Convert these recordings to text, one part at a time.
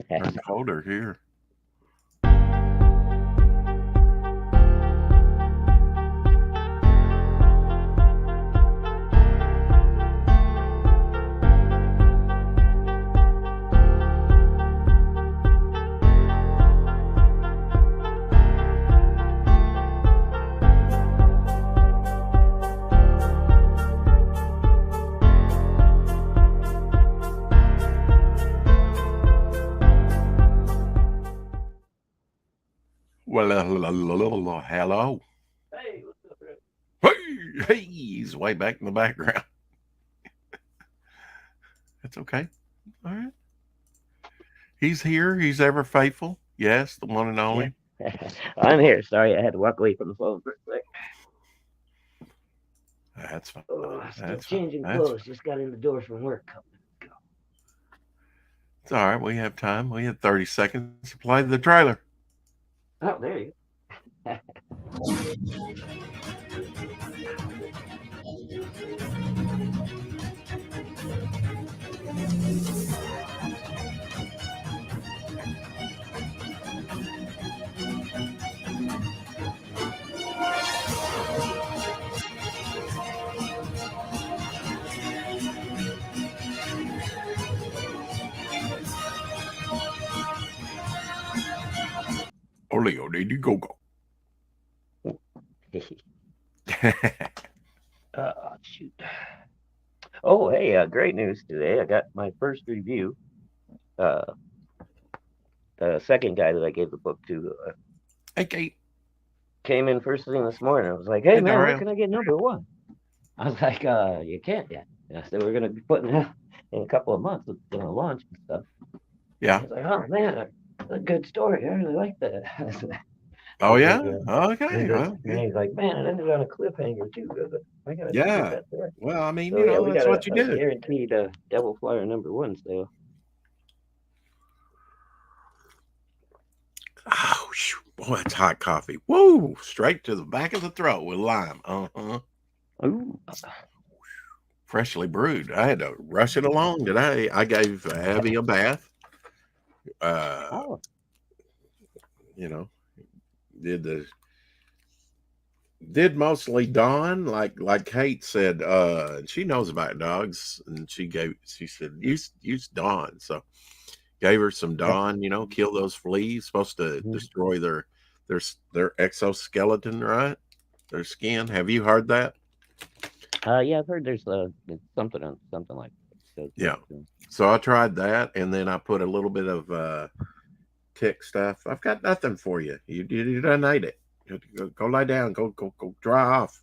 Turn the folder here. Well, hello. Hey, what's up, Rick? Hey, he's way back in the background. That's okay. All right. He's here. He's ever faithful. Yes, the one and Yeah. only. I'm here. Sorry, I had to walk away from the phone for a sec. That's fine. Oh, still That's fine. changing That's clothes. Just got in the door from work. Go. it's all right. We have time. We have 30 seconds to play the trailer. Oh, there you go. Oleo, did you go? Shoot. Oh, hey, great news today. I got my first review. Uh, the second guy that I gave the book to Hey, Kate. came in first thing this morning. I was like, hey, Hey, man, where Dario. can I get #1? I was like, you can't yet. And I said, we're going to be putting out in a couple of months. It's going to launch and stuff. Yeah. I was like, oh, man, a good story. I really like that. I said, Oh, yeah. Okay. and Well, he's like, man, it ended on a cliffhanger, too. I got to get yeah. that there. Well, I mean, So, yeah, we that's got what you a do. guaranteed Devil Flyer #1 sale. Oh, boy, that's hot coffee. Woo! Straight to the back of the throat with lime. Ooh. Freshly brewed. I had to rush it along today. I gave Abby a bath. Oh. You know, did mostly Dawn, like Kate said. She knows about dogs, and she said use Dawn. So gave her some Dawn. Kill those fleas. Supposed to destroy their exoskeleton, right? Their skin. Have you heard that? Yeah, I've heard there's something like that. Yeah. So I tried that, and then I put a little bit of tick stuff. I've got nothing for you. You done ate it. Go lie down. Go dry off.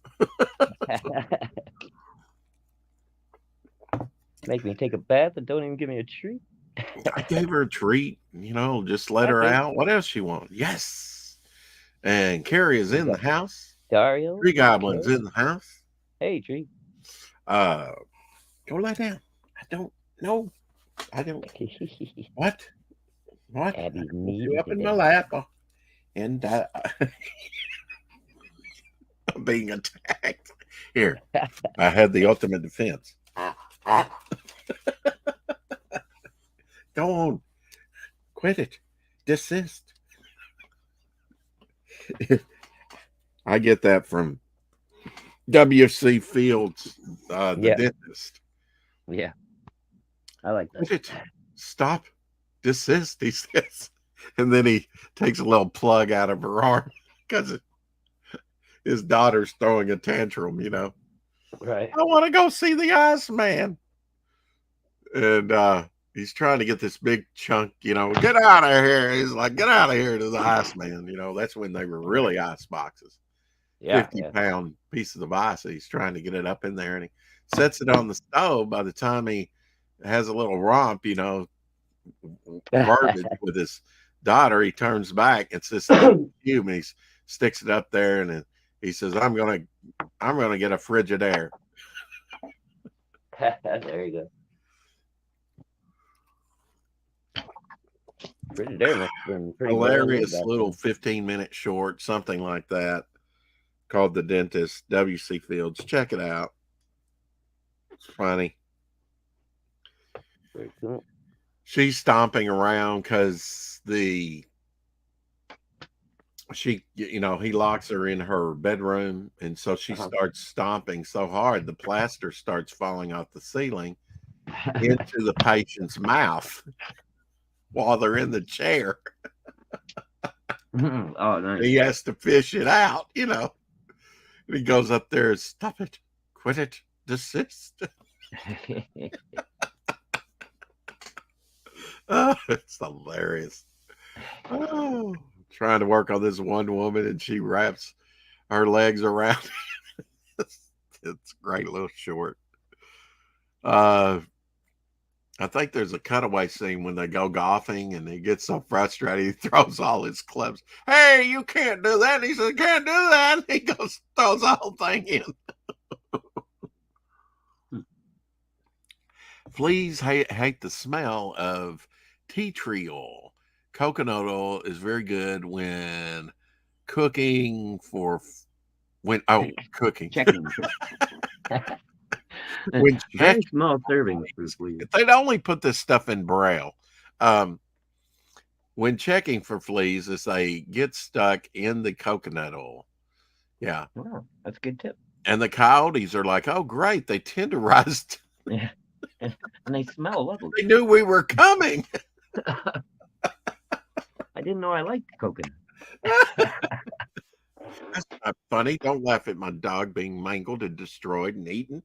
Make me take a bath and don't even give me a treat. I gave her a treat. Just let her Okay. out. What else she want? Yes. And Carrie is in the house. Dario. Tree Goblin's in the house. Hey, Tree. Go lie down. I don't know. I don't. What? Abby's You up in my lap, and I'm being attacked. Here, I had the ultimate defense. Go on, quit it, desist. I get that from W.C. Fields, the dentist. Yeah, I like that. Quit it, stop, desist. He says, and then he takes a little plug out of her arm because his daughter's throwing a tantrum. Right. I want to go see the Iceman. And he's trying to get this big chunk, get out of here. He's like, get out of here to the Iceman. That's when they were really ice boxes. Yeah. 50-pound pieces of ice. He's trying to get it up in there, and he sets it on the stove. By the time he has a little romp, verbiage with his daughter, he turns back. It's this cube, and he sticks it up there, and he says, I'm gonna get a Frigidaire. There you go. Frigidaire must have been pretty hilarious little 15-minute short, something like that, called The Dentist, W.C. Fields. Check it out. It's funny. Very cool. she's stomping around because he locks her in her bedroom, and so she starts stomping so hard the plaster starts falling off the ceiling into the patient's mouth while they're in the chair. Oh, nice. He has to fish it out, And he goes up there and stop it, quit it, desist. Oh, it's hilarious. Oh, trying to work on this one woman, and she wraps her legs around. It's a great little short. I think there's a cutaway scene when they go golfing and he gets so frustrated he throws all his clubs. Hey, you can't do that. And he says, can't do that. And he goes, throws the whole thing in. Fleas hate the smell of tea tree oil. Coconut oil is very good when cooking cooking. Checking. When Very small servings for fleas. They'd only put this stuff in Braille. When checking for fleas, is they get stuck in the coconut oil. Yeah. Wow, that's a good tip. And the coyotes are like, oh, great. They tenderized. Yeah. And they smell lovely. They knew we were coming. I didn't know I liked coconut. That's not funny. Don't laugh at my dog being mangled and destroyed and eaten.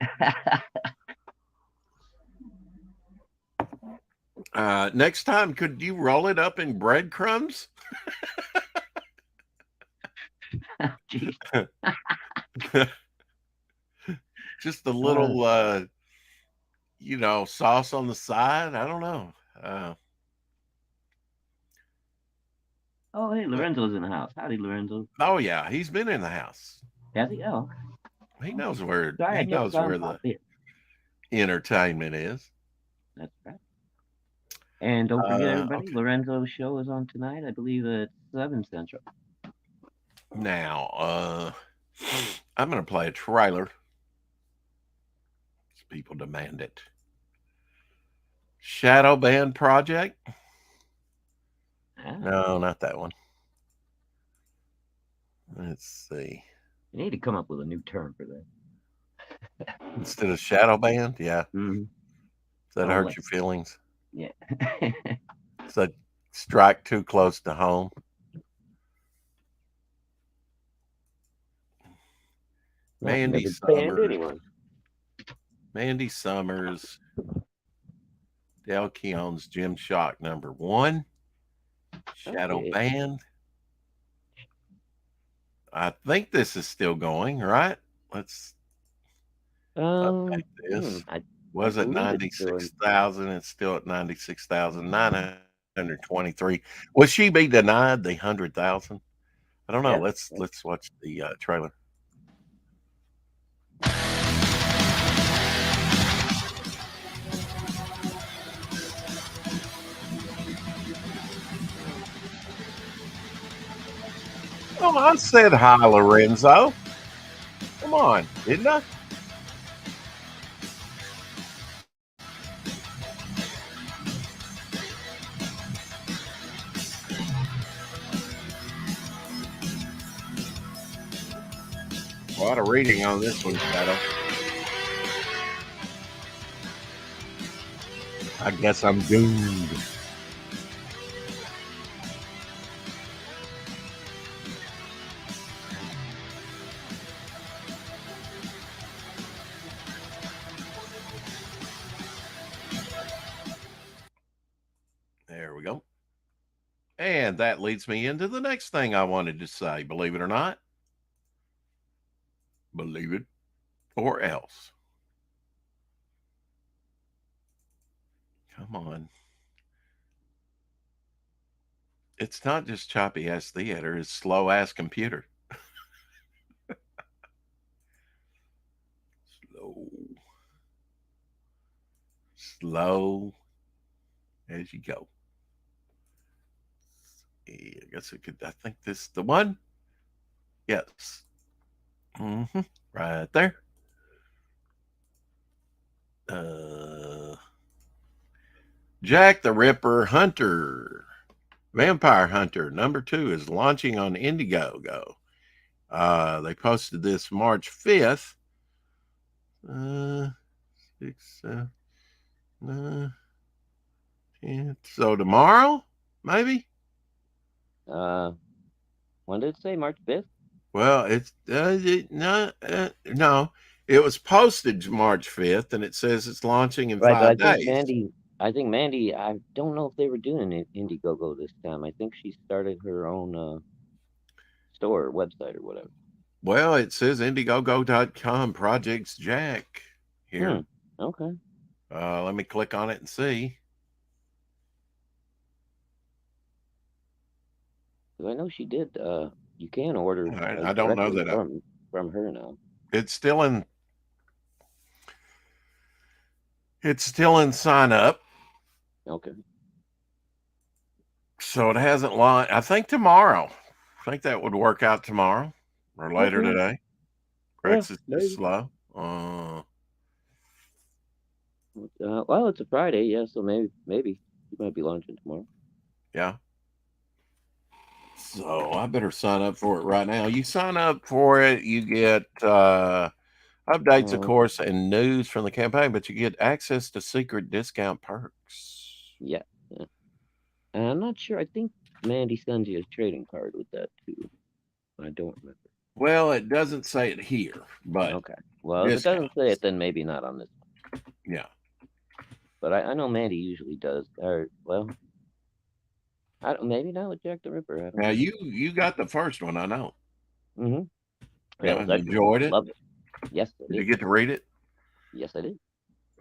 Next time, could you roll it up in breadcrumbs? Just a little, sauce on the side. I don't know. Oh, hey, Lorenzo's in the house. Howdy, Lorenzo. Oh yeah, he's been in the house. Has he? Oh, he knows where. Sorry, he knows where the entertainment is. That's right. And don't forget, everybody, okay. Lorenzo's show is on tonight. I believe at 7 Central. Now, I'm going to play a trailer. People demand it. Shadow Band Project. No, not that one. Let's see. You need to come up with a new term for that. Instead of shadow band, yeah. Mm-hmm. Does that hurt your feelings? Yeah. Does that strike too close to home? Mandy Summers. Mandy Summers. Del Keown's Jim Shock #1. Shadow Band. I think this is still going, right? Let's update this. Was it 96,000? It's still at 96,923. Will she be denied the 100,000? I don't know. Yeah. Let's watch the trailer. Oh, I said hi, Lorenzo. Come on, didn't I? A lot of reading on this one, Shadow. I guess I'm doomed. There we go. And that leads me into the next thing I wanted to say, believe it or not. Believe it or else. Come on. It's not just choppy ass theater, it's slow ass computer. Slow as you go. I guess it could. I think this is the one. Yes. Right there. Jack the Ripper Hunter, Vampire Hunter #2 is launching on Indiegogo. They posted this March 5th. 6, 10. So tomorrow, maybe? When did it say? March 5th? Well, it's no. It was posted March 5th, and it says it's launching in Right, but 5 days. I don't know if they were doing an Indiegogo this time. I think she started her own store or website or whatever. Well, it says Indiegogo.com projects Jack here. Okay. Let me click on it and see. Because I know she did. You can order I don't know directly that from her now. it's still in. It's still in sign up, Okay. so it hasn't launched. I think tomorrow. I think that would work out tomorrow or later Okay. today. Yeah, Rex is too maybe. slow. Well, it's a Friday, yeah, so maybe you might be launching tomorrow. Yeah. So I better sign up for it right now. You sign up for it, you get updates, of course, and news from the campaign, but you get access to secret discount perks. Yeah. And I'm not sure. I think Mandy sends you a trading card with that too. I don't remember. Well, it doesn't say it here, but Okay. Well, if it doesn't say discounts. it, then maybe not on this one. Yeah. But I know Mandy usually does. Or well, I don't. Maybe not with Jack the Ripper. I don't Now know. you got the first one, I know. Mm-hmm. Yeah, Yeah, it was and you excellent. enjoyed it. Loved it. Yes, I Did you did. get to read it? Yes, I did.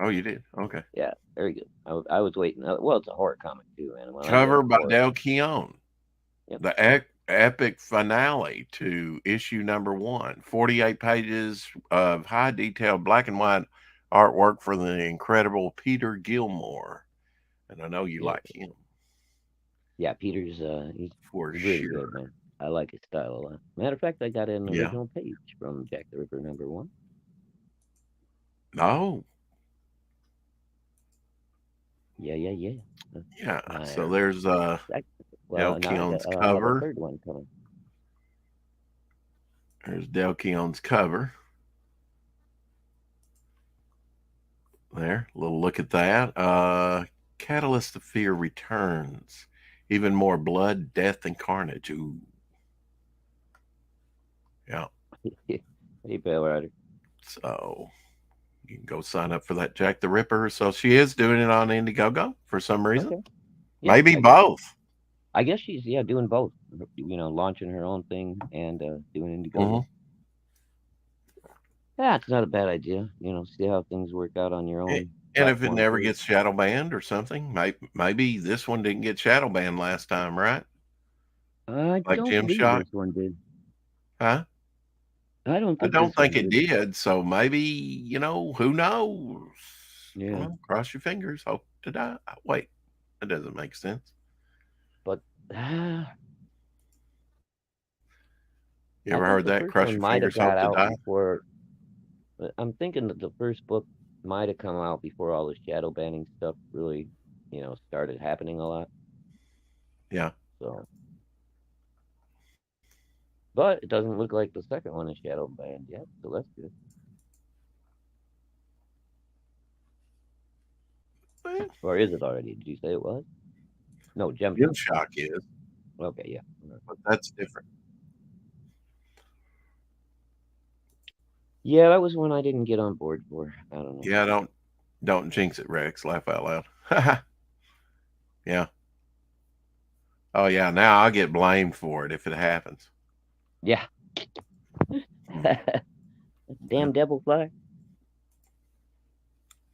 Oh, you did. Okay. Yeah, very good. I was waiting. Well, it's a horror comic too, man. Well, I Cover love by horror. Dale Keown. Yep. The epic finale to issue #1. 48 pages of high detail black and white artwork for the incredible Peter Gilmore. And I know you like him. Yeah, Peter's he's For really sure. good, man. I like his style a lot. Matter of fact, I got an Yeah. original page from Jack the Ripper #1. Oh. Yeah. Yeah. So there's Dale Keown's I have a cover. third one coming. There's Dale Keown's cover. There, a little look at that. Catalyst of Fear returns. Even more blood, death, and carnage. Ooh. Yeah. Hey, Pale Rider. So you can go sign up for that Jack the Ripper. So she is doing it on Indiegogo for some reason. Okay. Yeah, Maybe both. I guess she's doing both. Launching her own thing and doing Indiegogo. Yeah, it's not a bad idea. See how things work out on your own. And if it never first. gets shadow banned or something, maybe this one didn't get shadow banned last time, right? I Like don't Jim believe Shock? this one did. Huh? I don't I think don't this one think it did. So maybe, who knows? Yeah. Well, cross your fingers, hope to die. Wait, that doesn't make sense. But You ever heard that? Cross your fingers, hope to die. before. I'm thinking that the first book might have come out before all the shadow banning stuff really, started happening a lot. Yeah. So, but it doesn't look like the second one is shadow banned yet, so that's good. Well, Or is it already? Did you say it was? No, Gem Shock is. Okay, yeah. But that's different. Yeah, that was one I didn't get on board for. I don't know. Yeah, don't jinx it, Rex. Laugh out loud. Yeah. Oh yeah, now I'll get blamed for it if it happens. Yeah. Damn devil fly.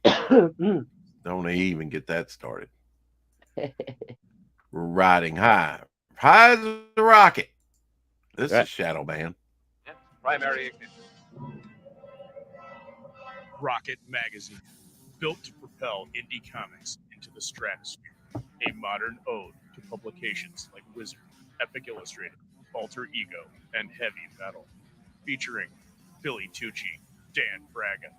Don't even get that started. We're riding high. High as a rocket. This is Shadow Band. Primary ignition. Rocket Magazine, built to propel indie comics into the stratosphere. A modern ode to publications like Wizard, Epic Illustrated, Alter Ego, and Heavy Metal. Featuring Billy Tucci, Dan Fraga,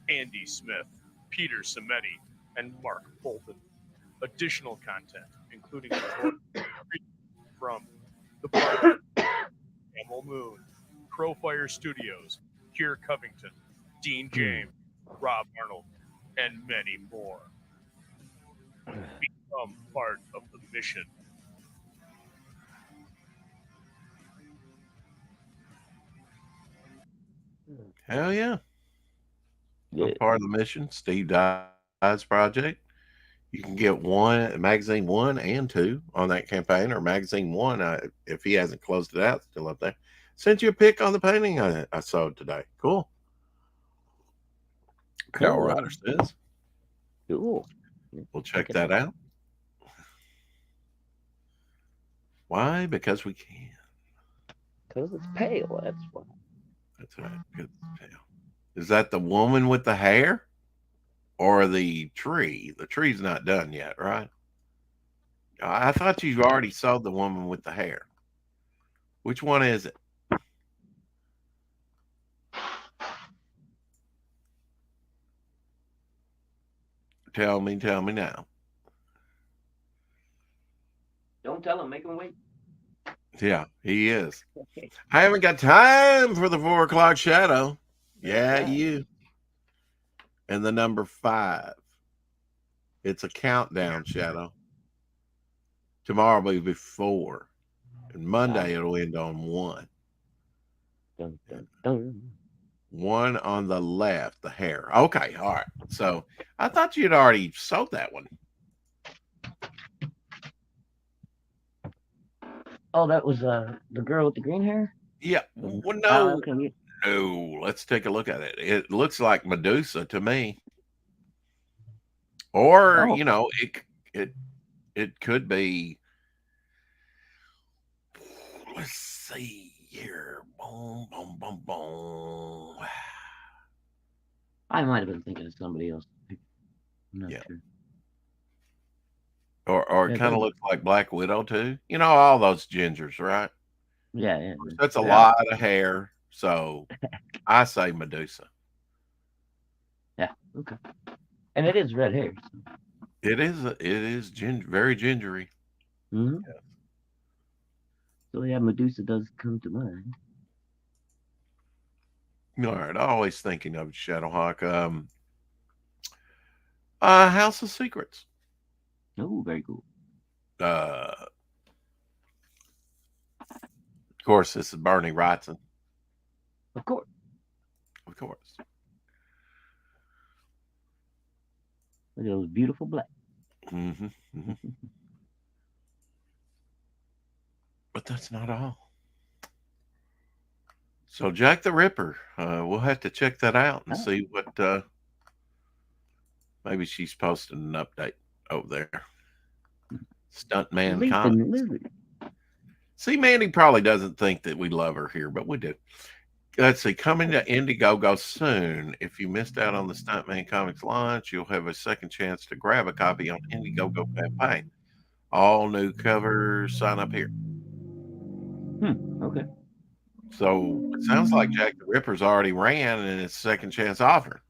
Andy Smith, Peter Simeti, and Mark Bolton. Additional content, including from The Park, Camel Moon, Crowfire Studios, Kier Covington, Dean James, Rob Arnold, and many more. Become part of the mission. Hell yeah. Yeah. Part of the mission, Steve Dye's project. You can get magazine 1 and 2 on that campaign, or magazine 1, if he hasn't closed it out, still up there. Sent you a pic on the painting I sewed today. Cool. Carol Ryder says. Cool. We'll check that out. Why? Because we can. Because it's pale, that's why. That's right. Because it's pale. Is that the woman with the hair? Or the tree? The tree's not done yet, right? I thought you already saw the woman with the hair. Which one is it? Tell me now. Don't tell him, make him wait. Yeah, he is. Okay. I haven't got time for the 4 o'clock shadow. Yeah, Yeah. you. And the number 5. It's a countdown shadow. Tomorrow will be 4. And Monday it'll end on 1. Dun, dun, dun. 1 on the left, the hair. Okay, all right. So I thought you'd already sold that one. Oh, that was the girl with the green hair? Yeah. Well, Oh, no. okay. No. Let's take a look at it. It looks like Medusa to me. Or, Oh. you know, it could be. Let's see here. Boom, boom, boom, boom. I might have been thinking of somebody else. I'm not Yeah. sure. Or Yeah, it kind that- of looks like Black Widow too. You know, all those gingers, right? Yeah. That's a Yeah. lot of hair. So I say Medusa. Yeah, okay. And it is red hair. So. It is very gingery. Mm-hmm. Yeah. So yeah, Medusa does come to mind. All right, always thinking of Shadowhawk. House of Secrets. Oh, very cool. Of course, this is Bernie Wrightson. Of course. Of course. Look at those beautiful black. Mm-hmm, mm-hmm. But that's not all. So Jack the Ripper, we'll have to check that out and see what. Maybe she's posting an update over there. Stuntman Comics. See, Mandy probably doesn't think that we love her here, but we do. Let's see, coming to Indiegogo soon. If you missed out on the Stuntman Comics launch, you'll have a second chance to grab a copy on Indiegogo campaign. All new covers, sign up here. Okay. So it sounds like Jack the Ripper's already ran and it's second chance offer.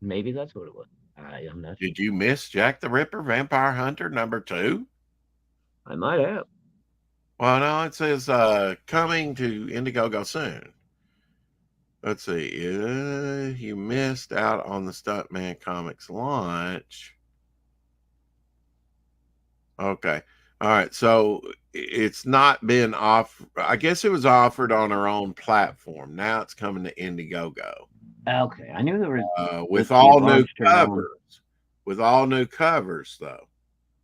Maybe that's what it was. I am not sure. Did you miss Jack the Ripper, Vampire Hunter #2? I might have. Well, no, it says coming to Indiegogo soon. Let's see. You missed out on the Stuntman Comics launch. Okay. All right. So it's not been off. I guess it was offered on our own platform. Now it's coming to Indiegogo. Okay. I knew there was with all new covers. With all new covers, though.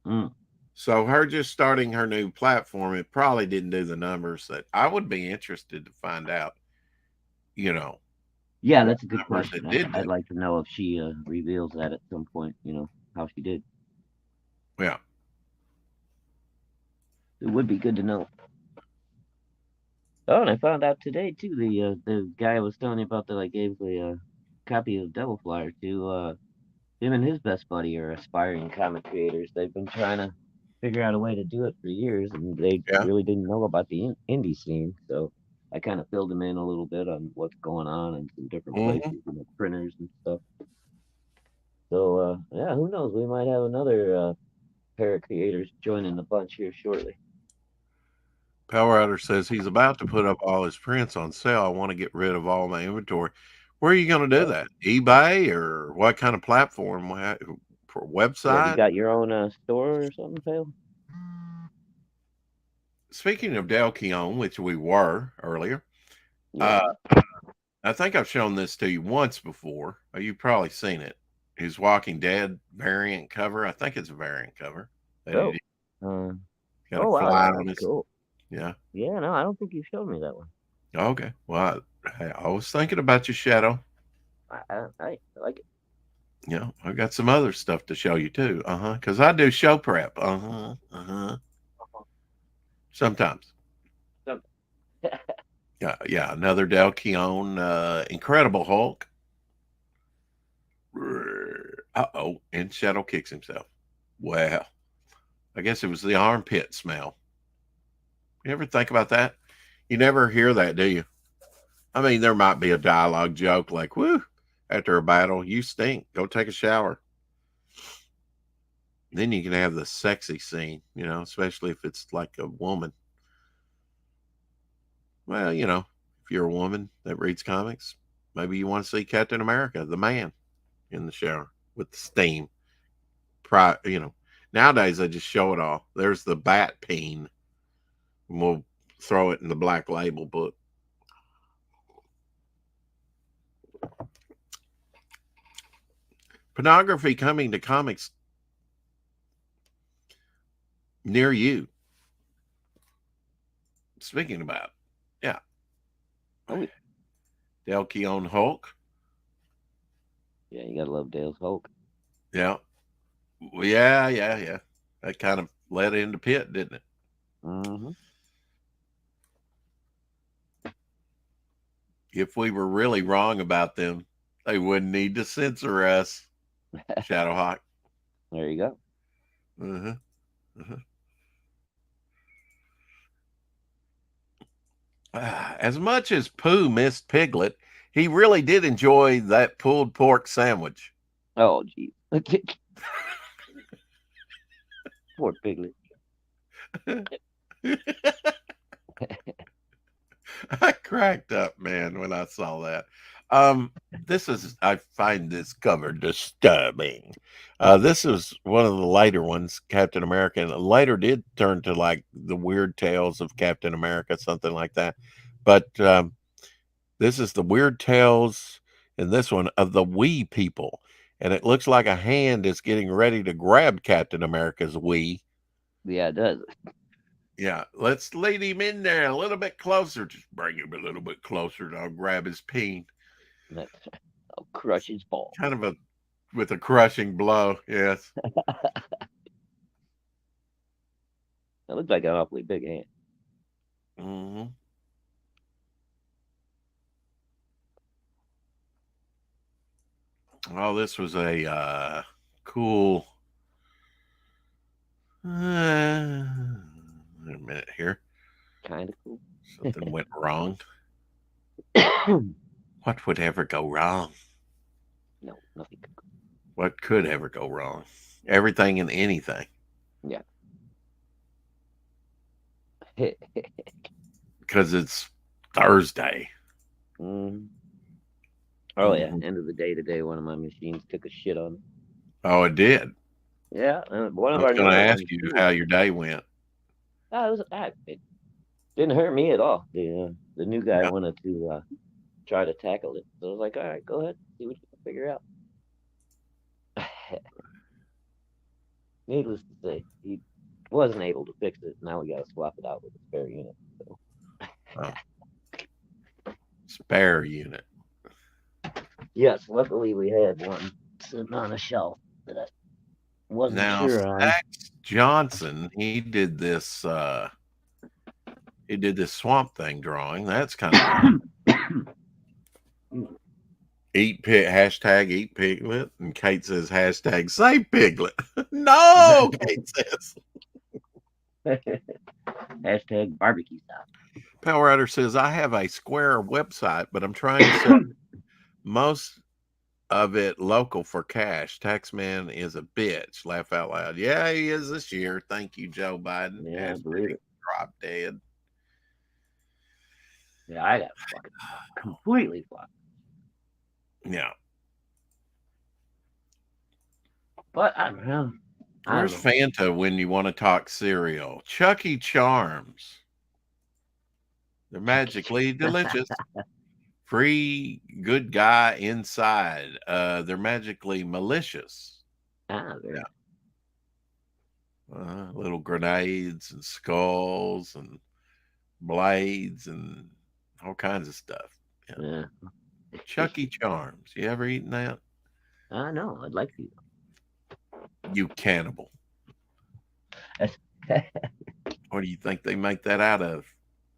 Mm. So her just starting her new platform, it probably didn't do the numbers that I would be interested to find out. You know. Yeah, that's a good question. I'd like to know if she reveals that at some point. You know how she did. Yeah. It would be good to know. Oh, and I found out today too. The guy I was telling you about that I gave the copy of Devil Flyer to. Him and his best buddy are aspiring comic creators. They've been trying to figure out a way to do it for years, and they really didn't know about the indie scene. So I kind of filled them in a little bit on what's going on in some different places and the printers and stuff. So yeah, who knows? We might have another pair of creators joining the bunch here shortly. Power Outer says he's about to put up all his prints on sale. I want to get rid of all my inventory. Where are you going to do that? eBay or what kind of platform? For Yeah, you website? got your own store or something, Phil? Speaking of Del Keown, which we were earlier, Yeah. I think I've shown this to you once before. You've probably seen it. His Walking Dead variant cover. I think it's a variant cover. Oh. Got Oh a wow, fly on that's his. cool. Yeah. Yeah, no, I don't think you showed me that one. Okay. Well, I was thinking about you, Shadow. I like it. Yeah, I got some other stuff to show you too. Because I do show prep. Sometimes. Some- Yeah. Another Del Keown, Incredible Hulk. And Shadow kicks himself. Well, I guess it was the armpit smell. You ever think about that? You never hear that, do you? I mean, there might be a dialogue joke like, "Woo, after a battle, you stink. Go take a shower." Then you can have the sexy scene, especially if it's like a woman. Well, if you're a woman that reads comics, maybe you want to see Captain America, the man, in the shower with the steam. Nowadays they just show it all. There's the bat peen. And we'll throw it in the Black Label book. Pornography coming to comics near you. Speaking about, yeah. Oh, Del Keown Hulk. yeah, you gotta love Dale's Hulk. Yeah. Well, yeah. That kind of led into Pitt, didn't it? Mm-hmm. If we were really wrong about them, they wouldn't need to censor us. Shadowhawk. There you go. As much as Pooh missed Piglet, he really did enjoy that pulled pork sandwich. Oh, geez. Poor Piglet. I cracked up, man, when I saw that. I find this cover disturbing. This is one of the later ones, Captain America, and later did turn to like the Weird Tales of Captain America, something like that. But this is the Weird Tales in this one of the Wee People. And it looks like a hand is getting ready to grab Captain America's Wee. Yeah, it does. Yeah, let's lead him in there a little bit closer. Just bring him a little bit closer and I'll grab his peen. I'll crush his ball. Kind of with a crushing blow, yes. That looks like an awfully big hand. Mm-hmm. Oh, this was a cool. Wait a minute here. Kind of cool. Something went wrong. What would ever go wrong? No, nothing could go. What could ever go wrong? Everything and anything. Yeah. Because it's Thursday. Oh, yeah. End of the day today, one of my machines took a shit on me. Oh, it did? Yeah. One of I our was going to ask ones, you too. how your day went. It didn't hurt me at all. The new guy wanted to try to tackle it. So I was like, all right, go ahead. See what you can figure out. Needless to say, he wasn't able to fix it. Now we got to swap it out with a spare unit. So. Spare unit. Yes, luckily we had one sitting on a shelf that I wasn't sure on. Stax Johnson, he did this Swamp Thing drawing. That's kind of hashtag eat Piglet, and Kate says hashtag save Piglet. No, Kate says. Hashtag barbecue sauce. Power Rider says I have a Square website, but I'm trying to sell most of it local for cash. Taxman is a bitch. Laugh out loud. Yeah, he is this year. Thank you, Joe Biden. Yeah, I believe it. Drop dead. Yeah, I got fucking completely fucked. Yeah. But I don't know. Where's Fanta when you want to talk cereal? Chucky Charms. They're magically delicious. Free good guy inside. They're magically malicious. Yeah. Little grenades and skulls and blades and all kinds of stuff. Yeah. Chucky Charms. You ever eaten that? I know. I'd like to. You cannibal. What do you think they make that out of?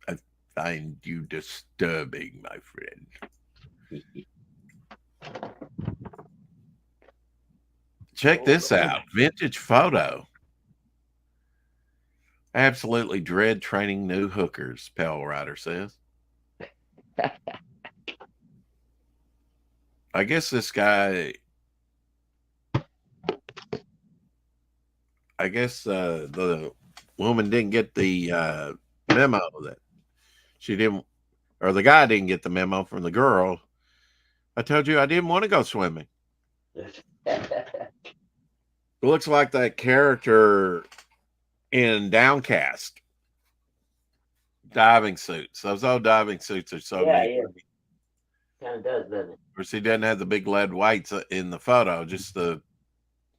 I find you disturbing, my friend. Check this out. Vintage photo. Absolutely dread training new hookers, Pell Rider says. I guess this guy, the woman didn't get the memo that she didn't, or the guy didn't get the memo from the girl. I told you I didn't want to go swimming. It looks like that character in Downcast. Diving suits. Those old diving suits are so neat. Yeah. Kind of does, doesn't it? Of course, he doesn't have the big lead weights in the photo, just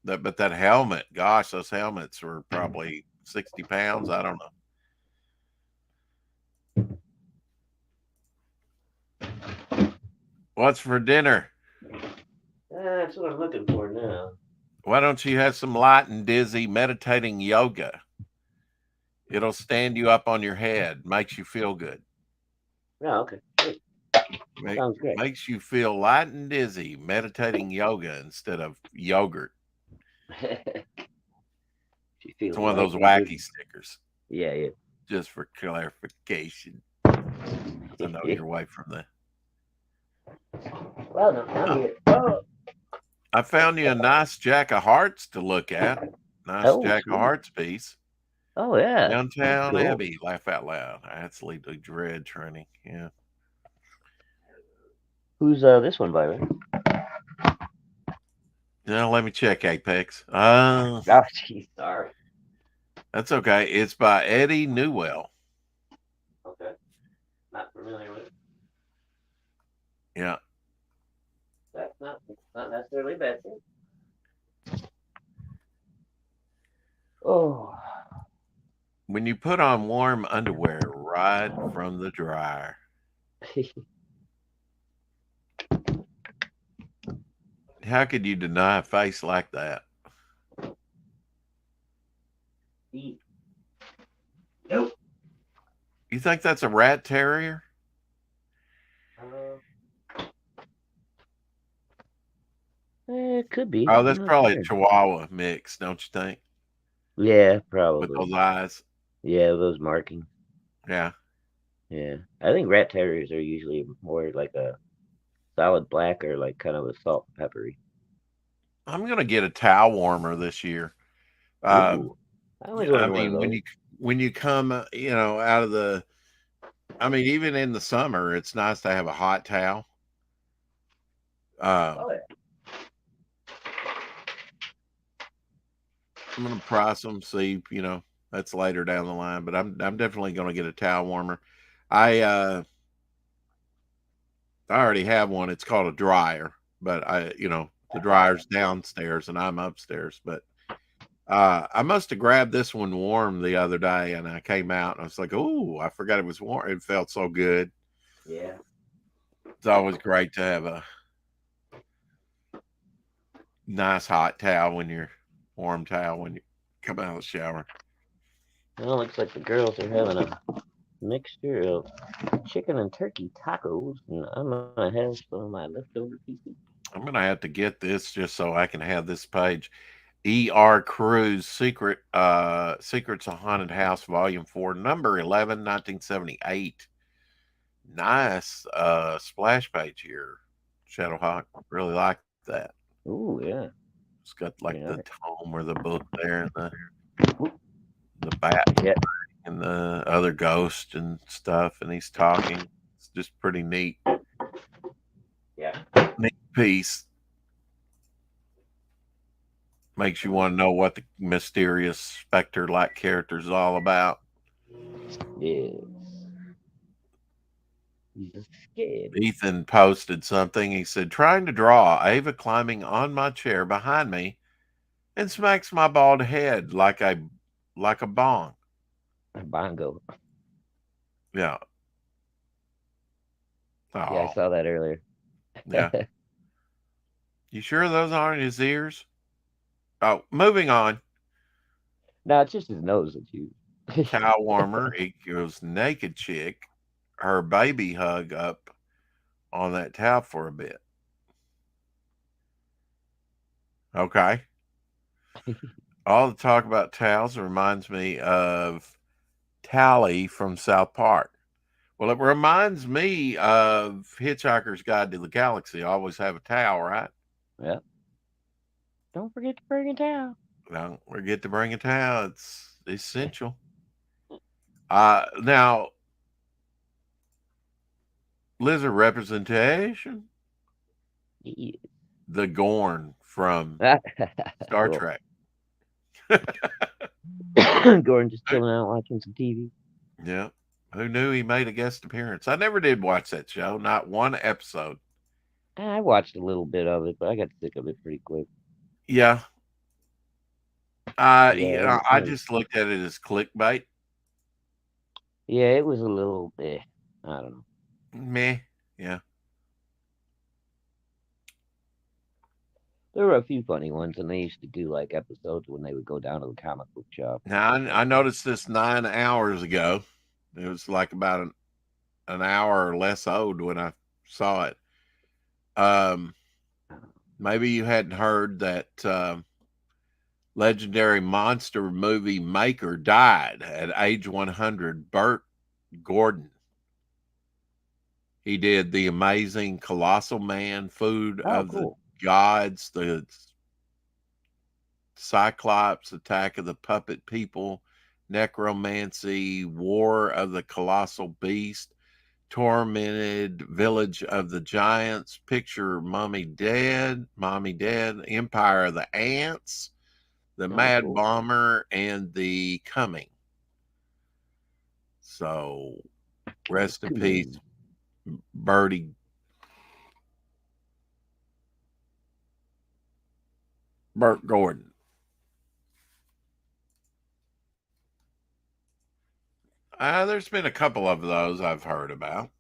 but that helmet, gosh, those helmets were probably 60 pounds. I don't know. What's for dinner? That's what I'm looking for now. Why don't you have some light and dizzy meditating yoga? It'll stand you up on your head, makes you feel good. Oh, okay. Sounds great. Makes you feel light and dizzy, meditating yoga instead of yogurt. It's one of those wacky stickers. Yeah. Just for clarification. I know you're away from the. Well, no, I'm here. Oh. I found you a nice Jack of Hearts to look at. Nice Jack of Hearts piece. Oh, yeah. Downtown Abbey. Laugh out loud. Absolutely dread training. Yeah. Who's this one by? Now let me check Apex. Oh, geez, sorry. That's okay. It's by Eddie Newell. Okay. Not familiar with it. Yeah. That's not necessarily bad. Oh. When you put on warm underwear right from the dryer. How could you deny a face like that? Nope. You think that's a rat terrier? It could be. Oh, that's probably a Chihuahua mix, don't you think? Yeah, probably. With those eyes. Yeah, those markings. Yeah. Yeah. I think rat terriers are usually more like a solid black or like kind of a salt and peppery. I'm gonna get a towel warmer this year. I mean, when you come, out of the, even in the summer, it's nice to have a hot towel. I'm gonna price them, see, that's later down the line, but I'm definitely gonna get a towel warmer. I already have one. It's called a dryer, but the dryer's downstairs and I'm upstairs. But I must have grabbed this one warm the other day, and I came out and I was like, "Oh, I forgot it was warm." It felt so good. Yeah, it's always great to have a nice hot towel warm towel when you come out of the shower. Well, looks like the girls are having a mixture of chicken and turkey tacos, and I'm gonna have some of my leftover pieces. I'm gonna have to get this just so I can have this page. E.R. Cruz Secrets of Haunted House, Volume 4, Number 11, 1978. Nice splash page here, Shadowhawk. Really like that. Ooh, yeah. It's got like Yeah. the tome or the book there, and the bat Yeah. and the other ghost and stuff, and he's talking. It's just pretty neat Yeah. piece. Makes you want to know what the mysterious specter-like character is all about. Yes. He's scared. Ethan posted something. He said, trying to draw Ava climbing on my chair behind me and smacks my bald head like a bong. Bongo. Yeah. Yeah, I Oh, saw that earlier. yeah. You sure those aren't his ears? Oh, moving on. No, it's just his nose that you. Cow warmer equals naked chick. Her baby hug up on that towel for a bit. Okay. All the talk about towels reminds me of Tally from South Park. Well, it reminds me of Hitchhiker's Guide to the Galaxy. I always have a towel, right? Yeah. Don't forget to bring a towel. Don't forget to bring a towel. It's essential. Now, lizard representation. Yeah. The Gorn from Star Cool. Trek. Gordon just chilling out watching some TV. Yeah. Who knew he made a guest appearance? I never did watch that show. Not one episode. I watched a little bit of it, but I got sick of it pretty quick. Yeah. Yeah, I just looked at it as clickbait. yeah, it was a little bit. I don't know. Meh. Yeah. There were a few funny ones, and they used to do like episodes when they would go down to the comic book shop. Now, I noticed this 9 hours ago. It was like about an hour or less old when I saw it. Maybe you hadn't heard that legendary monster movie maker died at age 100, Burt Gordon. He did The Amazing Colossal Man, Food of Cool. the Gods, the Cyclops, Attack of the Puppet People, Necromancy, War of the Colossal Beast, Tormented, Village of the Giants, Picture Mommy Dead, Empire of the Ants, The Mad Cool. Bomber, and The Coming. So, rest in peace, Burt Gordon. There's been a couple of those I've heard about.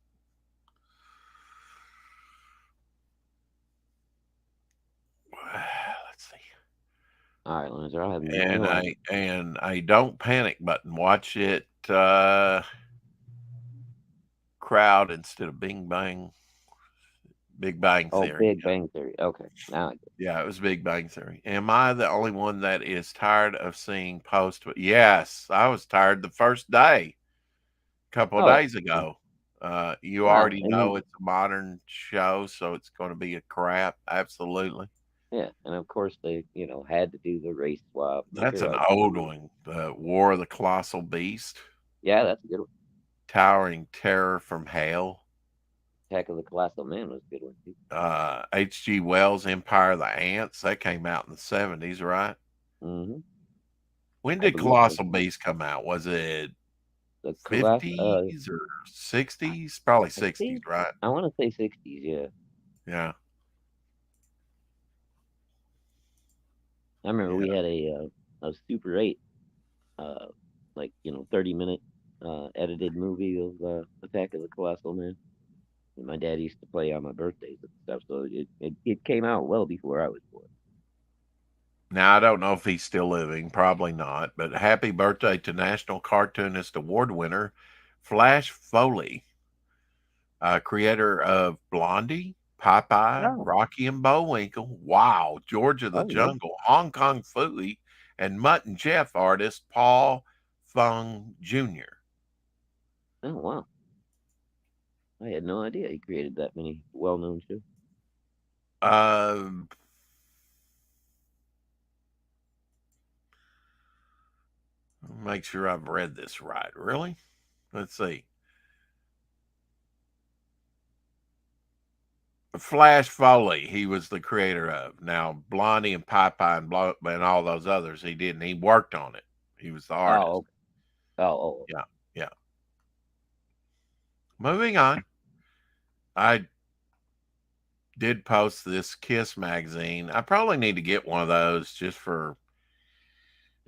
Let's see. All right, Loser, I'll have you And I don't panic button. Watch it crowd instead of Big Bang Theory. Big Bang Theory. Okay, now I get it. Yeah, it was Big Bang Theory. Am I the only one that is tired of seeing post? Yes, I was tired the first day, a couple of days ago. You already know it's a modern show, so it's going to be a crap. Absolutely. Yeah, and of course they, had to do the race swap. That's an old one. The War of the Colossal Beast. Yeah, that's a good one. Towering Terror from Hell. Attack of the Colossal Man was a good one too. H.G. Wells' Empire of the Ants. That came out in the 70s, right? Mm-hmm. When did Colossal Beast come out? Was it the 50s or 60s? Probably 60s, right? I want to say 60s, yeah. Yeah. I remember we had a Super 8, 30-minute edited movie of Attack of the Colossal Man. And my dad used to play on my birthdays and stuff, so it came out well before I was born. Now, I don't know if he's still living. Probably not. But happy birthday to National Cartoonist Award winner Flash Foley, creator of Blondie, Popeye, Rocky and Bullwinkle, Wow, George of the Jungle, Hong Kong Phooey, and Mutt and Jeff artist Paul Fung Jr. Oh, wow. I had no idea he created that many well-known shows. I'll make sure I've read this right. Really? Let's see. Flash Foley, he was the creator of. Now, Blondie and Popeye and all those others, he didn't. He worked on it. He was the artist. Oh, okay. Oh, Yeah, yeah. Moving on. I did post this Kiss magazine. I probably need to get one of those just for,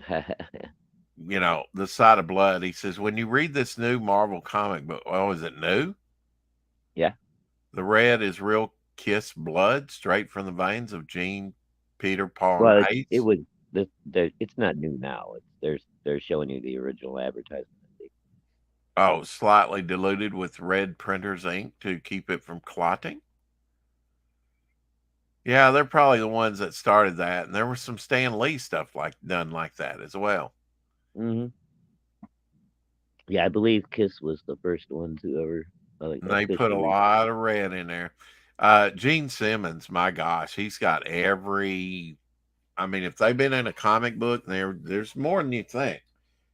the Sight of Blood. He says, when you read this new Marvel comic book, well, is it new? Yeah. The red is real Kiss blood straight from the veins of Gene, Peter, Paul, well, and Ace. it was. It's not new now. They're showing you the original advertisement. Oh, slightly diluted with red printer's ink to keep it from clotting. Yeah, they're probably the ones that started that, and there was some Stan Lee stuff done like that as well. Mm-hmm. Yeah, I believe Kiss was the first one to ever. And they put a lot of red in there. Gene Simmons, my gosh, he's got every. I mean, if they've been in a comic book, there's more than you think.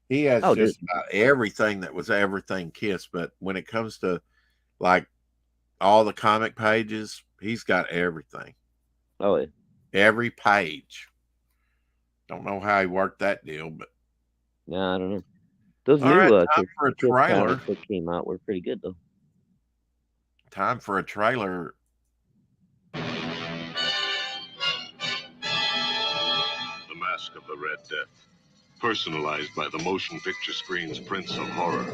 He has just about everything that was everything Kiss. But when it comes to like all the comic pages, he's got everything. Oh, yeah. Every page. Don't know how he worked that deal, but no, I don't know. Those all new right, time for a Kiss trailer comics that came out were pretty good, though. Time for a trailer. The Mask of the Red Death. Personalized by the motion picture screen's Prince of Horror,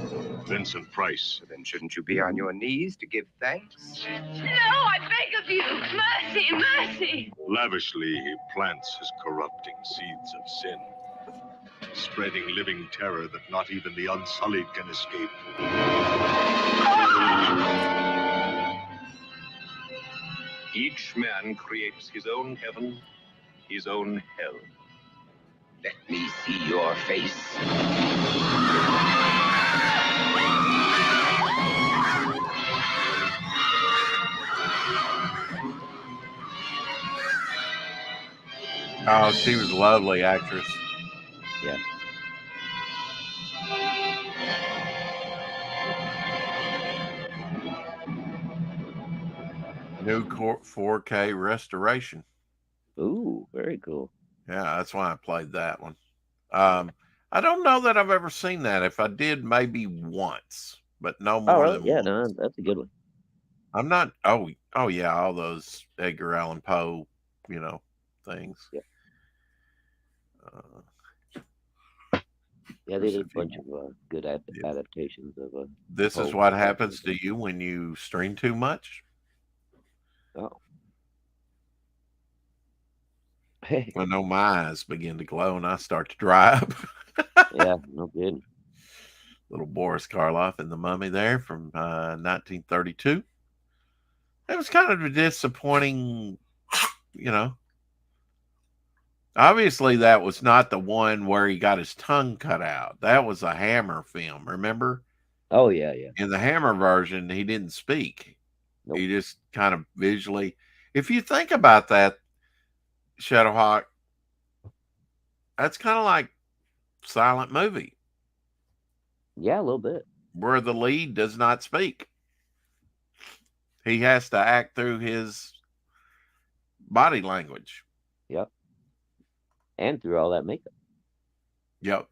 Vincent Price. Then shouldn't you be on your knees to give thanks? No, I beg of you. Mercy, mercy. Lavishly, he plants his corrupting seeds of sin, spreading living terror that not even the unsullied can escape. Each man creates his own heaven, his own hell. Let me see your face. Oh, she was a lovely actress. Yeah. New 4K restoration. Ooh, very cool. Yeah, that's why I played that one. I don't know that I've ever seen that. If I did, maybe once, but no more than once. No, that's a good one. I'm not. Oh yeah, all those Edgar Allan Poe, things. Yeah. Yeah, they did a bunch of good adaptations of. This is what happens to you when you stream too much. Oh. I know my eyes begin to glow and I start to dry up. Yeah, no kidding. Little Boris Karloff in The Mummy there from 1932. It was kind of a disappointing, Obviously, that was not the one where he got his tongue cut out. That was a Hammer film, remember? Oh, yeah. In the Hammer version, he didn't speak. Nope. He just kind of visually. If you think about that, Shadowhawk, that's kind of like silent movie. Yeah, a little bit. Where the lead does not speak. He has to act through his body language. Yep. And through all that makeup. Yep.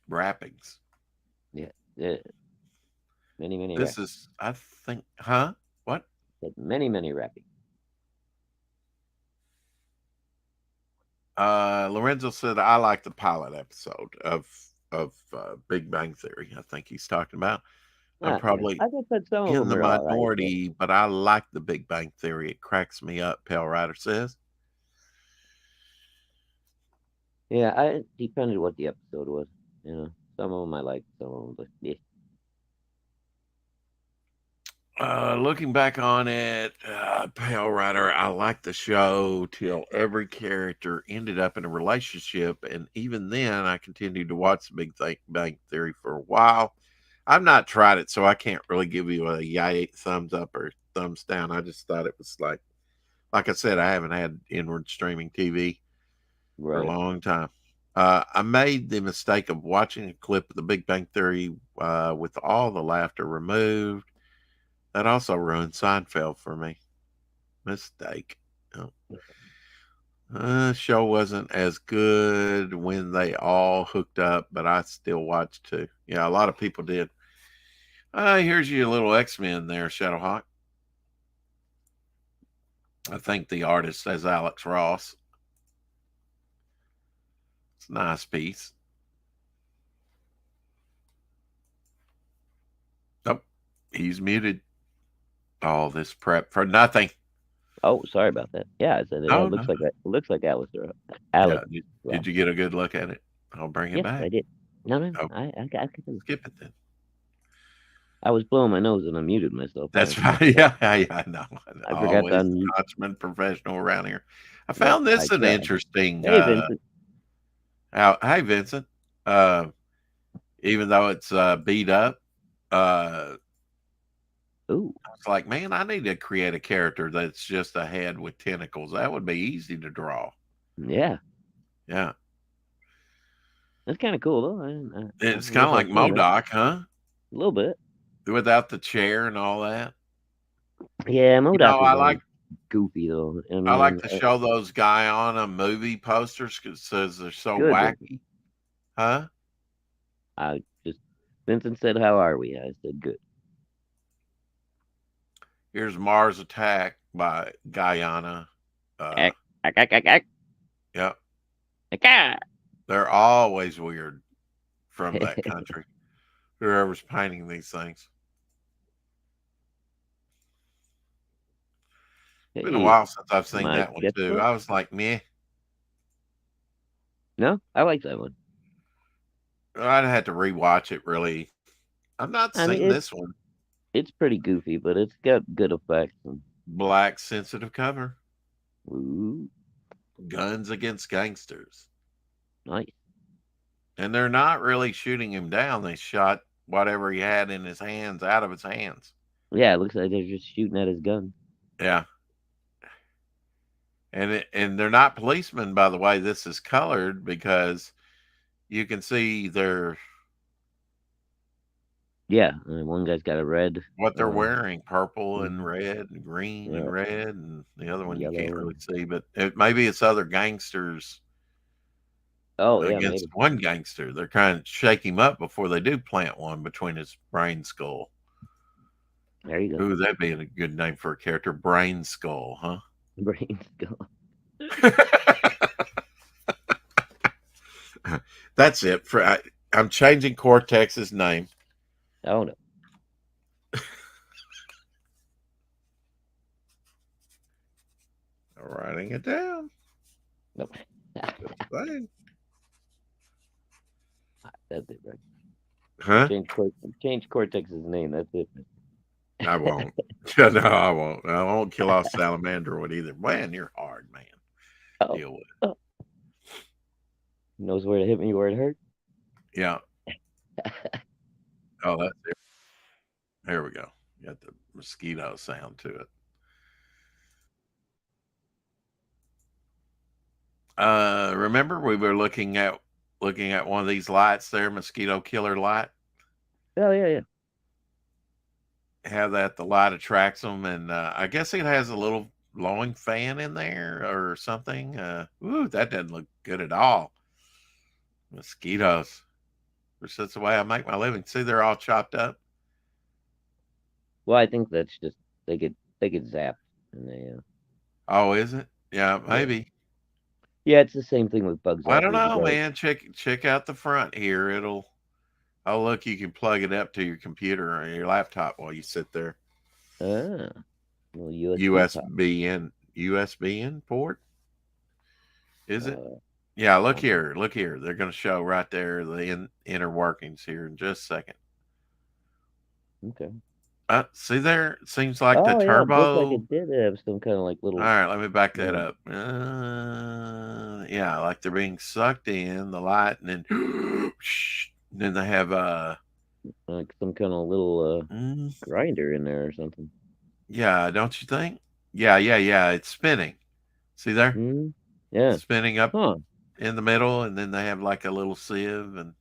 Wrappings. Yeah. Many. This is, I think, huh? What? Many wrappings. Lorenzo said, I like the pilot episode of Big Bang Theory. I think he's talking about. I'm probably I think that some in of the them are minority, but I like the Big Bang Theory. It cracks me up, Pale Rider says. Yeah, it depended what the episode was. Some of them I liked, some of them, but yeah. Looking back on it, Pale Rider, I liked the show till every character ended up in a relationship. And even then, I continued to watch the Big Bang Theory for a while. I've not tried it, so I can't really give you a yay, thumbs up or thumbs down. I just thought it was like I said, I haven't had inward streaming TV for a long time. I made the mistake of watching a clip of The Big Bang Theory with all the laughter removed. That also ruined Seinfeld for me. Mistake. Show wasn't as good when they all hooked up, but I still watched too. Yeah, a lot of people did. Here's your little X-Men there, Shadowhawk. I think the artist is Alex Ross. It's a nice piece. Nope, he's muted. All this prep for nothing. Oh, sorry about that. Yeah, I said it. No, Looks no. like that. It looks like Alex. Alex. Did you get a good look at it? I'll bring it Yes, back. I did. No. Oh. I Skip it then. I was blowing my nose and I muted myself. That's right. Yeah, I know. I forgot to Always unmute. consummate professional around here. I found this I an tried. interesting. Hey, Vincent. Hey, Vincent. Even though it's beat up, Ooh. it's like, man, I need to create a character that's just a head with tentacles. That would be easy to draw. Yeah. Yeah. That's kind of cool, though. It's kind of like MODOK, huh? A little bit. Without the chair and all that. Yeah, MODOK I is like goofy, though. I like to show those Guyana movie posters because they're so good, wacky. Huh? Vincent said, "How are we?" I said, "Good." Here's Mars Attack by Guyana. Yeah. They're always weird from that country. Whoever's painting these things. It's been a while since I've seen that one too. I was like, meh. No, I like that one. I'd have to rewatch it really. I've not seen this one. It's pretty goofy, but it's got good effects. Black sensitive cover. Ooh. Guns against gangsters. Nice. And they're not really shooting him down. They shot whatever he had in his hands out of his hands. Yeah, it looks like they're just shooting at his gun. Yeah. And they're not policemen, by the way. This is colored because you can see their... Yeah, one guy's got a red. What they're wearing, purple and red and green and red, and the other one Yellow. You can't really see, but maybe it's other gangsters. Oh, yeah, against one gangster. They're trying to shake him up before they do plant one between his brain skull. There you go. Ooh, that'd be a good name for a character. Brain Skull, huh? Brain Skull. That's it. I'm changing Cortex's name. Oh, no. I'm writing it down. Nope. That's it, right? Huh? Change Cortex's name. That's it. I won't. No, I won't. I won't kill off Salamandroid either. Man, you're hard, man. Deal with it. Knows where to hit me where it hurt. Yeah. Oh, that's it. There we go. Got the mosquito sound to it. Remember we were looking at one of these lights there, mosquito killer light. Oh yeah. Have that the light attracts them, and I guess it has a little blowing fan in there or something. Ooh, that doesn't look good at all. Mosquitoes. Which that's the way I make my living. See, they're all chopped up. Well, I think that's just they get zapped and they. Oh, is it? Yeah, maybe. Yeah, it's the same thing with bugs. I don't know, man. Check out the front here. Oh, look, you can plug it up to your computer or your laptop while you sit there. Well, USB in port. Is it? Yeah, look here. They're going to show right there the inner workings here in just a second. Okay. See there? It seems like the turbo. It looks like it did have some kind of like little. All right, let me back that up. Yeah, like they're being sucked in the light, and then they have like some kind of little grinder in there or something. Yeah, don't you think? Yeah. It's spinning. See there? Yeah. It's spinning up. Huh. in the middle, and then they have like a little sieve. And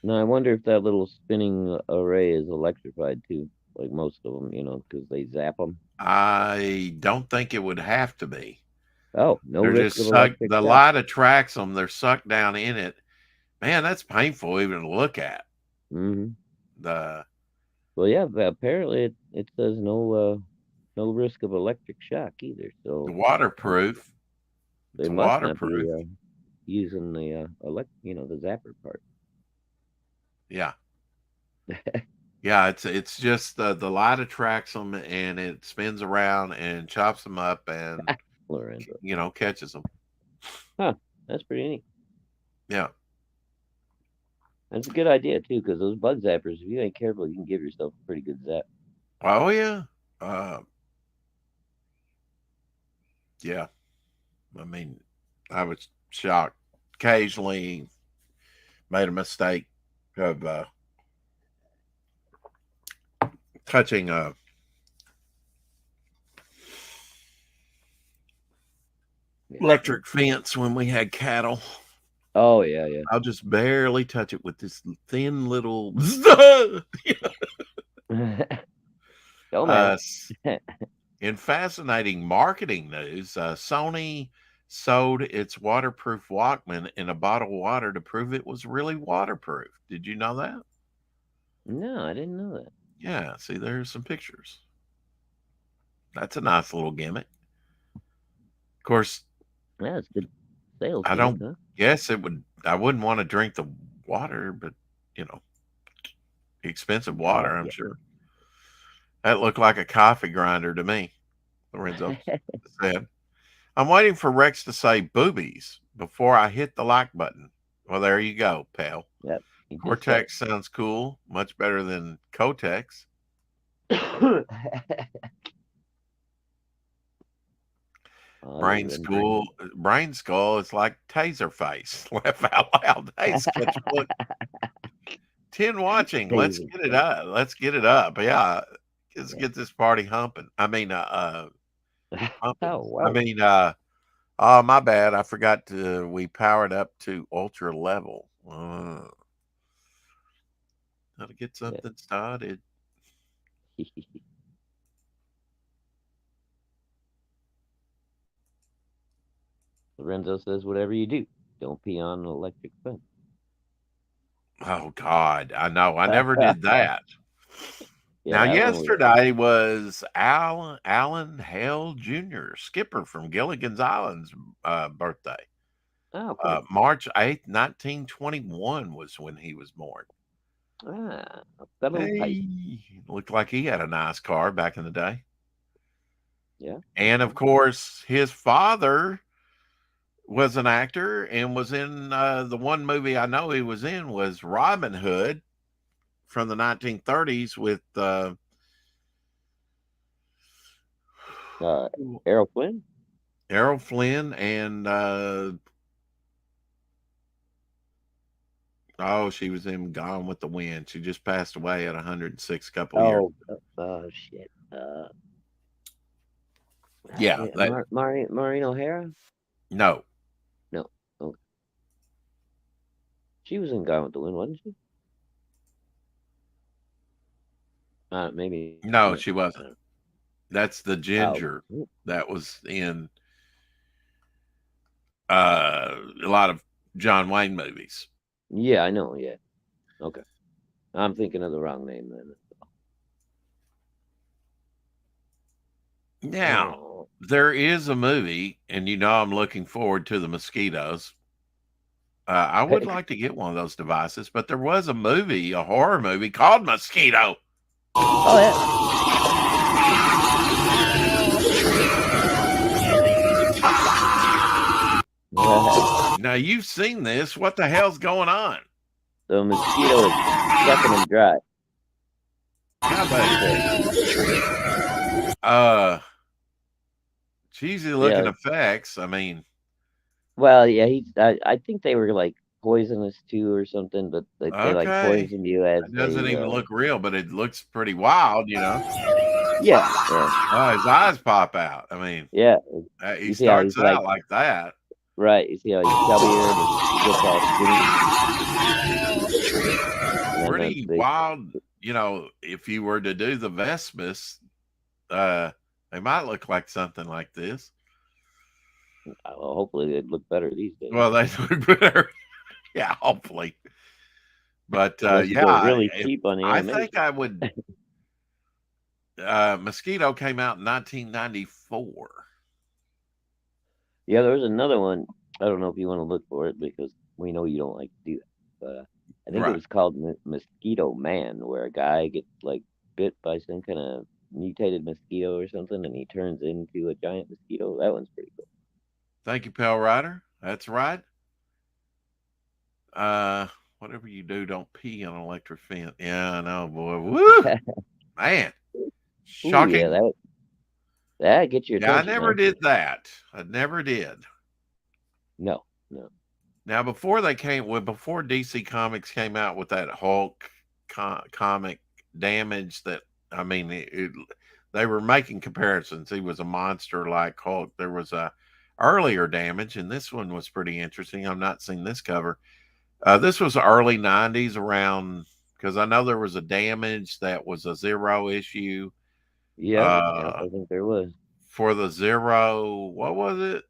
No, I wonder if that little spinning array is electrified too, like most of them, because they zap them. I don't think it would have to be. Oh, no They're risk just of sucked. electric The shock. light attracts them. They're sucked down in it. Man, that's painful even to look at. Mm-hmm. The Well, yeah, but apparently it says no risk of electric shock either. So waterproof. they It's must not be waterproof. using the the zapper part. Yeah. Yeah, it's just the light attracts them and it spins around and chops them up and Lorenzo. catches them. Huh? That's pretty neat. Yeah. That's a good idea too, because those bug zappers, if you ain't careful, you can give yourself a pretty good zap. Oh yeah. Yeah. I mean, I was shocked. Occasionally made a mistake of touching a electric fence when we had cattle. Oh yeah, yeah. I'll just barely touch it with this thin little. Oh man. In fascinating marketing news, Sony sold its waterproof Walkman in a bottle of water to prove it was really waterproof. Did you know that? No, I didn't know that. Yeah, see, there's some pictures. That's a nice little gimmick. Of course, yeah, it's good sales. I don't guess it would. I wouldn't want to drink the water, but expensive water, I'm sure. That looked like a coffee grinder to me, Lorenzo said. I'm waiting for Rex to say boobies before I hit the like button. Well, there you go, pal. Yep. Cortex sounds cool. Much better than Kotex. Brain skull is like taser face. Laugh out loud. Hey, Sketchbook. 10 watching. Let's get it up. Let's get it up. Yeah. Let's get this party humping. I mean, humping. Oh, wow. I mean, oh, my bad. I forgot we powered up to ultra level. How to get something started. Lorenzo says, whatever you do, don't pee on an electric fence. Oh, God. I know. I never did that. Yeah, now, yesterday was Alan Hale Jr., skipper from Gilligan's Island's birthday. Oh, cool. March 8th, 1921 was when he was born. Looked like he had a nice car back in the day. Yeah. And, of course, his father was an actor and was in the one movie I know he was in was Robin Hood from the 1930s with Errol Flynn. Errol Flynn and she was in Gone with the Wind. She just passed away at 106 a couple years. Oh shit. Yeah. Maureen O'Hara? No. Oh. She was in Gone with the Wind, wasn't she? Maybe. No, she wasn't. That's the ginger that was in a lot of John Wayne movies. Yeah, I know. Yeah. Okay. I'm thinking of the wrong name then. Now, there is a movie, and I'm looking forward to the mosquitoes. I would like to get one of those devices, but there was a movie, a horror movie called Mosquito. Oh, yeah. Now, you've seen this. What the hell's going on? The mosquito is sucking them dry. How about it? Cheesy looking effects. I mean, well, yeah, I think they were like poisonous too or something, but they like poisoned you as it doesn't even look real, but it looks pretty wild, Yeah. Oh, his eyes pop out. I mean, yeah, he starts out like that. Right. You see how he's chubbier and he gets all skinny. And then Pretty wild. You know, if you were to do the Vespus, they might look like something like this. well, hopefully they'd look better these days. Well, they look better. Yeah, hopefully. But yeah, really cheap on the I animation. think I would. Mosquito came out in 1994. Yeah, there was another one. I don't know if you want to look for it because we know you don't like to do that. But I think it was called Mosquito Man, where a guy gets like bit by some kind of mutated mosquito or something, and he turns into a giant mosquito. That one's pretty cool. Thank you, Pale Rider. That's right. Whatever you do, don't pee on an electric fence. Yeah, I know, boy. Woo, man, shocking. Ooh, yeah, that gets your attention. I never did that. I never did. No. Now, before DC Comics came out with that Hulk comic Damage, that I mean, they were making comparisons. He was a monster like Hulk. There was a earlier Damage, and this one was pretty interesting. I've not seen this cover. This was early 90s around, because I know there was a Damage that was a Zero issue. Yeah, I think there was. For the Zero, what was it?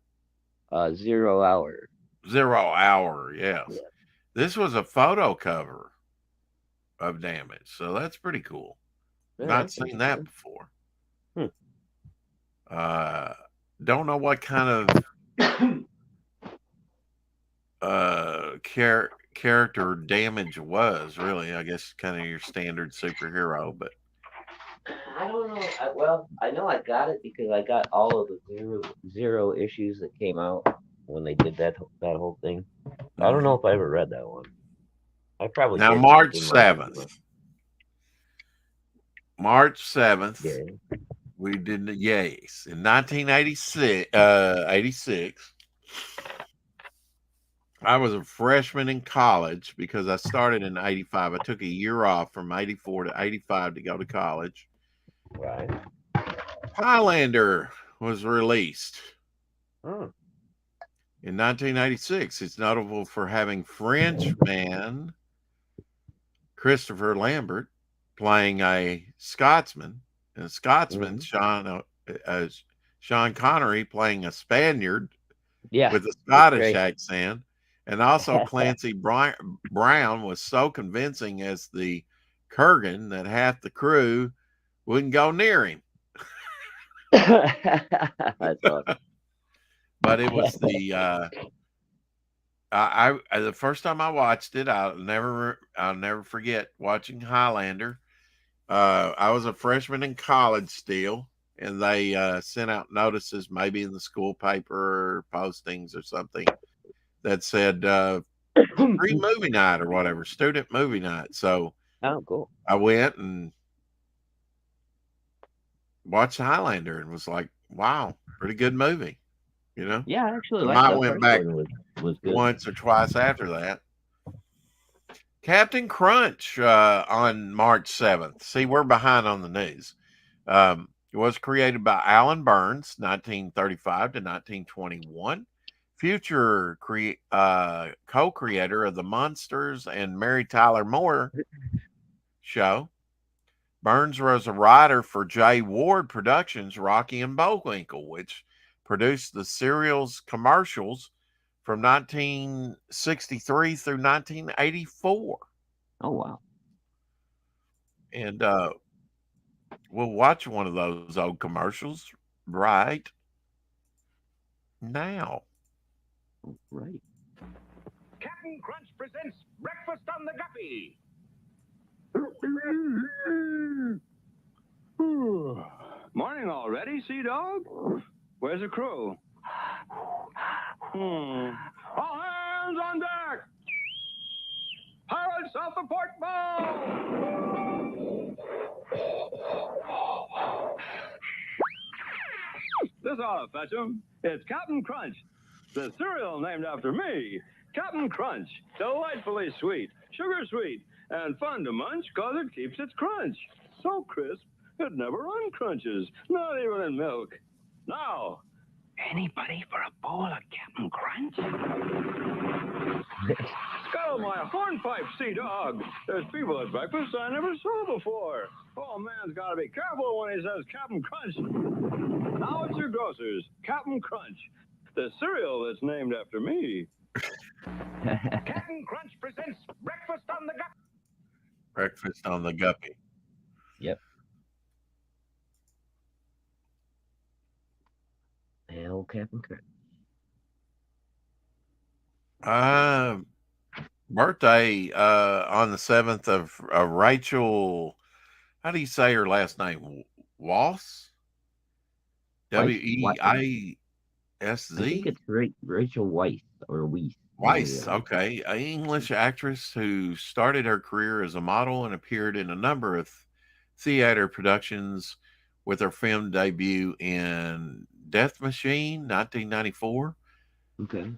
0 Hour. 0 Hour, yes. Yeah. This was a photo cover of Damage, so that's pretty cool. Yeah, not seen that before. Don't know what kind of character Damage was, really. I guess kind of your standard superhero, but I don't know. I know I got it because I got all of the zero issues that came out when they did that whole thing. I don't know if I ever read that one. I probably now did. March 7th. March 7th. Yeah. We did the Yays in 1986. 86. I was a freshman in college because I started in 85. I took a year off from 84 to 85 to go to college. Right. Highlander was released in 1986. It's notable for having Frenchman Christopher Lambert playing a Scotsman, and a Scotsman, Sean Connery playing a Spaniard with a Scottish accent. And also Clancy Brown was so convincing as the Kurgan that half the crew wouldn't go near him. That's awesome. But it was the the first time I watched it, I'll never forget watching Highlander. I was a freshman in college still, and they sent out notices, maybe in the school paper or postings or something, that said free movie night or whatever, student movie night. So cool. I went and watched Highlander and was like, wow, pretty good movie. You know? Yeah, I actually I went back was once or twice after that. Captain Crunch on March 7th. See, we're behind on the news. It was created by Alan Burns, 1935 to 1921. Future co-creator of the Monsters and Mary Tyler Moore show. Burns was a writer for J. Ward Productions' Rocky and Bullwinkle, which produced the serial's commercials from 1963 through 1984. Oh, wow. And we'll watch one of those old commercials right now. Right. Captain Crunch presents Breakfast on the Guppy. Morning already, Sea Dog? Where's the crew? All hands on deck! Pirates off the port bow! This ought to fetch 'em. It's Captain Crunch, the cereal named after me. Captain Crunch, delightfully sweet, sugar sweet, and fun to munch because it keeps its crunch. So crisp, it never uncrunches, not even in milk. Now, Anybody for a bowl of Captain Crunch? Scuttle my hornpipe, sea dog. There's people at breakfast I never saw before. Oh, man's got to be careful when he says Captain Crunch. Now it's your grocer's, Captain Crunch, the cereal that's named after me. Captain Crunch presents Breakfast on the Guppy. Breakfast on the Guppy. Yep. Hell, Captain Crunch. Birthday on the 7th of Rachel. How do you say her last name? Wass? W-E-I-S-Z? I think it's Rachel Weisz or Weisz. Weisz, okay. An English actress who started her career as a model and appeared in a number of theater productions with her film debut in Death Machine, 1994. Okay.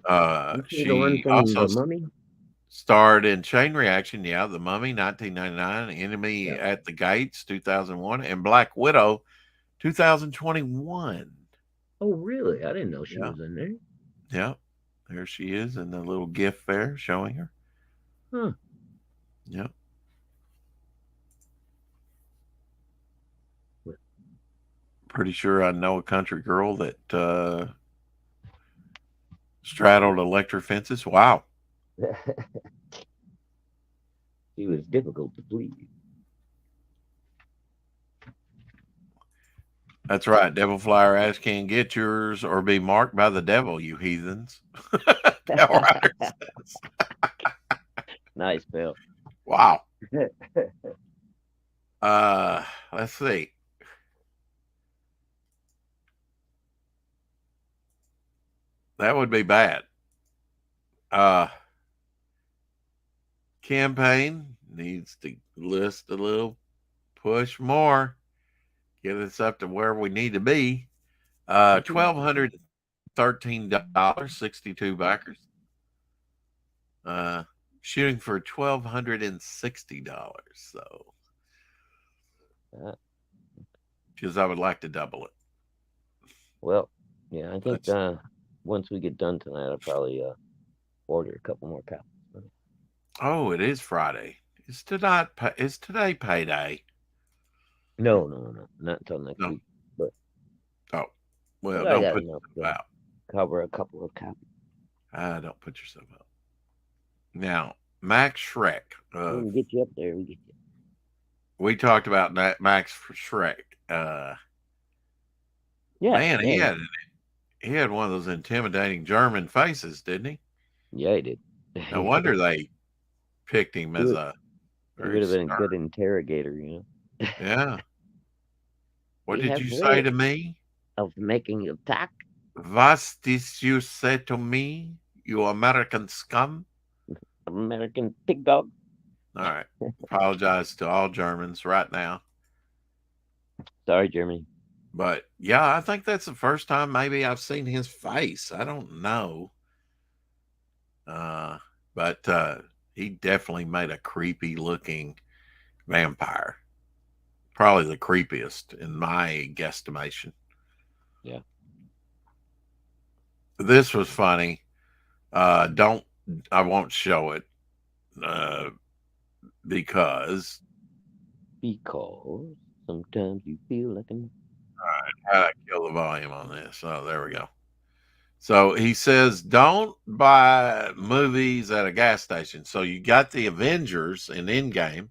She the one from also The Mummy? starred in Chain Reaction, The Mummy, 1999, Enemy at the Gates, 2001, and Black Widow, 2021. Oh, really? I didn't know she was in there. Yeah, there she is in the little gift there showing her. Huh. Yeah. Pretty sure I know a country girl that straddled electric fences. Wow. She was difficult to please. That's right. Devil Flyer ass can't get yours or be marked by the devil, you heathens. Nice, Bill. Wow. Let's see. That would be bad. Campaign needs to list a little push more. Get us up to where we need to be. $1,213, 62 backers. Shooting for $1,260. So, because I would like to double it. Well, yeah, I think once we get done tonight, I'll probably order a couple more copies. Oh, it is Friday. Is today payday? No, not until next week. But well, don't put yourself out. Cover a couple of copies. Don't put yourself out. Now, Max Schreck. We can get you up there. We talked about Max Schreck. Man, he had one of those intimidating German faces, didn't he? Yeah, he did. No wonder they picked him as a. He would have been a good interrogator, Yeah. What did you say to me? Of making you talk. Was did you say to me, you American scum? American pig dog. All right. Apologize to all Germans right now. Sorry, Germany. But yeah, I think that's the first time maybe I've seen his face. I don't know. But he definitely made a creepy looking vampire. Probably the creepiest in my guesstimation. Yeah. This was funny. I won't show it because sometimes you feel like all right, how do I kill the volume on this? Oh, there we go. So he says, don't buy movies at a gas station. So you got the Avengers in Endgame,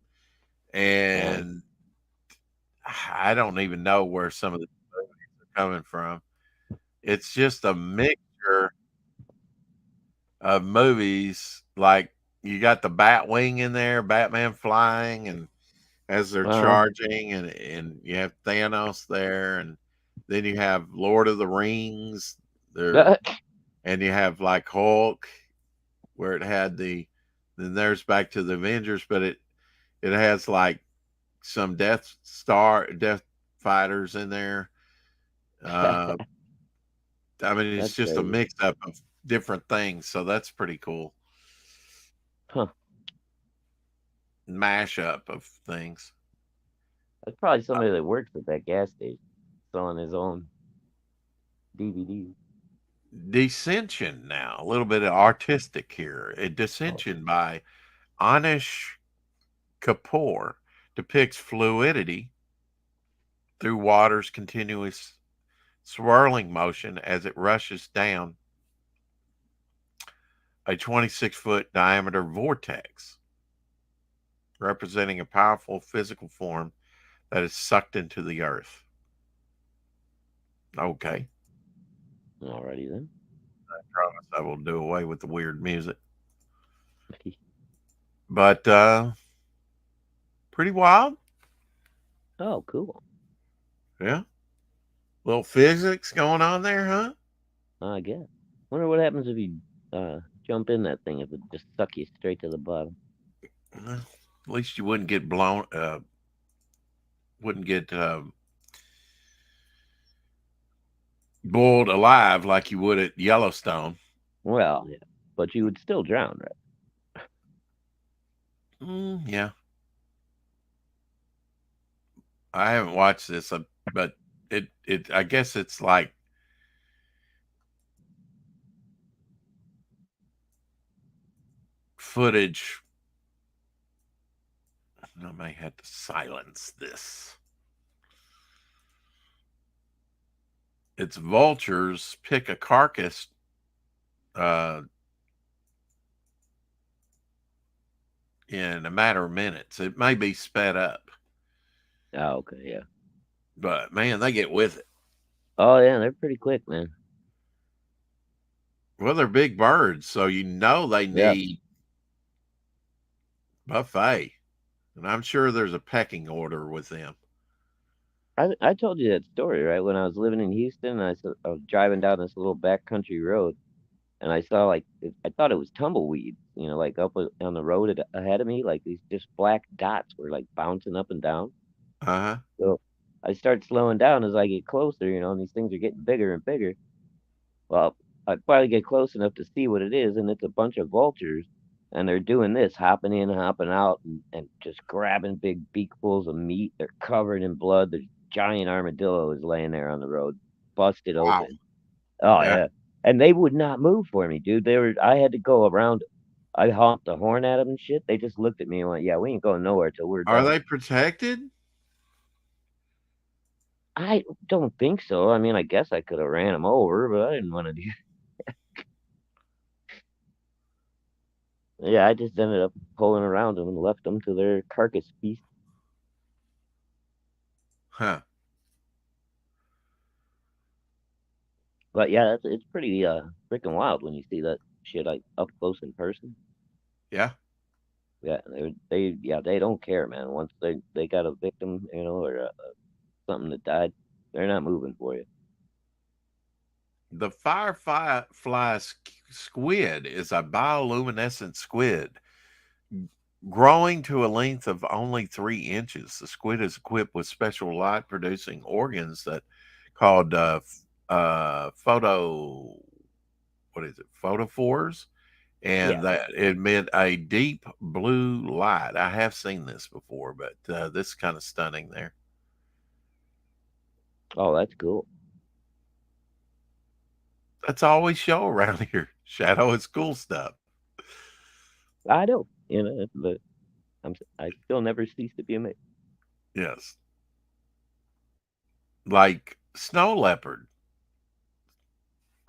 and I don't even know where some of the movies are coming from. It's just a mixture of movies. Like you got the Batwing in there, Batman flying, and as they're charging, and you have Thanos there, and then you have Lord of the Rings there, and you have like Hulk, where it had then there's back to the Avengers, but it has like some Death Fighters in there. I mean, it's just a mix up of different things, so that's pretty cool. Huh. Mashup of things. That's probably somebody that works at that gas station selling his own DVDs. Descension now, a little bit of artistic here. A Descension by Anish Kapoor depicts fluidity through water's continuous swirling motion as it rushes down a 26-foot diameter vortex, representing a powerful physical form that is sucked into the earth. Okay. Alrighty then. I promise I will do away with the weird music. But pretty wild. Oh, cool. Yeah. Little physics going on there, huh? I guess. Wonder what happens if you jump in that thing, if it just suck you straight to the bottom. Well, at least you wouldn't get blown, boiled alive like you would at Yellowstone. Well, yeah. But you would still drown, right? Yeah. I haven't watched this, but I guess it's like footage. I may have to silence this. It's vultures pick a carcass in a matter of minutes. It may be sped up, Oh, okay, yeah. but man, they get with it. Oh, yeah, they're pretty quick, man. Well, they're big birds, so you know they Yeah. need buffet. And I'm sure there's a pecking order with them. I told you that story, right? When I was living in Houston, I was driving down this little backcountry road, and I saw I thought it was tumbleweeds, like up on the road ahead of me, like these just black dots were like bouncing up and down. Uh-huh. So I start slowing down as I get closer, and these things are getting bigger and bigger. Well, I finally get close enough to see what it is, and it's a bunch of vultures, and they're doing this, hopping in, hopping out, and just grabbing big beakfuls of meat. They're covered in blood. There's giant armadillos laying there on the road, busted Wow. open. Oh Yeah. yeah, and they would not move for me, dude. I had to go around. I honked the horn at them and shit. They just looked at me and went, "Yeah, we ain't going nowhere till we're Are done." they protected? I don't think so. I mean, I guess I could have ran them over, but I didn't want to do. Yeah, I just ended up pulling around them and left them to their carcass feast. Huh. But yeah, it's pretty freaking wild when you see that shit like up close in person. Yeah. Yeah, they don't care, man. Once they got a victim, or something that died, they're not moving for you. The firefly squid is a bioluminescent squid growing to a length of only 3 inches. The squid is equipped with special light producing organs that called photophores, and Yeah. that emit a deep blue light. I have seen this before, but this is kind of stunning there. Oh, that's cool. That's all we show around here. Shadow is cool stuff. I know, but I still never cease to be amazed. Yes. Like snow leopard.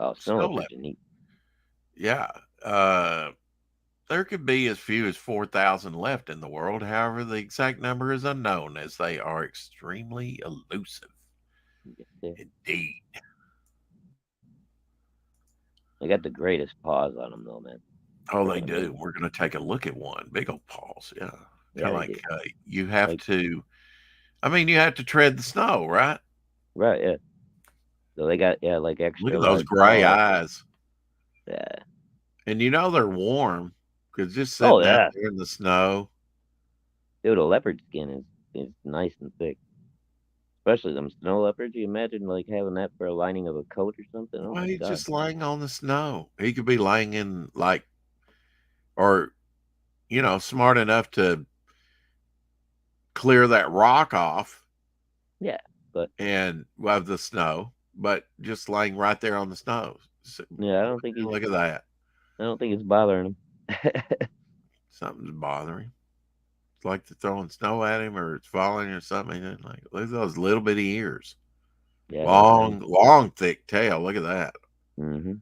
Oh, Snow snow leopard. leopards are neat. Yeah. There could be as few as 4,000 left in the world. However, the exact number is unknown as they are extremely elusive. Yeah. Indeed. They got the greatest paws on them, though, man. Oh, they do. We're going to take a look at one. Big old paws. Yeah. Yeah, Kind of they like do. you have Like- to, you have to tread the snow, right? Right, yeah. So they got like extra. Look at those large gray paws. eyes. Yeah. And they're warm because just Oh, sitting yeah. out there in the snow. Dude, a leopard skin is nice and thick. Especially them snow leopards. You imagine like having that for a lining of a coat or something. Oh Well, my he's God. just laying on the snow. He could be laying in smart enough to clear that rock off. Yeah, but and of the snow, but just laying right there on the snow. Yeah, I don't think Look at that. it's bothering him. Something's bothering him. It's like they're throwing snow at him or it's falling or something. And like, look at those little bitty ears. Yeah, Long, thick tail. Look at that. Mm-hmm.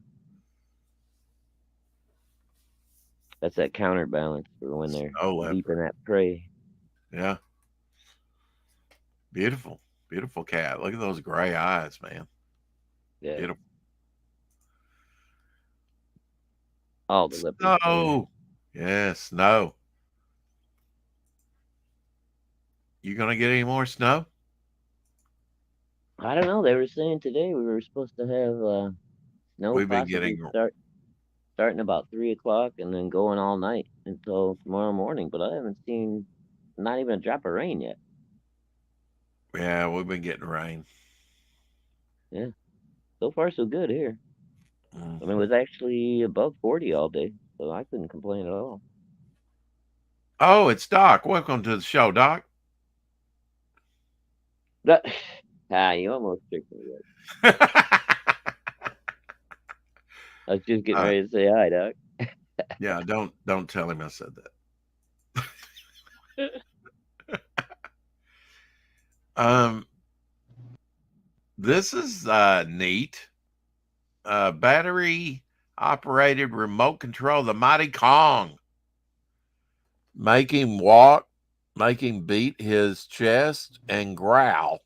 That's that counterbalance for when they're Snow leopard. leaping at prey. Yeah. Beautiful. Beautiful cat. Look at those gray eyes, man. Yeah. Beautiful. All the leopards. Snow. Yeah, snow. You gonna get any more snow? I don't know. They were saying today we were supposed to have snow We've been possibly getting starting about 3 o'clock and then going all night until tomorrow morning. But I haven't seen not even a drop of rain yet. yeah, we've been getting rain. Yeah. So far, so good here. Mm. I mean, it was actually above 40 all day, so I couldn't complain at all. Oh, it's Doc. Welcome to the show, Doc. You almost tricked me. Right? I was just getting ready to say hi, Doc. Yeah, don't tell him I said that. This is neat. Battery operated remote control, the Mighty Kong. Make him walk, make him beat his chest and growl.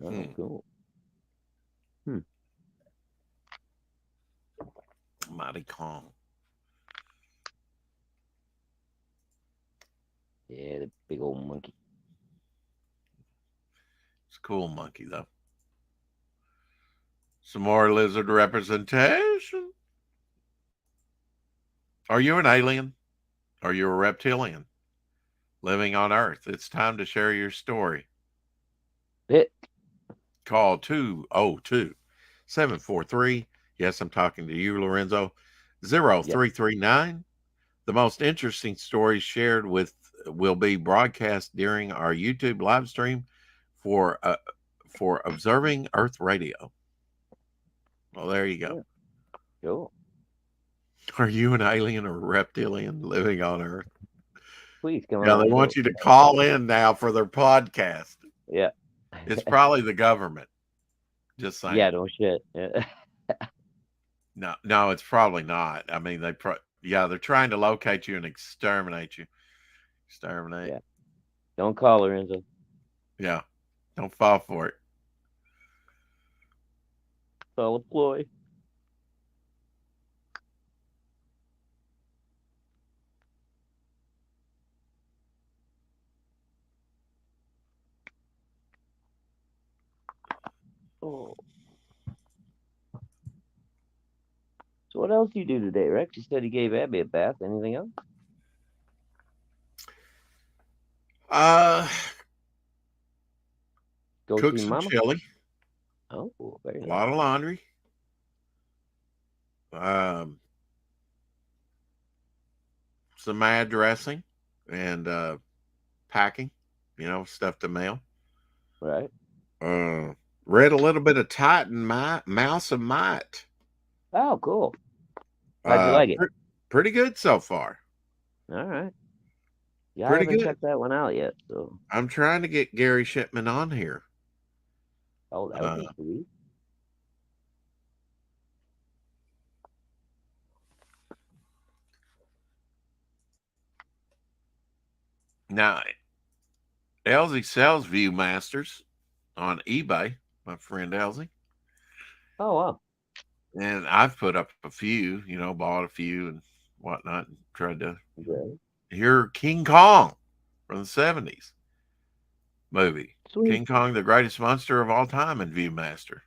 Oh, cool. Mighty Kong. Yeah, the big old monkey. It's a cool monkey, though. Some more lizard representation. Are you an alien? Are you a reptilian living on Earth? It's time to share your story. Call 202-743. Yes, I'm talking to you, Lorenzo. 0339. The most interesting stories shared will be broadcast during our YouTube live stream for Observing Earth Radio. Well, there you go. Cool. Are you an alien or reptilian living on Earth? Please come on. Yeah, they want you to call in now for their podcast. Yeah. It's probably the government. Just saying. Yeah, no shit. Yeah. No, it's probably not. I mean, they're trying to locate you and exterminate you. Exterminate. Yeah. Don't call Lorenzo. Yeah. Don't fall for it. It's all a ploy. Oh. So what else do you do today, Rex? You said he gave Abby a bath. Anything else? Go Cook see some Mama? chili. Oh, very A nice. lot of laundry. Some addressing and packing, stuff to mail. Right. Read a little bit of Titan Mouse of Might. Oh, cool. How'd you like it? Pretty good so far. All right. Yeah, Pretty I haven't good. checked that one out yet. So. I'm trying to get Gary Shipman on here. Oh, that would be sweet. Now, Elsie sells Viewmasters on eBay, my friend Elsie. Oh, wow. And I've put up a few, bought a few and whatnot, and tried to hear King Kong from the 70s movie. Sweet. King Kong, the greatest monster of all time in Viewmaster.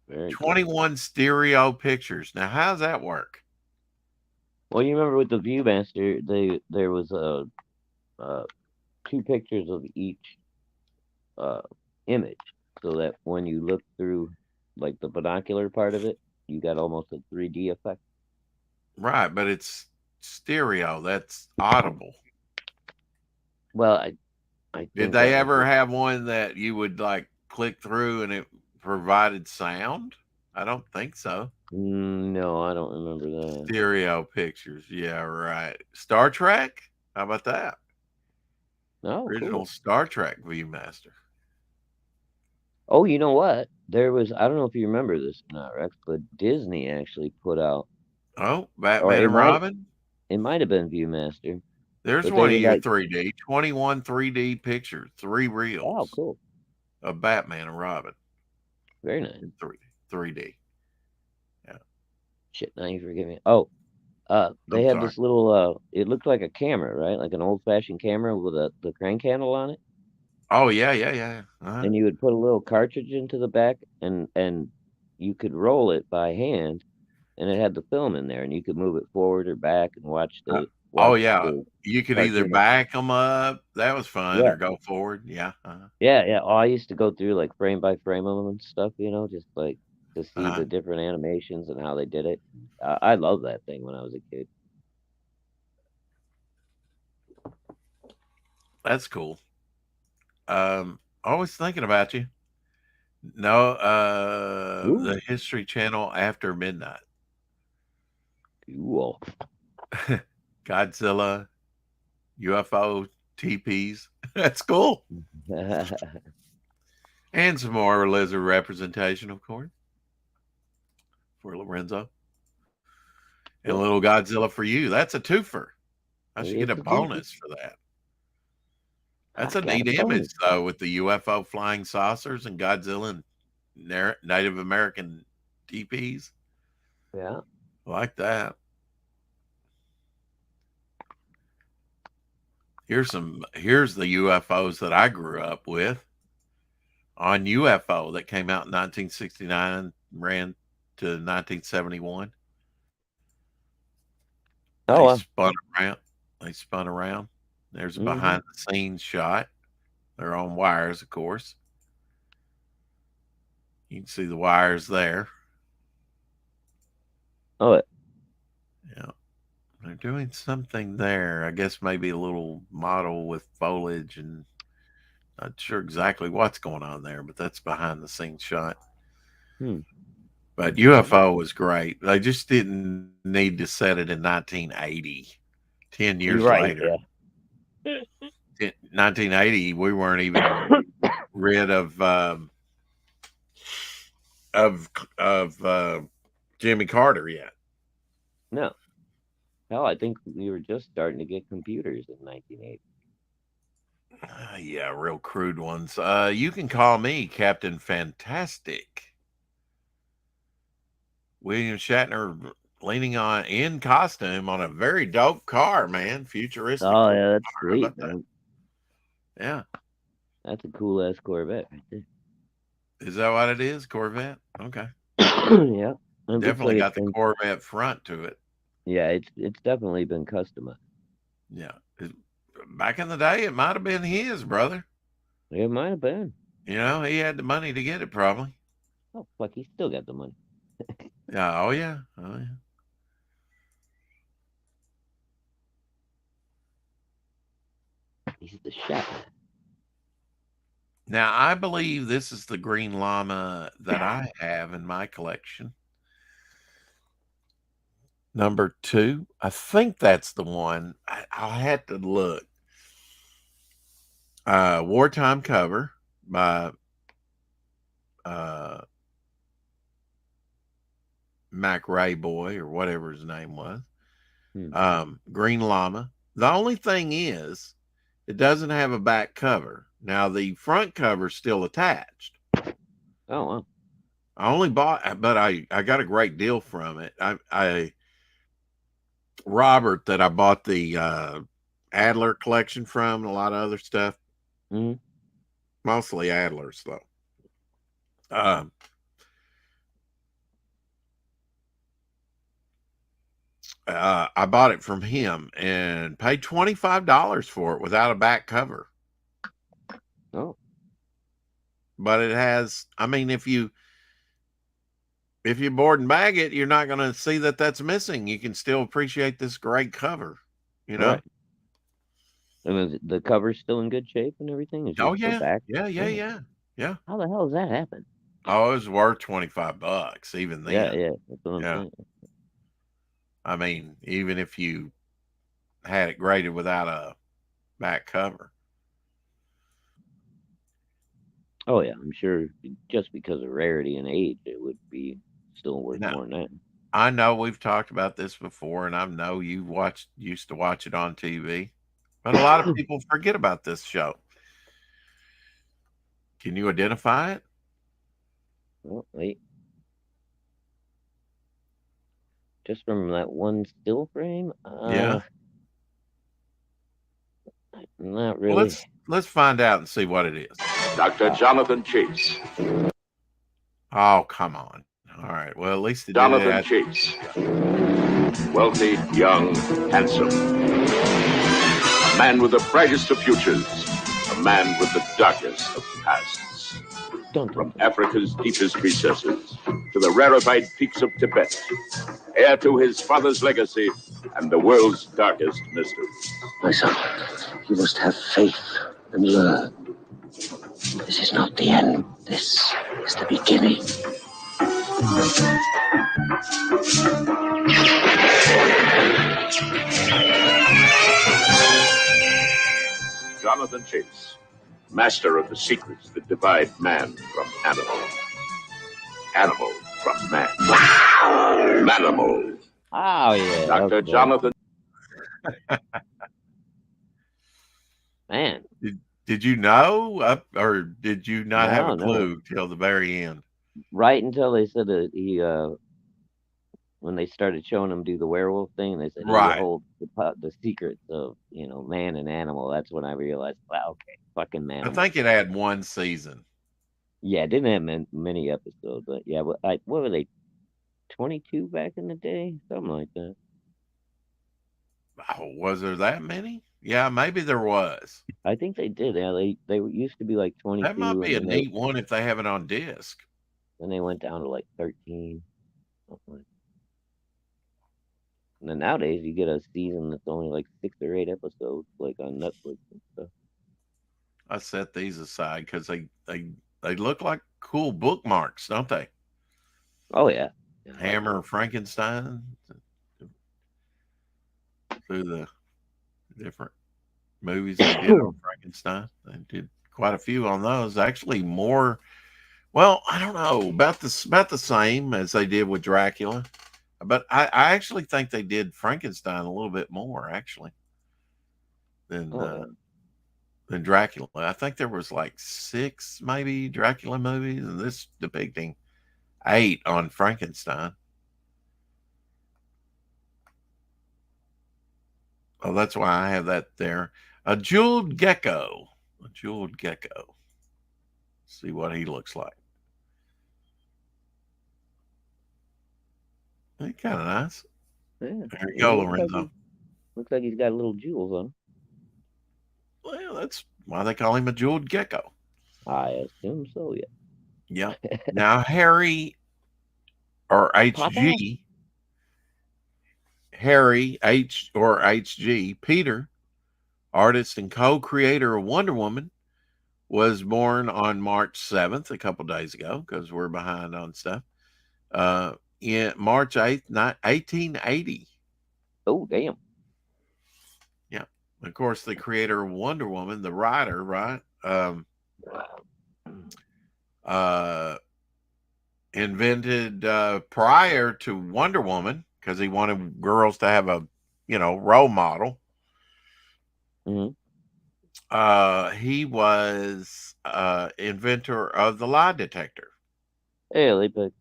Very 21 stereo pictures. Now, how does that work? Well, you remember with the Viewmaster, there was 2 pictures of each image, so that when you look through like the binocular part of it, you got almost a 3D effect. Right, but it's stereo. That's audible. Well, I Did think they that ever was have one that you would like click through and it provided sound? I don't think so. No, I don't remember that. Stereo pictures. Yeah, right. Star Trek? How about that? Oh, Original cool. Star Trek Viewmaster. Oh, you know what? There was, I don't know if you remember this or not, Rex, but Disney actually put out, Oh, or Batman and Robin? it might have been Viewmaster, There's but one they of were your like, 3D, 21 3D pictures, 3 oh, reels cool. of Batman and Robin Very nice. in 3D. Yeah. Shit, now you forgive me. Oh, they I'm had sorry. this little, it looked like a camera, right? Like an old-fashioned camera with the crank handle on it. Oh, yeah. Uh-huh. And you would put a little cartridge into the back, and you could roll it by hand, and it had the film in there, and you could move it forward or back and watch Uh, the oh, yeah. the You could either cartoon. back them up. That was fun. Yeah, Or go forward. Yeah. yeah. Oh, I used to go through like frame by frame of them and stuff, just like to see Uh-huh. the different animations and how they did it. I loved that thing when I was a kid. That's cool. Always thinking about you. No, Ooh, the History Channel after midnight. cool. Godzilla, UFO, TPs. That's cool. And some more lizard representation, of course, for Lorenzo. And a Cool. little Godzilla for you. That's a twofer. I should get a It's a bonus for that. That's a got neat a image, bonus. though, with the UFO flying saucers and Godzilla and Native American TPs. Yeah. I like that. Here's the UFOs that I grew up with. On UFO that came out in 1969, ran to 1971. Oh, wow. They spun around. There's a Mhm. behind the scenes shot. They're on wires, of course. You can see the wires there. Oh, Yeah. They're doing something there. I guess maybe a little model with foliage and not sure exactly what's going on there, but that's behind the scenes shot. Hmm. But UFO was great. They just didn't need to set it in 1980, 10 years right. later. Yeah. In 1980, we weren't even rid of Jimmy Carter yet. No. Hell, I think we were just starting to get computers in 1980. Yeah, real crude ones. You can call me Captain Fantastic. William Shatner leaning on in costume on a very dope car, man. Futuristic. Oh, yeah, that's How sweet, about that? man. Yeah. That's a cool ass Corvette right there. Is that what it is? Corvette? Okay. Yeah. It looks Definitely like got it's the been, Corvette front to it. yeah, it's definitely been customized. Yeah. Back in the day, it might have been his, brother. It might have been. You know, he had the money to get it, probably. Oh, fuck, he still got the money. Yeah. Oh, yeah. Oh, yeah. He's the chef. Now, I believe this is the green llama that I have in my collection. Number 2. I think that's the one. I'll have to look. Wartime cover by Mac Ray Boy or whatever his name was. Green llama. The only thing is, it doesn't have a back cover. Now, the front cover's still attached. Oh, wow. I only bought, but I got a great deal from it. Robert, that I bought the Adler collection from, and a lot of other stuff. Mhm. Mostly Adlers, though. I bought it from him and paid $25 for it without a back cover. Oh, But it has, I mean, if you board and bag it, you're not going to see that that's missing. You can still appreciate this great cover, you know? right. I mean, the cover's still in good shape and everything. It's Oh just the yeah, back. yeah, yeah, Oh, yeah, yeah. how the hell does that happen? Oh, it was worth $25 even Yeah, then. yeah, that's what I'm Yeah, saying. I mean, even if you had it graded without a back cover. Oh yeah, I'm sure just because of rarity and age, it would be still worth Now, more than that. I know we've talked about this before, and I know you used to watch it on TV, but a lot of people forget about this show. Can you identify it? Oh, wait. Just from that one still frame? Yeah. Not Well, really. let's find out and see what it is. Dr. Jonathan Chase. Oh, come on. All right. Well, at least it did Jonathan that. Chase. Wealthy, young, handsome. A man with the brightest of futures. A man with the darkest of pasts. From Africa's deepest recesses to the rarefied peaks of Tibet. Heir to his father's legacy and the world's darkest mysteries. My son, you must have faith and learn. This is not the end. This is the beginning. Jonathan Chase, master of the secrets that divide man from animal. Animal from man. Manimal. Oh yeah. Dr. Okay. Jonathan. Man. Did you know, or did you not have a No. clue till the very end? Right until they said that he when they started showing him do the werewolf thing, they said Right. he holds the secrets of, man and animal. That's when I realized, wow, okay, fucking man. I think it had one season. Yeah, it didn't have many episodes, but yeah, what were they, 22 back in the day? Something like that. Oh, was there that many? Yeah, maybe there was. I think they did. Yeah, they used to be like 22. That might be a and neat one if they have it on disc. Then they went down to like 13. Something like that. And then nowadays you get a season that's only like 6 or 8 episodes, like on Netflix and stuff. I set these aside because they look like cool bookmarks, don't they? Oh yeah. Hammer Frankenstein through the different movies they did on Frankenstein. They did quite a few on those. Actually, more. Well, I don't know about the same as they did with Dracula, but I actually think they did Frankenstein a little bit more actually than Dracula. I think there was like 6 maybe Dracula movies, and this depicting 8 on Frankenstein. Oh, that's why I have that there. A jeweled gecko. A jeweled gecko. See what he looks like. He's kind of nice. Yeah. There you go, Lorenzo. Looks like he's got little jewels on him. Well, that's why they call him a jeweled gecko. I assume so, yeah. Yeah. Now, Harry, or HG, Harry, H or HG, Peter, artist and co-creator of Wonder Woman, was born on March 7th, a couple days ago, because we're behind on stuff. In March 8th, 1880. Oh, damn. Yeah. Of course, the creator of Wonder Woman, the writer, right? Invented prior to Wonder Woman, because he wanted girls to have a, role model. Mm-hmm. He was inventor of the lie detector. Hey, Apex.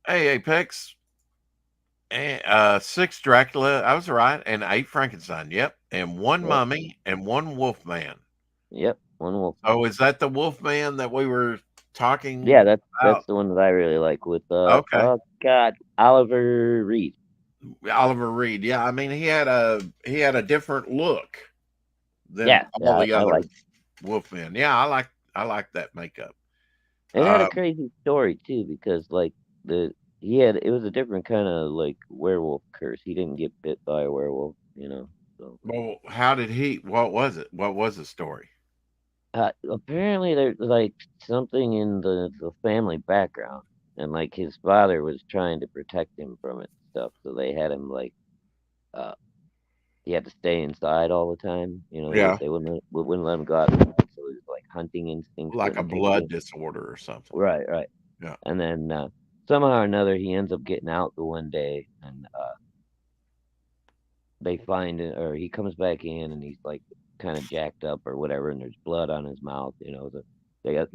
Hey, Apex. 6 Dracula, I was right, and 8 Frankenstein, yep, and 1 Mummy and 1 Wolfman. Yep, 1 Wolf. Oh, is that the Wolfman that we were talking? Yeah, that's the one that I really like with okay. Oh God, Oliver Reed. Oliver Reed, yeah. I mean, he had a different look than all the other Wolfmen. Yeah, I like that makeup. It had a crazy story too, because like it was a different kind of like werewolf curse. He didn't get bit by a werewolf, So Well, how did he? What was it? What was the story? apparently there's like something in the family background, and like his father was trying to protect him from it and stuff. So they had him like uh he had to stay inside all the time. Yeah, They wouldn't let him go outside. So his like hunting instincts like a wouldn't kick in. blood disorder or something. Right, right. Yeah. And then somehow or another he ends up getting out the one day, and they find it, or he comes back in and he's like kind of jacked up or whatever, and there's blood on his mouth. They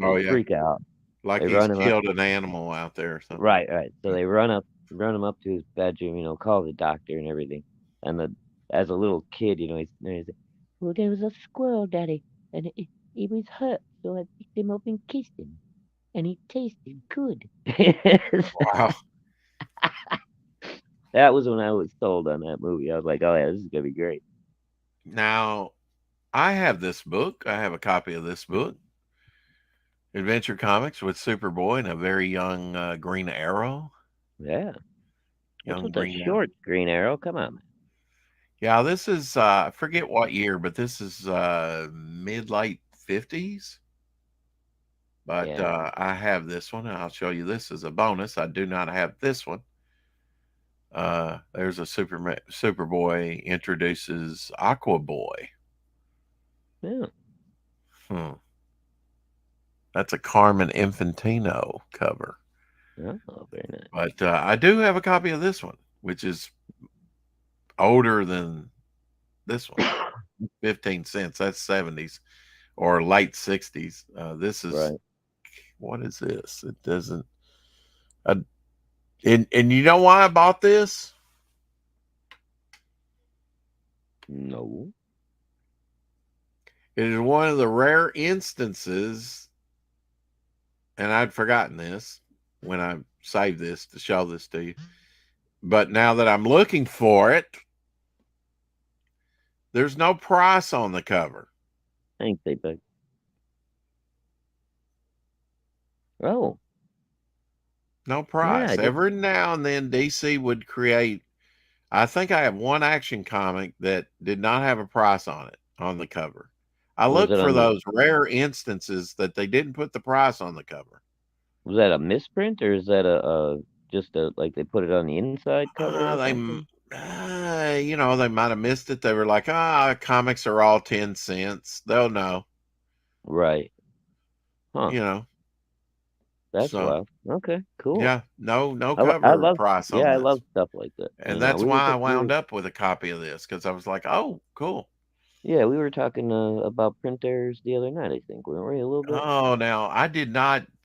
Oh yeah, freak out. like They he's run him up. killed an animal out there or something. Right, right. So Yeah. they run him up to his bedroom, call the doctor and everything. And as a little kid, he's like, well, there was a squirrel, Daddy, and he was hurt, so I picked him up and kissed him, and he tasted good. Wow. That was when I was sold on that movie. I was like, oh yeah, this is gonna be great. Now, I have this book. I have a copy of this book, Adventure Comics with Superboy and a very young Green Arrow. Yeah. What's Young with the Green Arrow. short Green Arrow? Come on, man. Yeah, this is I forget what year, but this is mid-late 50s. But Yeah. I have this one, and I'll show you this as a bonus. I do not have this one. There's a Superboy introduces Aqua Boy. Yeah. That's a Carmen Infantino cover. Oh, very nice. But I do have a copy of this one, which is older than this one. 15 cents. That's 70s or late 60s. This is Right. What is this? It doesn't. And you know why I bought this? No. It is one of the rare instances, and I'd forgotten this when I saved this to show this to you. But now that I'm looking for it, there's no price on the cover. Thanks, Big. Oh. No price. Yeah, Every now and then DC would create, I think I have one Action comic that did not have a price on it on the cover. I Was look it for on the- those rare instances that they didn't put the price on the cover. Was that a misprint, or is that just like they put it on the inside cover? Or something? They might have missed it. They were like, comics are all 10 cents. They'll know. Right. Huh. That's So, wild. Okay, cool. Yeah, no I cover love, price on yeah, I this. love stuff like that. And that's why I wound up with a copy of this, because I was like, oh, cool. Yeah, we were talking about printers the other night, I think, weren't we, a little bit? Oh, now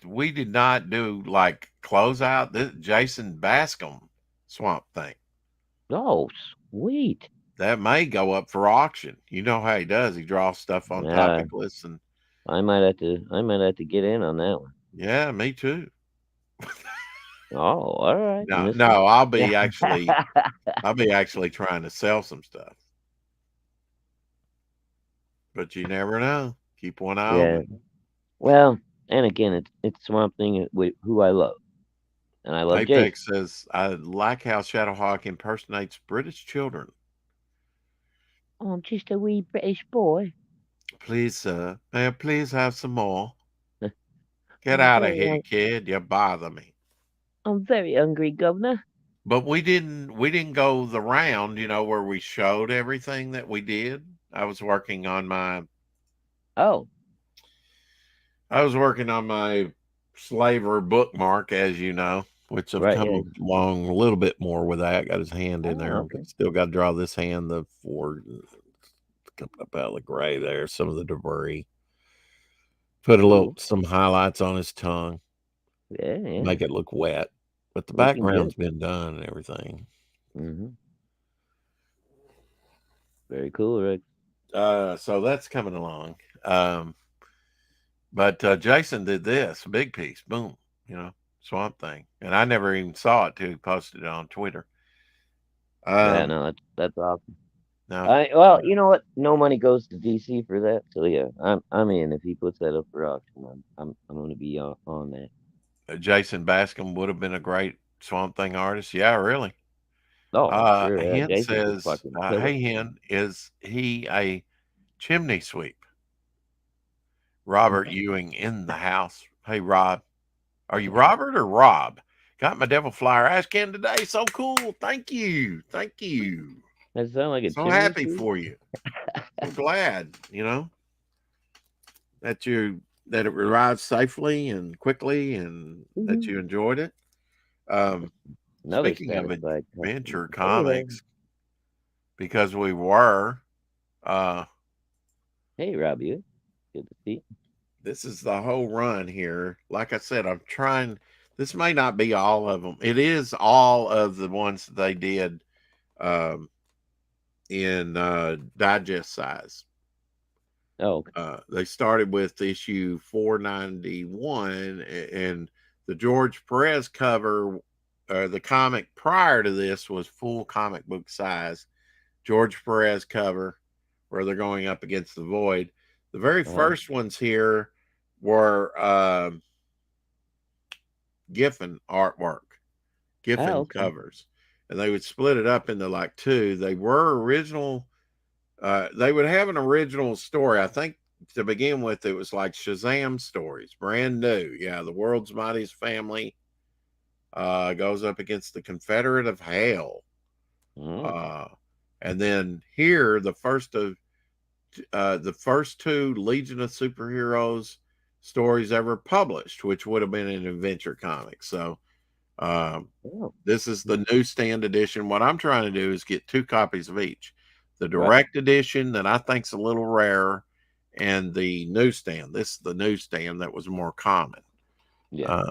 we did not do like closeout. This Jason Bascom Swamp Thing. Oh, sweet. That may go up for auction. You know how he does. He draws stuff on topic lists, and I might have to get in on that one. yeah, me too. Oh, all right. No, I'll be actually trying to sell some stuff. But you never know. Keep one eye open. Well, and again, it's Swamp Thing with who I love. And I love Apex Jason. says, I like how Shadowhawk impersonates British children. Oh, I'm just a wee British boy. Please, sir, may I please have some more? Get out of here, kid. You bother me. I'm very hungry, Governor. But we didn't go the round, where we showed everything that we did. I was working on my Slaver bookmark, as you know, which I've come along a little bit more with that. Got his hand in there. Okay. Still got to draw this hand, coming up out of the gray there, some of the debris. Put some highlights on his tongue. Yeah. Make it look wet. But the background's been done and everything. Mm-hmm. Very cool, Rick. So that's coming along. But Jason did this big piece, boom, Swamp Thing, and I never even saw it till he posted it on Twitter. No, that's awesome. No, well, you know what? No money goes to DC for that, so yeah, I'm in. If he puts that up for auction, I'm going to be on that. Jason Bascom would have been a great Swamp Thing artist. Yeah, really. Oh, I'm sure. Hen Jason's a says, fucking killer. "Hey Hen, is he a chimney sweep?" Robert Ewing in the house. Hey Rob, are you Robert or Rob? Got my Devil Flyer ash can today. So cool. Thank you. Thank you. That sound like a So chimney happy sweep? for you. So glad, that it arrived safely and quickly and that you enjoyed it. Another Speaking of satisfied customer. adventure Hey there. comics, because we were, Hey, Rob, you. Good to see you. this is the whole run here. Like I said, I'm trying. This may not be all of them. It is all of the ones that they did in digest size. Oh, okay. They started with issue 491, and the George Perez cover, the comic prior to this was full comic book size. George Perez cover, where they're going up against the Void. The very first ones here were Giffen artwork, Giffen covers, and they would split it up into like two. They were original. They would have an original story. I think to begin with, it was like Shazam stories, brand new. Yeah, the world's mightiest family goes up against the Confederate of Hell. And then here, the first two Legion of Superheroes stories ever published, which would have been in Adventure Comics. So this is the newsstand edition. What I'm trying to do is get 2 copies of each. The direct edition that I think's a little rare, and the newsstand. This is the newsstand that was more common. Yeah.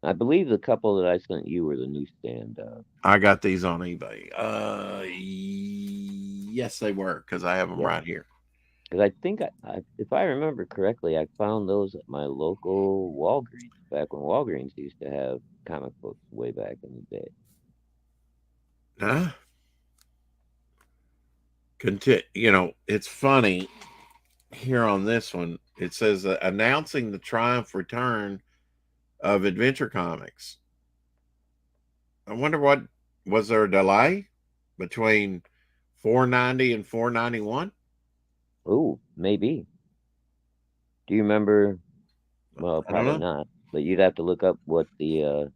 I believe the couple that I sent you were the newsstand. I got these on eBay. Yes, they were, because I have them right here. Because I think, if I remember correctly, I found those at my local Walgreens back when Walgreens used to have comic books way back in the day. It's funny here on this one. It says announcing the triumph return of Adventure Comics. I wonder was there a delay between 490 and 491? Oh, maybe. Do you remember? Well, probably not. But you'd have to look up what the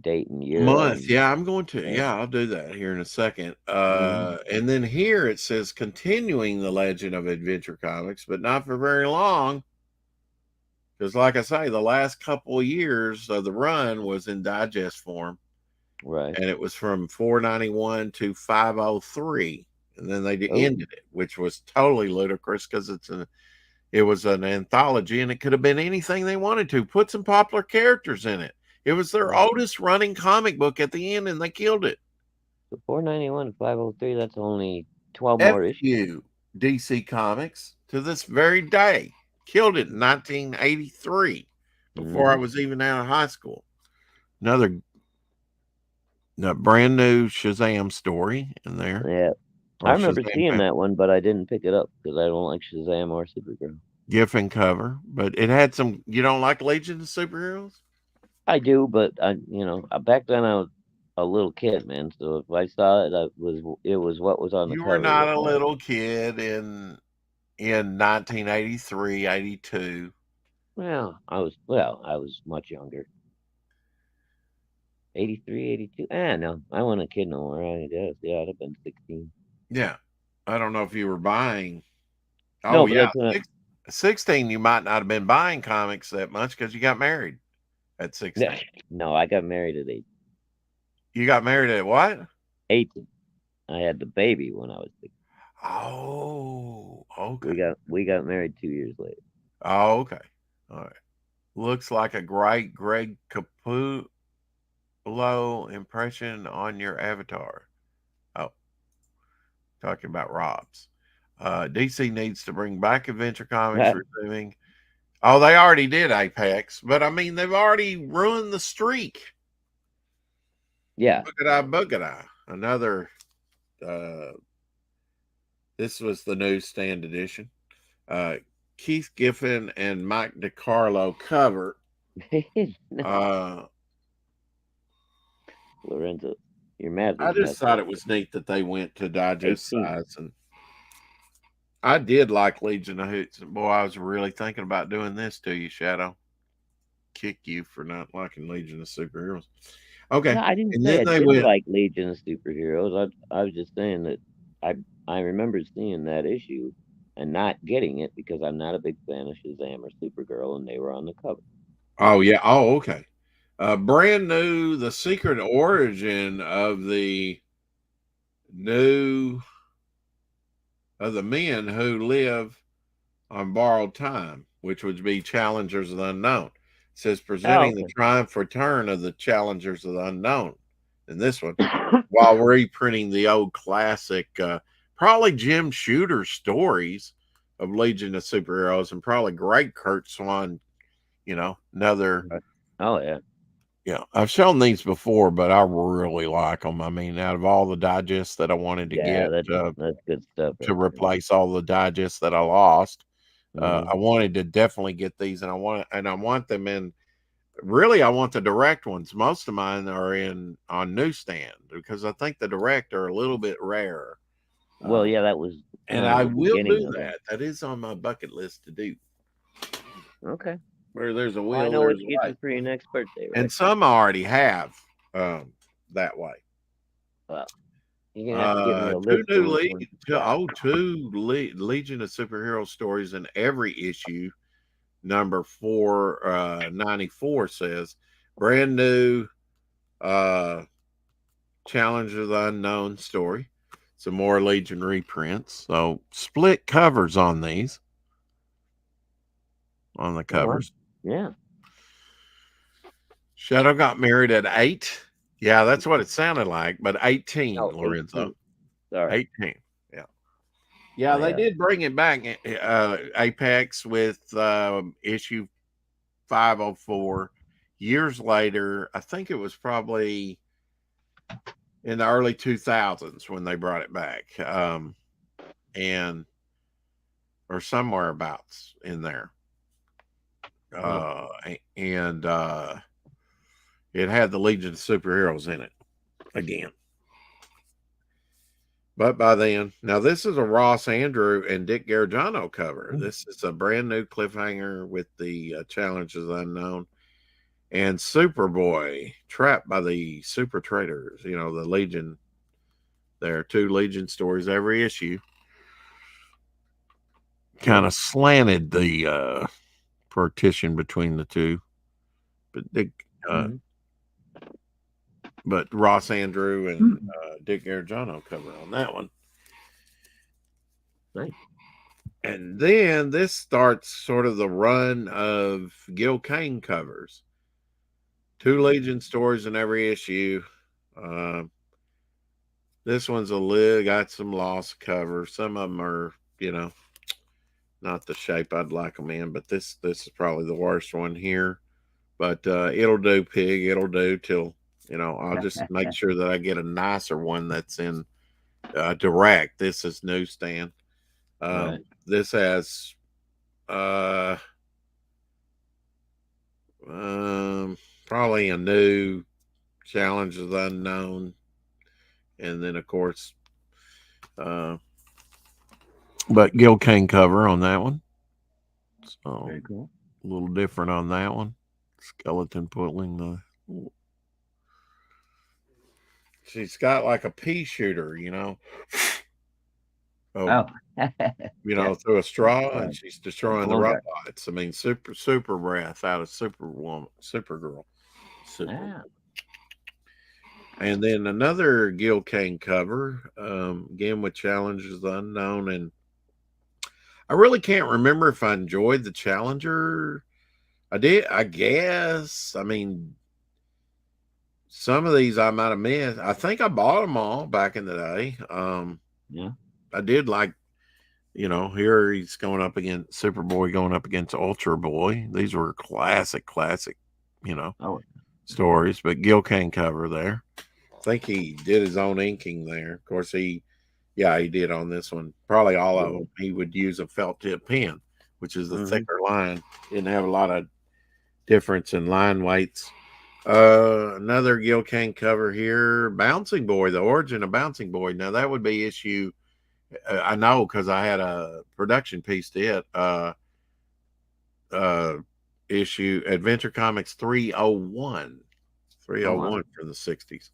date and year. Month. Yeah, I'm going to. Yeah, I'll do that here in a second. And then here it says continuing the legend of Adventure Comics, but not for very long. Because, like I say, the last couple of years of the run was in digest form. Right. And it was from 491 to 503. And then they ended it, which was totally ludicrous because it was an anthology and it could have been anything they wanted to. Put some popular characters in it. It was their oldest running comic book at the end, and they killed it. So 491 to 503, that's only 12 more issues. DC Comics to this very day. Killed it in 1983, before I was even out of high school. Another brand new Shazam story in there. Yeah. I remember seeing that one, but I didn't pick it up because I don't like Shazam or Supergirl. Giffen cover, but it had some. You don't like Legion of Superheroes? I do, but back then I was a little kid, man. So if I saw it, it was what was on the cover. You were not a little kid in 1983, 82. Well, I was much younger. 83, 82. No, I wasn't a kid no more. I guess. Yeah, I'd have been 16. Yeah. I don't know if you were buying. No, yeah. 16, you might not have been buying comics that much because you got married at 16. No, I got married at 18. You got married at what? 18. I had the baby when I was 16. Oh, okay. We got married 2 years later. Oh, okay. All right. Looks like a great Greg Capullo impression on your avatar. Oh, talking about Rob's. DC needs to bring back Adventure Comics, resuming. Oh, they already did Apex, but I mean, they've already ruined the streak. Yeah. Boogada. Another. This was the newsstand edition. Keith Giffen and Mike DiCarlo cover. Lorenzo. You're mad. I just thought it was neat that they went to digest size, and I did like Legion of Hoots. And boy, I was really thinking about doing this to you, Shadow. Kick you for not liking Legion of Superheroes. Okay, No, I didn't and say then I they didn't went. like Legion of Superheroes. I was just saying that I remember seeing that issue and not getting it because I'm not a big fan of Shazam or Supergirl, and they were on the cover. Oh yeah. Oh okay. Brand new. The secret origin of the men who live on borrowed time, which would be Challengers of the Unknown. It says presenting the triumph return of the Challengers of the Unknown. In this one, while reprinting the old classic, probably Jim Shooter stories of Legion of Superheroes, and probably great Kurt Swan. Another. Oh yeah. Yeah, I've shown these before, but I really like them. I mean, out of all the digests that I wanted to get, that's good stuff. To replace all the digests that I lost, Mhm. I wanted to definitely get these, and I want them in. Really, I want the direct ones. Most of mine are on newsstand because I think the direct are a little bit rare. Well, yeah, that was. And I the will beginning do of it. that. That is on my bucket list to do. Okay. Where there's a will, I know what there's to a get way. you for your next birthday, right? And some I already have that way. Well, you're gonna have to give me a list. Two Legion of Superhero stories in every issue. Number 494 says brand new Challenge of the Unknown story. Some more Legion reprints. So split covers on these. On the covers. Yeah. Shadow got married at 8. Yeah, that's what it sounded like, but 18, Lorenzo. 18. Sorry. 18. Yeah, they did bring it back, Apex, with issue 504. Years later, I think it was probably in the early 2000s when they brought it back, or somewhere abouts in there. And it had the Legion of Superheroes in it again. But by then, now this is a Ross Andru and Dick Garagano cover. This is a brand new cliffhanger with the Challenges Unknown and Superboy trapped by the Super Traders. The Legion. There are 2 Legion stories every issue. Kind of slanted the partition between the two, but Dick, but Ross Andru and Dick Garagano cover on that one. Nice. And then this starts sort of the run of Gil Kane covers. 2 Legion stories in every issue. This one's got some lost covers. Some of them are, not the shape I'd like them in, but this is probably the worst one here. But it'll do, Pig. It'll do till, I'll just make sure that I get a nicer one that's in direct. This is newsstand. Right. This has probably a new Challenge of the Unknown. And then, of course, but Gil Kane cover on that one. So very cool. A little different on that one. Skeleton pulling the. She's got like a pea shooter, Oh. Through a straw, and she's destroying the robots. I mean, super breath out of Supergirl. And then another Gil Kane cover, again with Challenges of the Unknown, and I really can't remember if I enjoyed the Challenger. I did, I guess. I mean, some of these I might have missed. I think I bought them all back in the day. Yeah. I did like, here he's going up against Superboy going up against Ultra Boy. These were classic, stories. But Gil Kane cover there. I think he did his own inking there. Of course, he did on this one. Probably all of them. He would use a felt tip pen, which is the thicker line. Didn't have a lot of difference in line weights. Another Gil Kane cover here, Bouncing Boy, the origin of Bouncing Boy. Now that would be issue. I know because I had a production piece to it. Issue Adventure Comics 301. 301 from the 60s.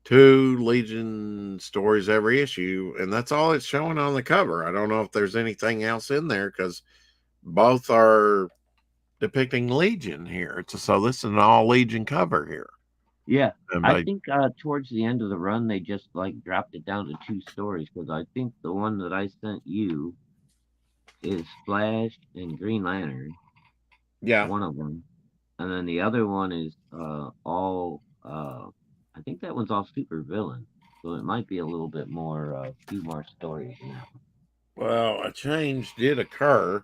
2 Legion stories every issue, and that's all it's showing on the cover. I don't know if there's anything else in there because both are depicting Legion here. So this is an all Legion cover here. Yeah, And I think towards the end of the run they just like dropped it down to 2 stories because I think the one that I sent you is Flash and Green Lantern. Yeah, one of them, and then the other one is all. I think that one's all super villain, so it might be a little bit more, a few more stories in that one. well, a change did occur.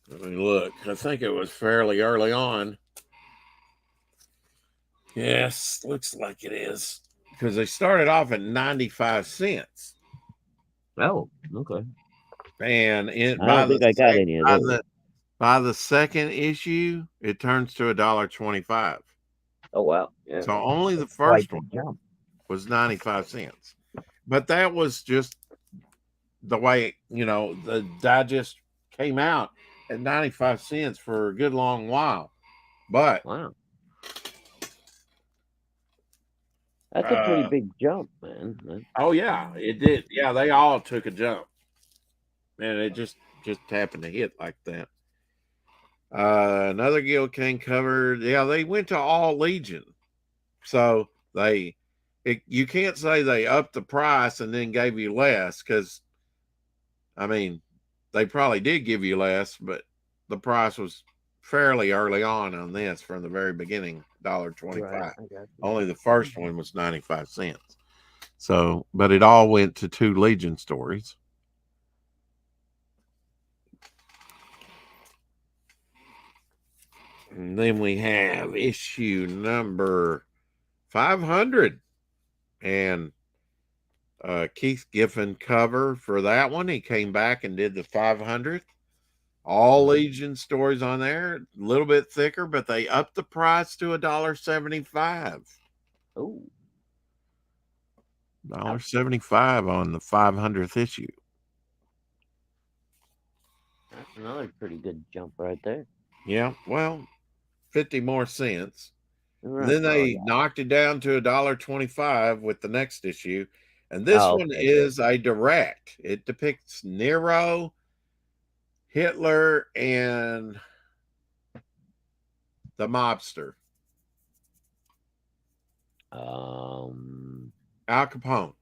Let me look. I think it was fairly early on. Yes, looks like it is. Because they started off at 95 cents. Oh, okay. And I don't think I got any of those. By the second issue, it turns to $1.25. Oh wow! Yeah. So only the first one was 95 cents. But that was just the way, the digest came out at 95 cents for a good long while. But wow. That's a pretty big jump, man. Oh yeah, it did. Yeah, they all took a jump. And it just happened to hit like that. Another Gil Kane cover. Yeah, they went to all Legion. So you can't say they upped the price and then gave you less because, I mean, they probably did give you less, but the price was fairly early on this from the very beginning, $1.25. Right, Only the first one was 95 cents. So, but it all went to 2 Legion stories. And then we have issue number 500. And Keith Giffen cover for that one. He came back and did the 500th. All Legion stories on there. A little bit thicker, but they upped the price to $1.75. Oh. $1.75 on the 500th issue. That's another pretty good jump right there. Yeah, well, 50 more cents. Right. Then they knocked it down to $1.25 with the next issue. And this one is a direct. It depicts Nero, Hitler, and the mobster. Al Capone.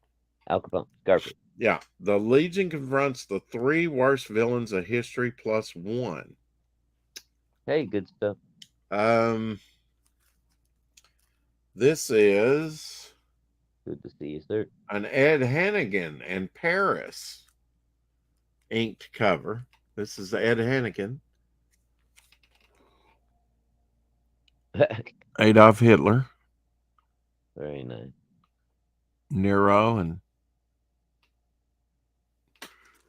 Al Capone. Scarface. Yeah. The Legion confronts the 3 worst villains of history plus 1. Hey, good stuff. This is good to see you, sir. An Ed Hannigan and Paris inked cover. This is Ed Hannigan. Adolf Hitler. Very nice. Nero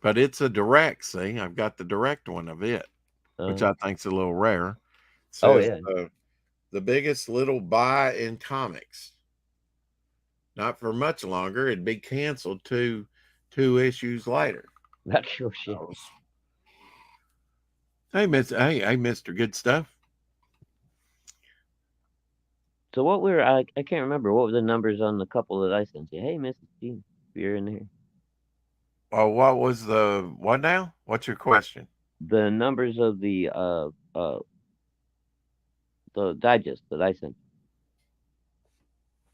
but it's a direct, see? I've got the direct one of it, which I think's a little rare. Oh yeah. The biggest little buy in comics. Not for much longer. It'd be canceled two issues later. That's sure shit. Hey, Mr. Good Stuff. So what I can't remember. What were the numbers on the couple that I sent you? Hey, Mrs. G, if you're in here. Oh, what was what now? What's your question? The numbers of the digest that I sent.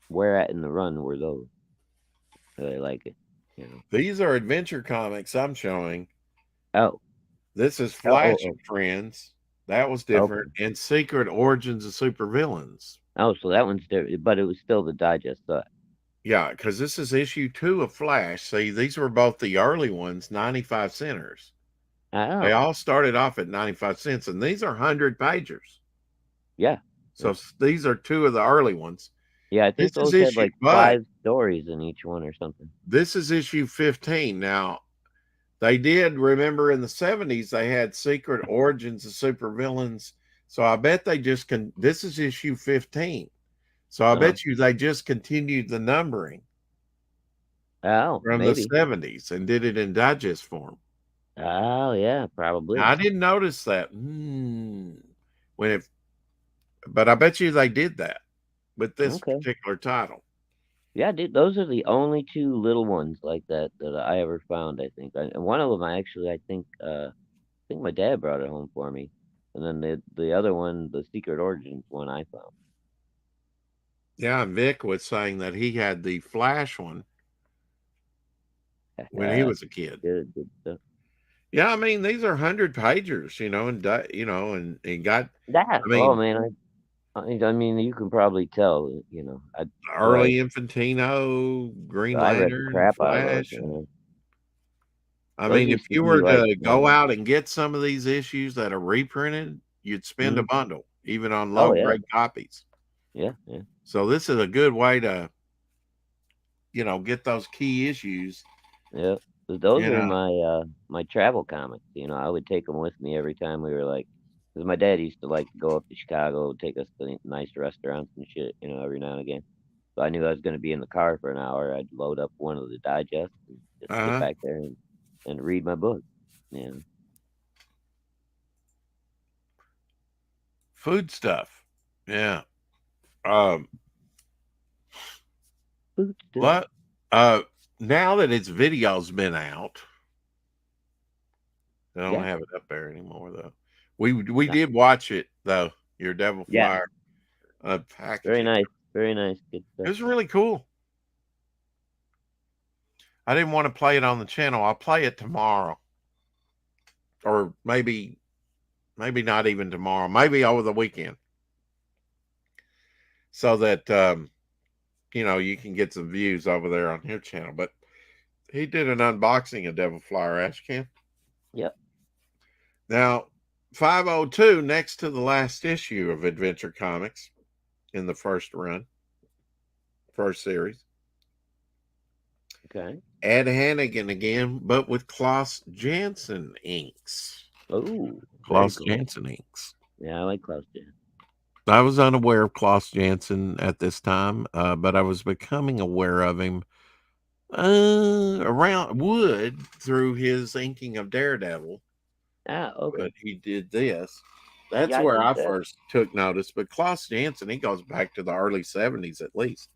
Where at in the run were those? I like it. These are adventure comics I'm showing. Oh. This is Flash and Friends. That was different. Okay. And Secret Origins of Supervillains. Oh, so that one's different, but it was still the digest. Yeah, because this is issue 2 of Flash. See, these were both the early ones, 95 centers. Oh. They all started off at 95 cents, and these are 100 pagers. Yeah. So these are 2 of the early ones. Yeah, I think those had like 5 stories in each one or something. This is issue 15. Now, they did, remember in the 70s, they had Secret Origins of Supervillains So I bet they just this is issue 15. So I bet you they just continued the numbering Oh, from maybe. the 70s and did it in digest form. Oh, yeah, probably. Now, I didn't notice that when it, but I bet you they did that with this Okay. particular title. Yeah, dude, those are the only two little ones like that that I ever found, I think. And one of them I think my dad brought it home for me. And then the other one, the Secret Origins one I found. Yeah, and Vic was saying that he had the Flash one when he was a kid. Good stuff. Yeah, I mean, these are 100-pagers, and he got Yeah, I mean, oh man, I mean, you can probably tell, early Infantino, Green I read the Lantern, crap out of those. Flash. I Those mean, if used to you be were like, to go out and get some of these issues that are reprinted, you'd spend a bundle, even on Oh, yeah. low-grade copies. Yeah. So this is a good way to, get those key issues. Yeah, those are my my travel comics. I would take them with me every time we were because my dad used to like go up to Chicago, take us to nice restaurants and shit, every now and again. So I knew I was going to be in the car for an hour. I'd load up one of the digests and just sit back there and read my book. Food stuff. Yeah. Food stuff. What? Now that its video's been out, I don't have it up there anymore though. We did watch it though. Your Devil Flyer packaging. Very nice, good stuff. It was really cool. I didn't want to play it on the channel. I'll play it tomorrow, or maybe not even tomorrow. Maybe over the weekend, so that you can get some views over there on your channel. But he did an unboxing of Devil Flyer Ashcan. Yep. Now, 502, next to the last issue of Adventure Comics in the first series. Okay. Ed Hannigan again, but with Klaus Janson inks. Oh, Klaus Janson inks. Yeah, I like Klaus Janson. I was unaware of Klaus Janson at this time, but I was becoming aware of him around Wood through his inking of Daredevil. Okay. But he did this. That's where I first took notice. But Klaus Janson, he goes back to the early 70s at least.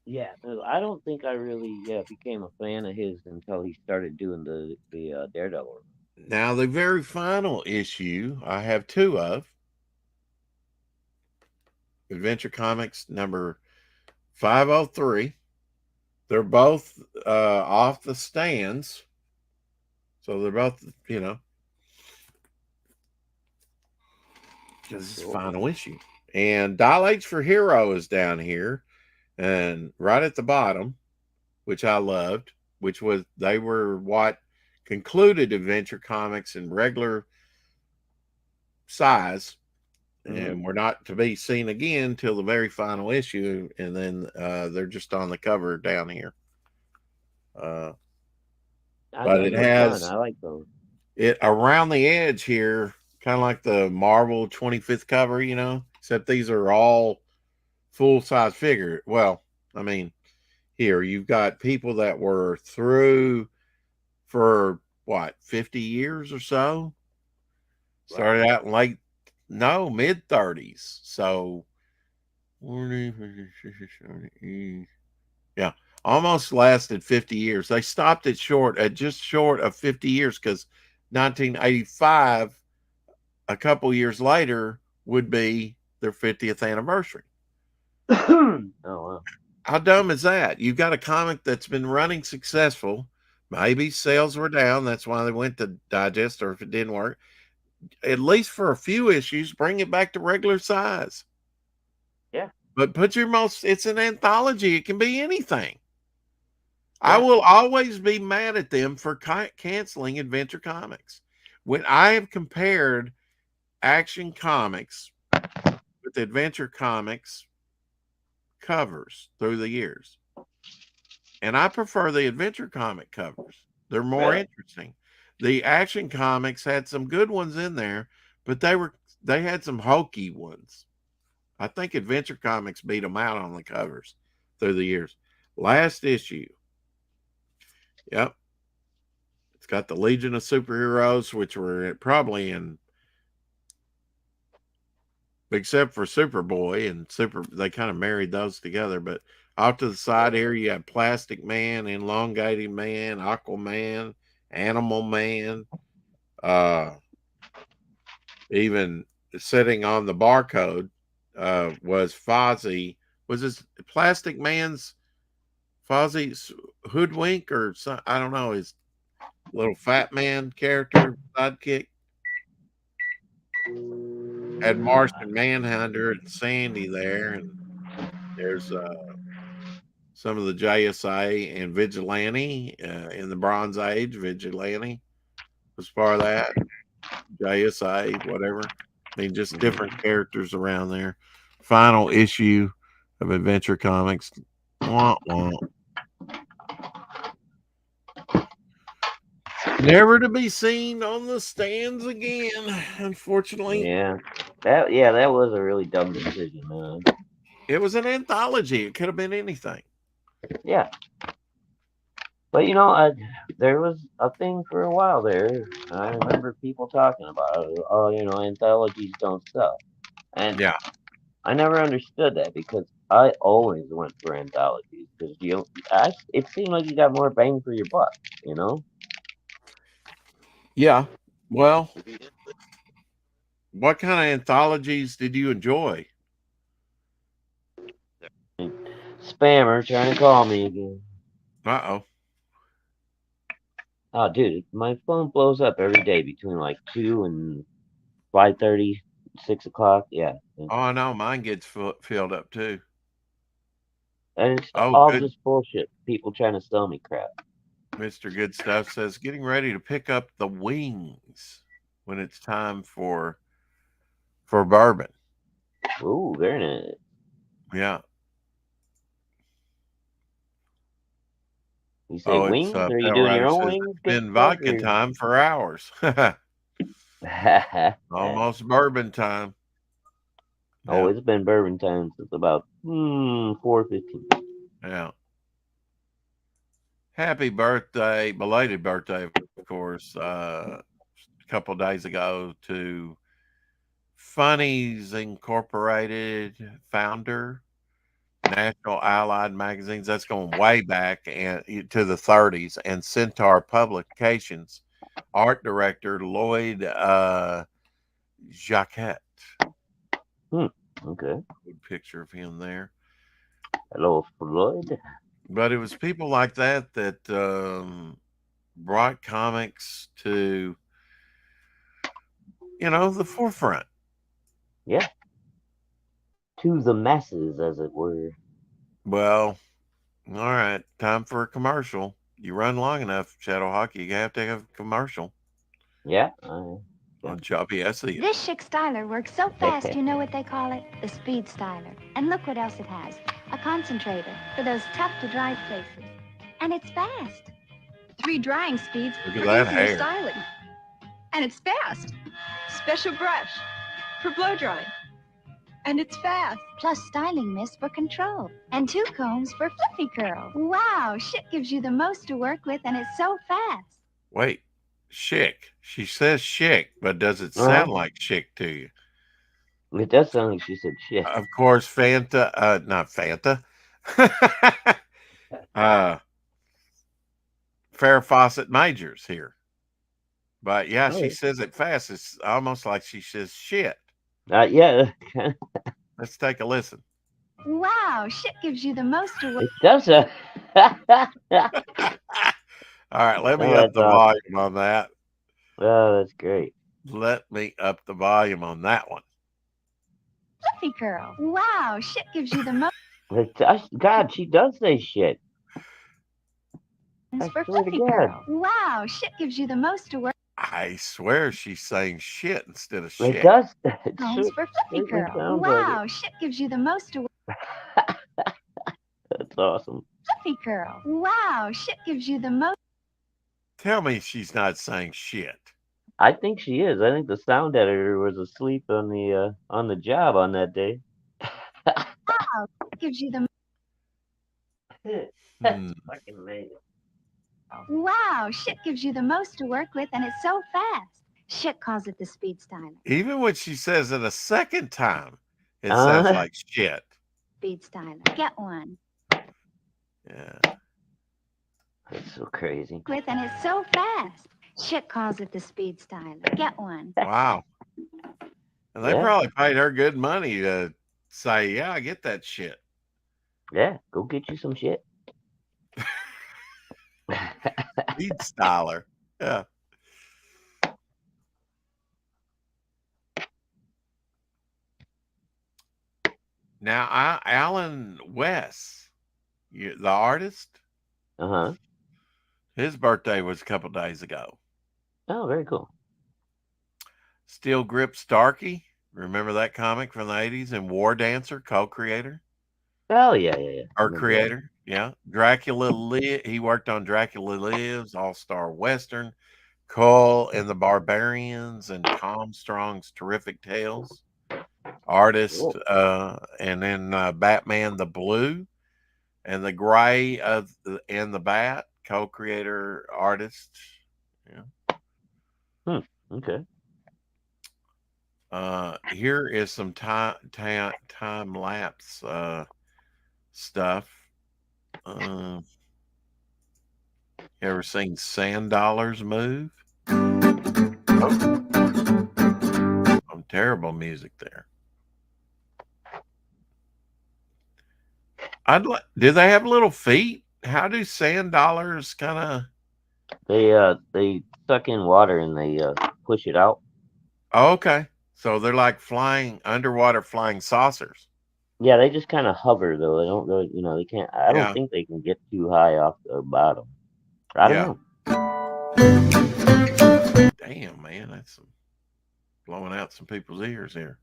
Yeah, I don't think I really became a fan of his until he started doing the Daredevil. Now, the very final issue I have two of. Adventure Comics number 503. They're both off the stands. So they're both, because it's the final issue. And Dial H for Hero is down here. And right at the bottom, which I loved, they were what concluded Adventure Comics in regular size. And we're not to be seen again till the very final issue, and then they're just on the cover down here. But it has I like those. It around the edge here, kind of like the Marvel 25th cover, except these are all full-size figure. Well, I mean, here you've got people that were through for what, 50 years or so. Started out in mid 30s. So, yeah, almost lasted 50 years. They stopped it just short of 50 years because 1985, a couple years later, would be their 50th anniversary. Oh, wow. How dumb is that? You've got a comic that's been running successful. Maybe sales were down. That's why they went to digest, or if it didn't work, at least for a few issues, bring it back to regular size. Yeah. But it's an anthology. It can be anything. Yeah. I will always be mad at them for canceling Adventure Comics. When I have compared Action Comics with Adventure Comics covers through the years, and I prefer the Adventure Comic covers. They're more interesting. The Action Comics had some good ones in there, but they were they had some hokey ones. I think Adventure Comics beat them out on the covers through the years. Last issue. Yep. It's got the Legion of Superheroes, which were probably in, except for Superboy and they kind of married those together. But off to the side here, you have Plastic Man, Elongated Man, Aquaman, Animal Man. Even sitting on the barcode was Fozzie. Was this Plastic Man's Fozzie's hoodwink or some, I don't know, his little fat man character sidekick? Had Martian Manhunter and Sandy there, and there's some of the JSA and Vigilante in the Bronze Age. Vigilante was part of that. JSA, whatever. I mean, just different characters around there. Final issue of Adventure Comics. Wah, wah. Never to be seen on the stands again, unfortunately. Yeah, that was a really dumb decision, man. It was an anthology. It could have been anything. Yeah. But there was a thing for a while there. I remember people talking about it. Oh, anthologies don't sell. And yeah, I never understood that because I always went for anthologies because it seemed like you got more bang for your buck, Yeah. Well, what kind of anthologies did you enjoy? Spammer trying to call me again. Uh-oh. Oh, dude, my phone blows up every day between like 2 and 5:30, 6 o'clock. Yeah. Oh, no, mine gets filled up too. And it's all just bullshit. People trying to sell me crap. Mr. Good Stuff says, getting ready to pick up the wings when it's time for bourbon. Ooh, very nice. Yeah. You say wings, or are you doing your own wings? It's been vodka time for hours. Almost bourbon time. Oh, it's been bourbon time since about 4:15. Yeah. Happy birthday, belated birthday, of course, a couple days ago to Funnies Incorporated founder, National Allied Magazines. That's going way back and to the 30s, and Centaur Publications art director Lloyd Jacquet. Okay. Good picture of him there. Hello, Floyd. But it was people like that brought comics to, the forefront. Yeah. To the masses, as it were. Well, all right. Time for a commercial. You run long enough, Shadow Hockey, you have to have a commercial. Yeah. On Choppy, I see it. This chic styler works so fast, you know what they call it? The speed styler. And look what else it has. A concentrator for those tough-to-dry places. And it's fast. 3 drying speeds Look for at that easier hair. styling. And it's fast. Special brush for blow drying. And it's fast. Plus styling mist for control. And 2 combs for fluffy curl. Wow, Chic gives you the most to work with, and it's so fast. Wait, chic. She says chic, but does it sound like chic to you? It does sound like she said shit. Of course, Fanta, not Fanta. Farrah Fawcett Majors here. But yeah, she says it fast. It's almost like she says shit. Yeah. Let's take a listen. Wow, Chic gives you the most to work. It does. All right, let me up the volume on that. Oh, that's great. Let me up the volume on that one. Fluffy curl. Wow, Chic gives you the most. God, she does say shit. For fluffy curl. Wow, Chic gives you the most to work. I swear she's saying shit instead of shit. It does. Combs for fluffy curl. Wow, Chic gives you the most to work. That's awesome. Fluffy curl. Wow, Chic gives you the most. Tell me she's not saying shit. I think she is. I think the sound editor was asleep on the job on that day. Wow, gives you the That's fucking amazing. wow, shit gives you the most to work with, and it's so fast. Shit calls it the speed styler. Even when she says it a second time, it sounds like shit. Speed styler. Get one. Yeah. That's so crazy. With, and it's so fast. Shit calls it the speed styler. Get one. Wow. And they Yeah. probably paid her good money to say, yeah, I get that shit. Yeah, go get you some shit. Speed styler. Yeah. Now, Alan West, the artist, his birthday was a couple days ago. Oh, very cool. Steel Grip Starkey, remember that comic from the 80s? And War Dancer, co-creator. Oh, yeah. Or creator, yeah. He worked on Dracula Lives, All-Star Western, Cole and the Barbarians, and Tom Strong's Terrific Tales. Artist, and then Batman the Blue and the Gray and the Bat, co-creator, artist. Yeah. Okay. Here is some time lapse stuff. You ever seen Sand Dollars Move? Some terrible music there. Do they have little feet? How do sand dollars kind of? They suck in water and they push it out. Oh, okay, so they're like underwater flying saucers. Yeah, they just kind of hover though. They don't really, they can't. I don't think they can get too high off the bottom. I don't know. Damn, man, that's blowing out some people's ears here.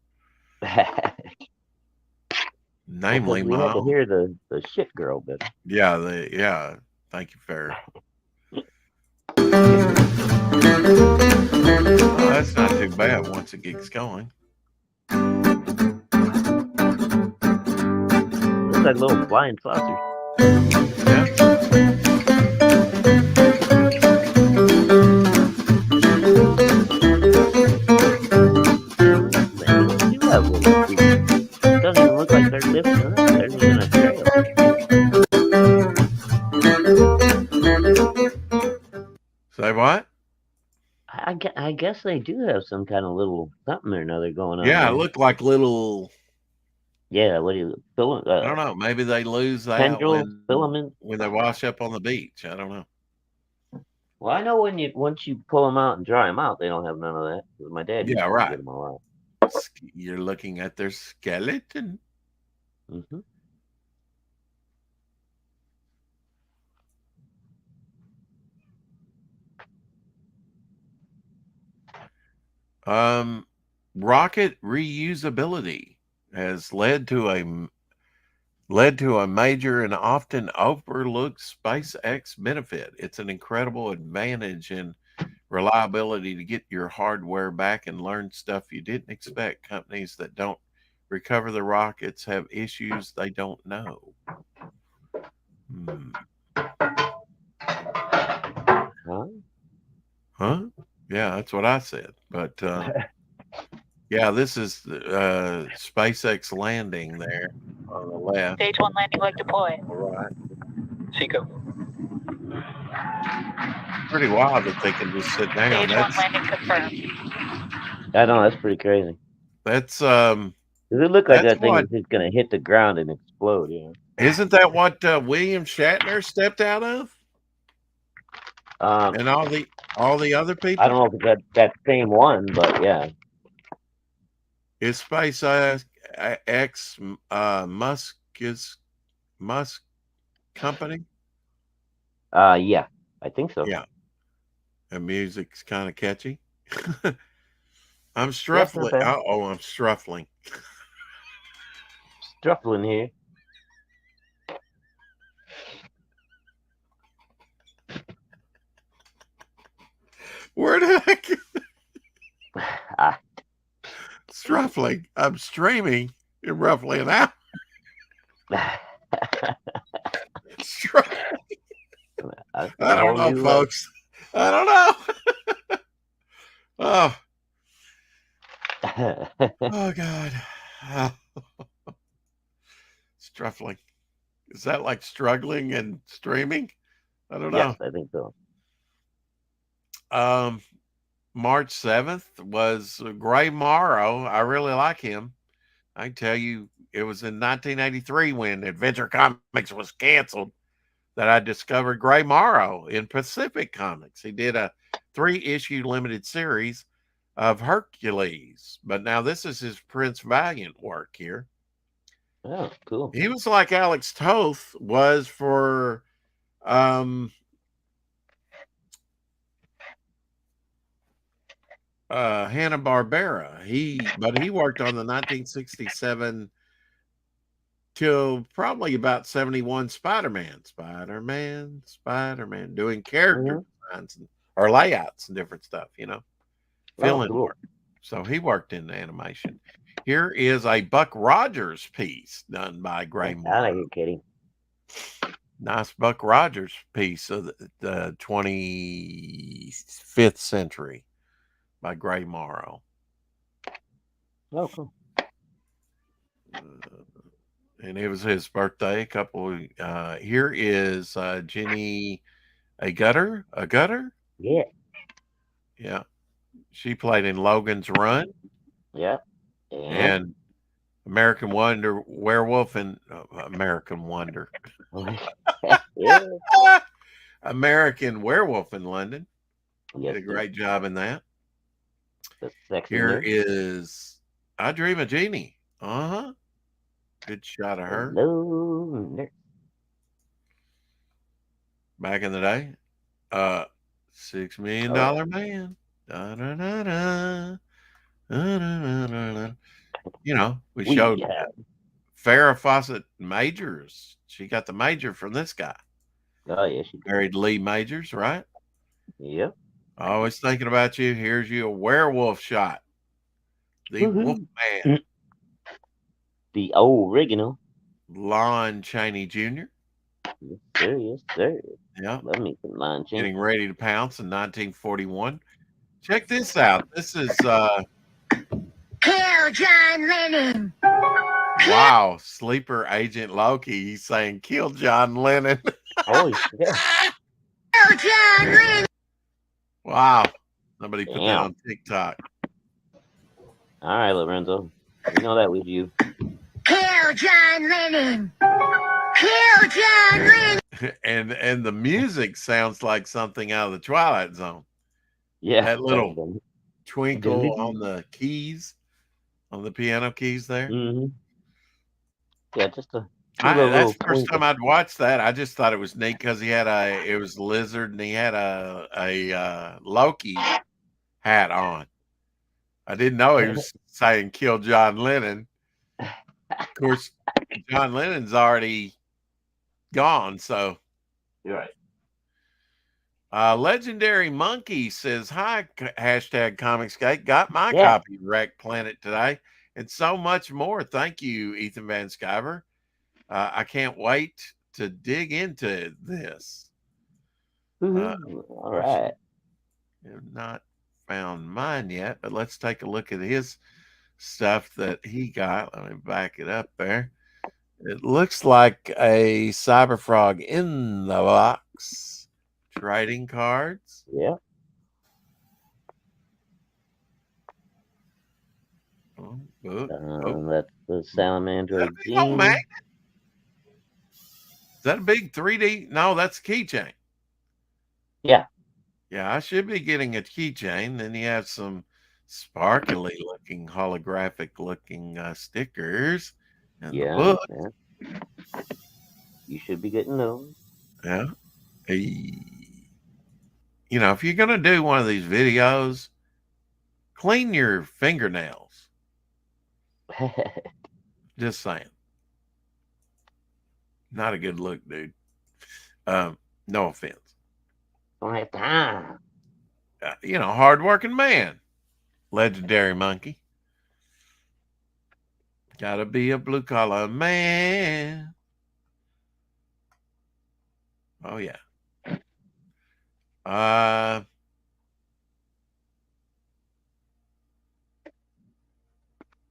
Namely, we had to hear the shit girl bit. Yeah, thank you, Farrah. Well, that's not too bad once it gets going. Looks like little flying saucers. Yeah. It doesn't even look like they're lifting up. They're just in a trail. Say what? I guess they do have some kind of little something or another going on. Yeah, there. it looked like little. Yeah, what do you filament? I don't know. Maybe they lose that filament when they wash up on the beach. I don't know. Well, I know once you pull them out and dry them out, they don't have none of that. 'Cause my dad used to right. get them all out. You're looking at their skeleton. Mm-hmm. Rocket reusability has led to a major and often overlooked SpaceX benefit. It's an incredible advantage in reliability to get your hardware back and learn stuff you didn't expect. Companies that don't recover the rockets have issues they don't know. Huh? Yeah, that's what I said. But yeah, this is SpaceX landing there on the left. Stage 1 landing leg deploy. All right. Seco. Pretty wild that they can just sit down. Stage 1 landing confirmed. I know, that's pretty crazy. That's Does it look like that thing is just gonna hit the ground and explode? Isn't that what William Shatner stepped out of? And all the other people? I don't know if it's that same one, but yeah. Is SpaceX Musk company? Yeah, I think so. Yeah. The music's kind of catchy. I'm struffling. I'm struffling. Struffling here. Where did I get Struffling. I'm streaming in roughly an hour. I don't know, folks. I don't know. Oh. Oh, God. Struffling. Is that like struggling and streaming? I don't know. Yes, I think so. March 7th was Gray Morrow. I really like him. I can tell you it was in 1983 when Adventure Comics was canceled that I discovered Gray Morrow in Pacific Comics. He did a 3-issue limited series of Hercules, but now this is his Prince Valiant work here. Oh, cool. He was like Alex Toth was for Hanna-Barbera. But he worked on the 1967 till probably about 71 Spider-Man, doing character designs or layouts and different stuff, filling work. So he worked in animation. Here is a Buck Rogers piece done by Gray Morrow. I like you kidding. Nice Buck Rogers piece of the 25th century by Gray Morrow. Oh, cool. And it was his birthday. Here is Jenny Agutter. Yeah. Yeah. She played in Logan's Run. Yeah. And American Wonder Werewolf and American Wonder. Yeah. American Werewolf in London. Yes, did a great job in that. Sexy Here nerd. is I Dream of Jeannie. Good shot of her. Hello. Back in the day. $6 Million Man. Da, da, da, da. We showed Farrah Fawcett Majors. She got the major from this guy. Oh, yeah. She married Lee Majors, right? Yep. Always thinking about you. Here's you a werewolf shot. The Wolf Man. The original. Lon Chaney Jr. Yes, sir. Yes, sir. Yeah. Love me some Lon Chaney. Getting ready to pounce in 1941. Check this out. This is Kill John Lennon. wow, sleeper agent Loki. He's saying kill John Lennon. Holy shit. Kill John Lennon. Wow. Somebody put that on TikTok. All right, Lorenzo. We know that was you. Kill John Lennon. Kill John Lennon. and the music sounds like something out of the Twilight Zone. Yeah. That little twinkle on the keys, on the piano keys there. Mm-hmm. Yeah, just a that's the first time I'd watched that. I just thought it was neat because it was Lizard and he had a Loki hat on. I didn't know he was saying kill John Lennon. Of course, John Lennon's already gone, so. You're right. Legendary Monkey says, hi, hashtag Comicsgate. Got my copy of Wreck Planet today and so much more. Thank you, Ethan Van Sciver. I can't wait to dig into this. All right. Have not found mine yet, but let's take a look at his stuff that he got. Let me back it up there. It looks like a Cyberfrog in the box. Trading cards. Yeah. That's the Salamander. Oh, man. Is that a big 3D? No, that's a keychain. Yeah. Yeah, I should be getting a keychain. Then you have some sparkly looking, holographic looking stickers. And the book. Yeah. You should be getting those. Yeah. If you're going to do one of these videos, clean your fingernails. Just saying. Not a good look, dude. No offense. Don't have time. Hardworking man. Legendary Monkey. Gotta be a blue collar man. Oh yeah.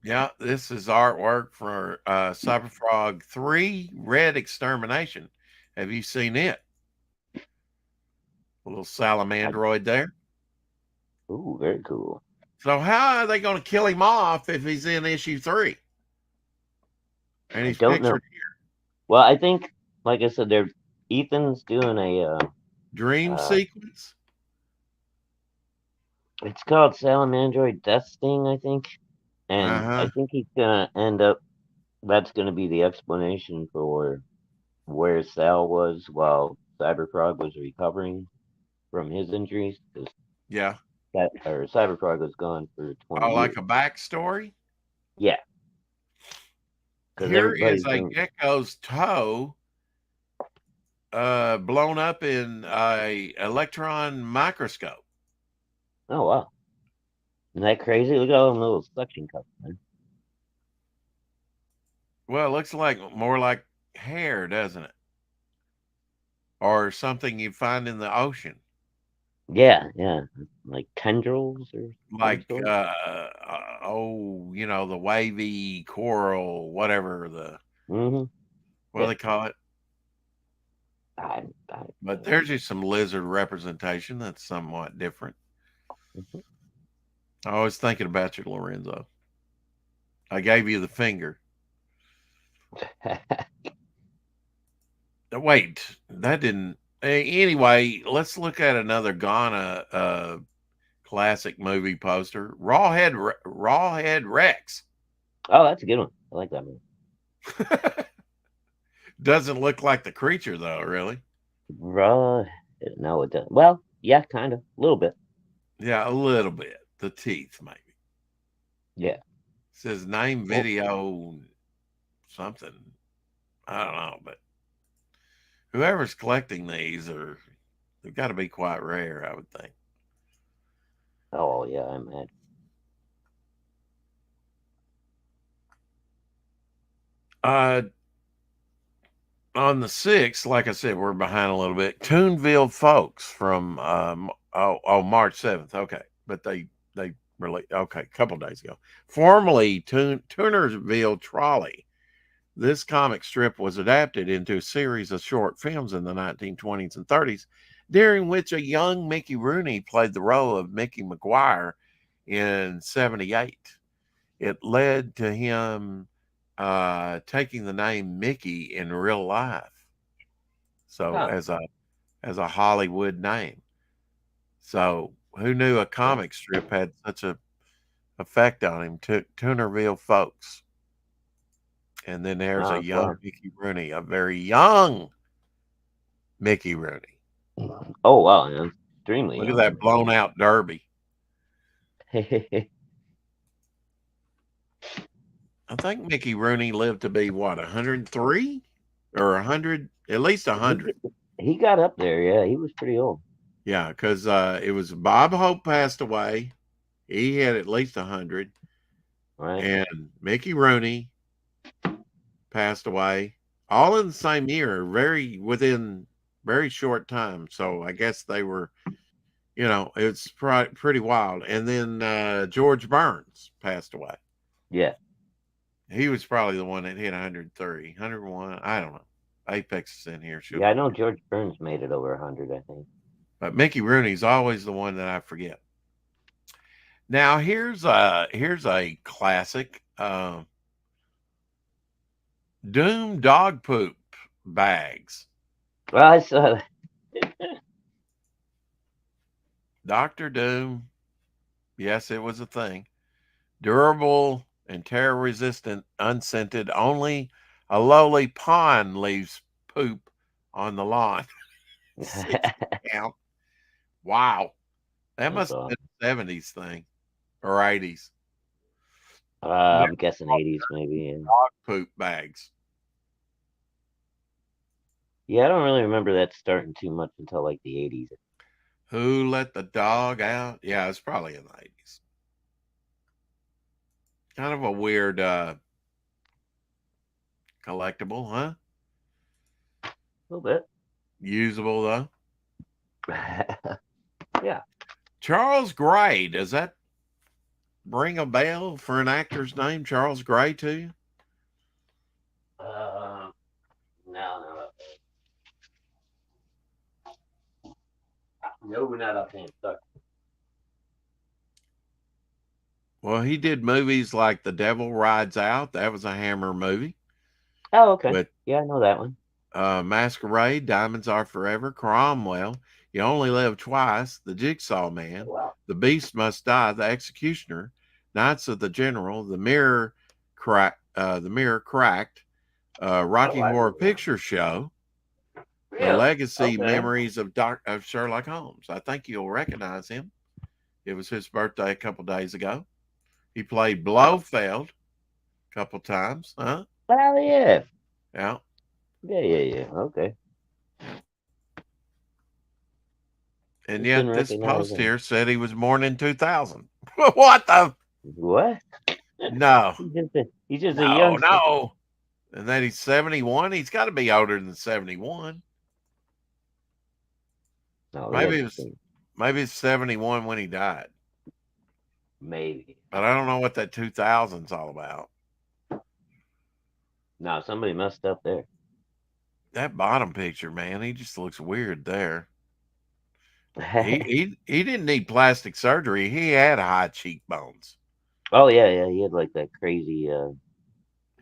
Yeah, this is artwork for Cyberfrog 3 Red Extermination. Have you seen it? A little salamandroid there. Ooh, very cool. So how are they going to kill him off if he's in issue 3? And he's don't pictured know. here. Well, I think, like I said, Ethan's doing a dream sequence. It's called Salamandroid Death Sting, I think. And I think he's gonna end up. That's gonna be the explanation for where Sal was while Cyberfrog was recovering from his injuries. Yeah. Cyberfrog was gone for 20 years. Like a backstory? Yeah. Here is a gecko's toe blown up in a electron microscope. Oh, wow. Isn't that crazy? Look at all them little suction cups, man. Well, it looks like more like hair, doesn't it? Or something you find in the ocean. Yeah, yeah. Like tendrils or like the wavy coral, whatever what do they call it? But there's just some lizard representation that's somewhat different. I was thinking about you, Lorenzo. I gave you the finger. Wait, that didn't. Anyway, let's look at another Ghana classic movie poster. Rawhead Rex. Oh, that's a good one. I like that movie. Doesn't look like the creature though, really. No, it doesn't. Well, yeah, kind of, a little bit. Yeah, a little bit. The teeth, maybe. Yeah. It says name video something. I don't know, but whoever's collecting these they've got to be quite rare, I would think. Oh yeah, I imagine. On the 6th, like I said, we're behind a little bit. Toonville Folks from March 7th. Okay, but they really a couple days ago. Formerly Toonersville Trolley. This comic strip was adapted into a series of short films in the 1920s and 30s, during which a young Mickey Rooney played the role of Mickey McGuire in 1978. It led to him taking the name Mickey in real life. So as a Hollywood name. So who knew a comic strip had such a effect on him? Toonerville Folks. And then there's a young Mickey Rooney, a very young Mickey Rooney. Oh wow, man. Extremely Look young. at that blown out derby. I think Mickey Rooney lived to be 103 or 100, at least 100. He got up there, yeah. He was pretty old. Yeah, because it was Bob Hope passed away. He had at least 100. Right. And Mickey Rooney passed away all in the same year, within very short time. So I guess they were, it's pretty wild. And then George Burns passed away. Yeah. He was probably the one that hit 103, 101. I don't know. Apex is in here. Yeah, I know George Burns made it over 100, I think. But Mickey Rooney's always the one that I forget. Now here's a classic. Doom dog poop bags. Well, I saw that. Dr. Doom. Yes, it was a thing. Durable and terror resistant, unscented. Only a lowly pawn leaves poop on the lawn. Wow. That must have been a 70s thing or 80s. I'm guessing 80s maybe. Yeah. Dog poop bags. Yeah, I don't really remember that starting too much until like the 80s. Who let the dog out? Yeah, it's probably in the 80s. Kind of a weird Collectible, huh? A little bit. Usable though. Yeah. Charles Gray, does that ring a bell for an actor's name, Charles Gray, to you? No. No, we're not offhand. Sorry. Well, he did movies like The Devil Rides Out. That was a Hammer movie. Oh, okay. With Yeah, I know that one. Masquerade, Diamonds Are Forever, Cromwell, You Only Live Twice, The Jigsaw Man, The Beast Must Die, The Executioner, Knights of the General, The Mirror Cracked, Rocky Horror Picture Show, Really? The Legacy Okay. Memories of Sherlock Holmes. I think you'll recognize him. It was his birthday a couple days ago. He played Blofeld a couple times, huh? Oh, yeah. Yeah. Yeah. Okay. And Just yet didn't this recognize post him. here said he was born in 2000. What the? What? No. He's just a No, youngster. no. And then he's 71. He's got to be older than 71. No, Maybe it's 71 when he died. Maybe. But I don't know what that 2000's all about. No, somebody messed up there. That bottom picture, man, he just looks weird there. he didn't need plastic surgery. He had high cheekbones. Oh, yeah. He had like that crazy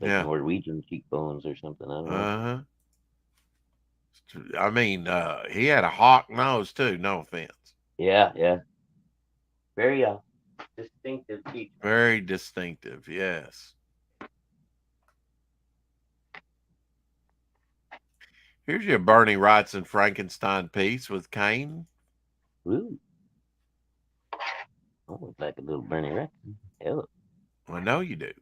Yeah. Norwegian cheekbones or something. I don't know. Uh-huh. I mean, he had a hawk nose too, no offense. Yeah. Very distinctive feature. Very distinctive, yes. Here's your Bernie Wrightson Frankenstein piece with Kane. Ooh. Oh, looks like a little Bernie Wrightson. Hell. I know you do.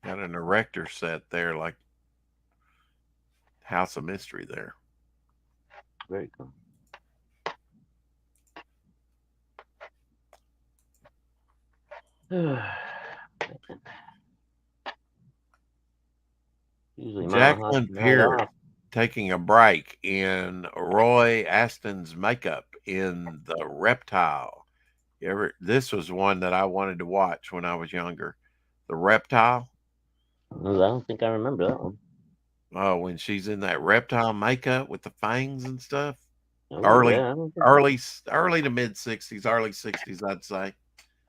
Got an erector set there, like House of Mystery there. Very cool. Usually Jacqueline Pearce taking a break in Roy Aston's makeup in The Reptile. This was one that I wanted to watch when I was younger. The Reptile. I don't think I remember that one. Oh, when she's in that reptile makeup with the fangs and stuff. Oh, early yeah, to mid 60s, early 60s, I'd say.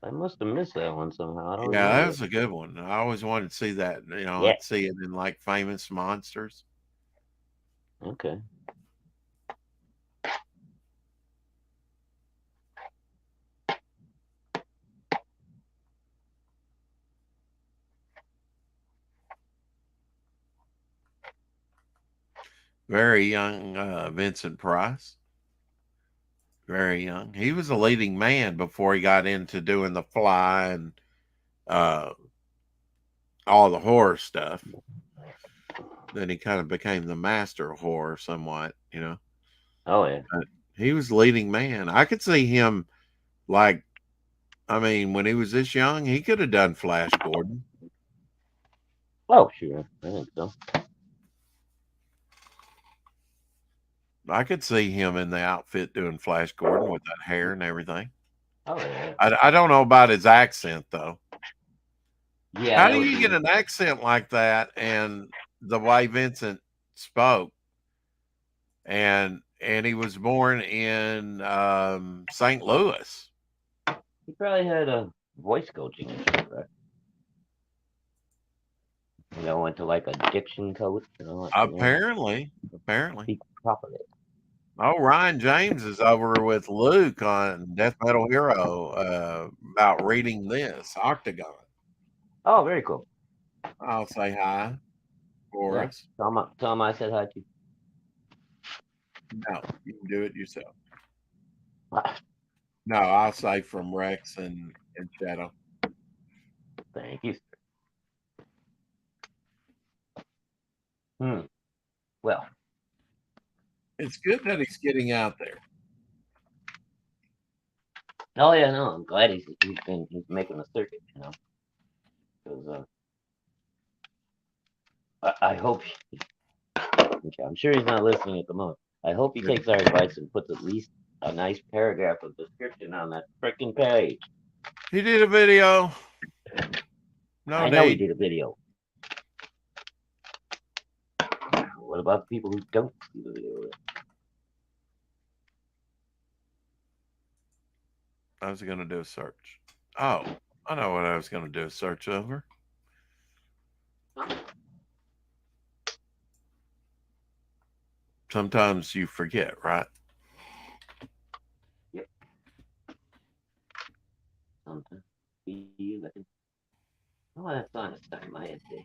I must have missed that one somehow. I don't Yeah, remember. that was a good one. I always wanted to see that. Yeah. I'd see it in like Famous Monsters. Okay. Very young Vincent Price. Very young. He was a leading man before he got into doing The Fly and all the horror stuff. Then he kind of became the master of horror somewhat, Oh, yeah. But he was leading man. I could see him when he was this young, he could have done Flash Gordon. Oh, sure. I think so. I could see him in the outfit doing Flash Gordon with that hair and everything. Oh, yeah. I don't know about his accent, though. Yeah. How do you get an accent like that and the way Vincent spoke? And he was born in St. Louis. He probably had a voice coaching issue, right? Went to like a diction coach. Apparently. Speak properly. Oh, Ryan James is over with Luke on Death Metal Hero about reading this, Octagon. Oh, very cool. I'll say hi for us. Tell him I said hi to you. No, you can do it yourself. No, I'll say from Rex and Shadow. Thank you, sir. Well, it's good that he's getting out there. Oh yeah, no, I'm glad he's making the circuit, because I hope. Okay, I'm sure he's not listening at the moment. I hope he takes our advice and puts at least a nice paragraph of description on that frickin' page. He did a video. No I know he need. did a video. What about the people who don't see the video? I was going to do a search. Oh, I know what I was going to do a search over. Sometimes you forget, right? Yep. Sometimes. Oh, that song is stuck in my head today.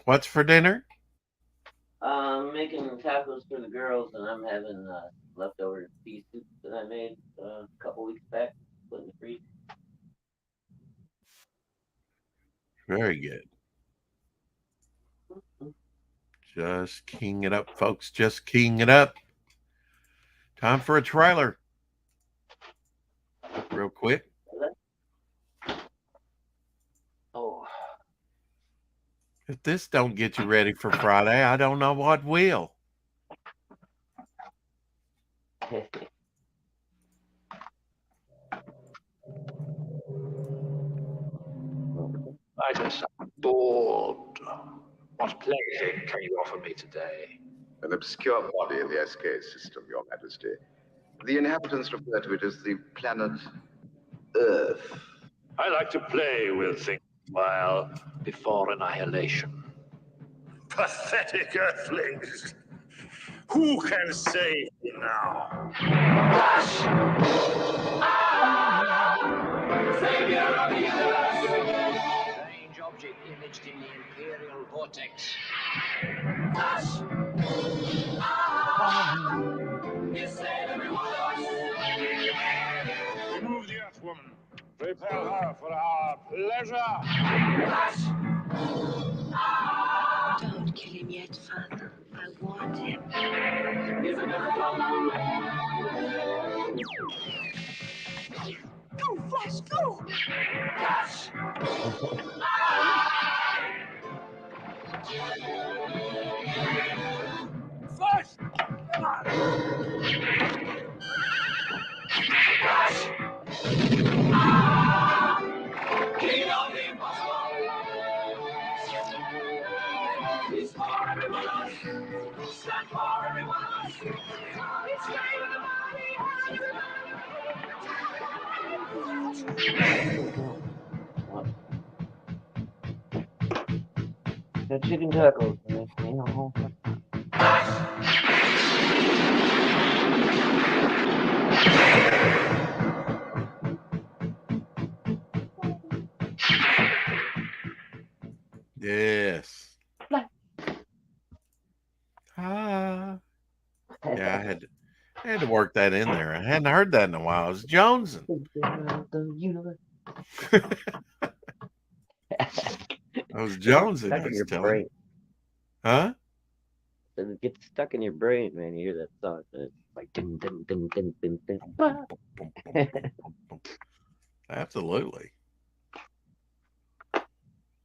What's for dinner? Making tacos for the girls, and I'm having leftover pea soup that I made a couple weeks back, put in the freezer. Very good. Just keying it up, folks. Just keying it up. Time for a trailer. Real quick. Oh. If this don't get you ready for Friday, I don't know what will. I guess I'm bored. What plaything can you offer me today? An obscure body in the SK system, Your Majesty. The inhabitants refer to it as the planet Earth. I like to play with things while before annihilation. Pathetic earthlings! Who can save me now? Savior of the universe! Strange object imaged in the Imperial Vortex. You save every one of us! Remove the Earthwoman. Prepare her for our pleasure. Don't kill him yet, Father. I want him. Go, Flash, go! Flash! Flash! King of the impossible! He's for every one of us! Stand for every one of us! He's straight in the Got chicken tacos. You know. Yes. Yeah, I had to work that in there. I hadn't heard that in a while. It was Jonesing. I was Jonesing. Stuck in your brain. Huh? It gets stuck in your brain, man. You hear that song, and it's like ding, ding, ding, ding, ding, ding. Absolutely.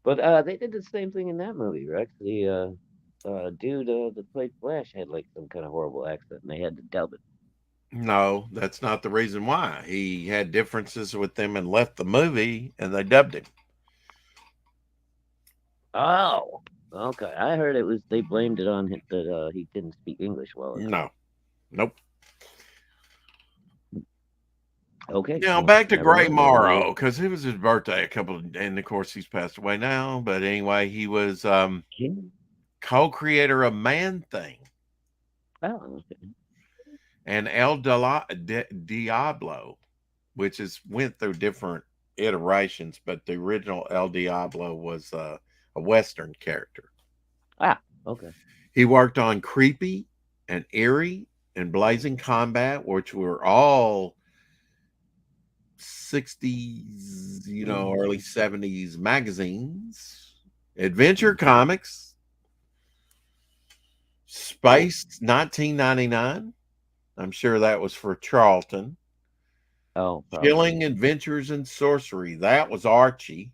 But they did the same thing in that movie, Rex. The dude that played Flash had like some kind of horrible accent, and they had to dub it. No, that's not the reason why. He had differences with them and left the movie, and they dubbed him. Oh, okay. I heard it was they blamed it on him that he didn't speak English well. No, nope. Okay. Now back to Gray Morrow, because it was his birthday and of course he's passed away now. But anyway, he was co-creator of Man Thing. Oh, okay. And El Diablo, which went through different iterations, but the original El Diablo was a Western character. Ah, Okay. He worked on Creepy and Eerie and Blazing Combat, which were all 60s, early 70s magazines. Adventure Comics, Space 1999. I'm sure that was for Charlton. Oh, probably. Chilling Adventures in Sorcery. That was Archie.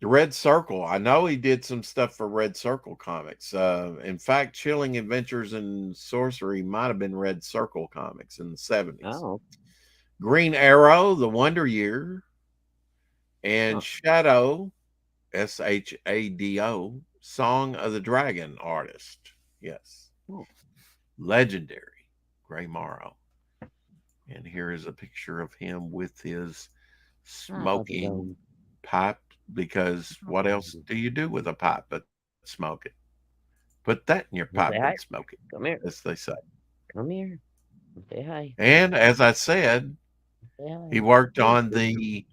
The Red Circle. I know he did some stuff for Red Circle Comics. In fact, Chilling Adventures in Sorcery might have been Red Circle Comics in the 70s. Oh. Green Arrow, The Wonder Year, and Shadow, Shado, Song of the Dragon artist. Yes. Legendary Gray Morrow. And here is a picture of him with his smoking pipe, because what else do you do with a pipe but smoke it? Put that in your pipe and smoke it. Come here. As they say. Come here. Say hi. And as I said, he worked on the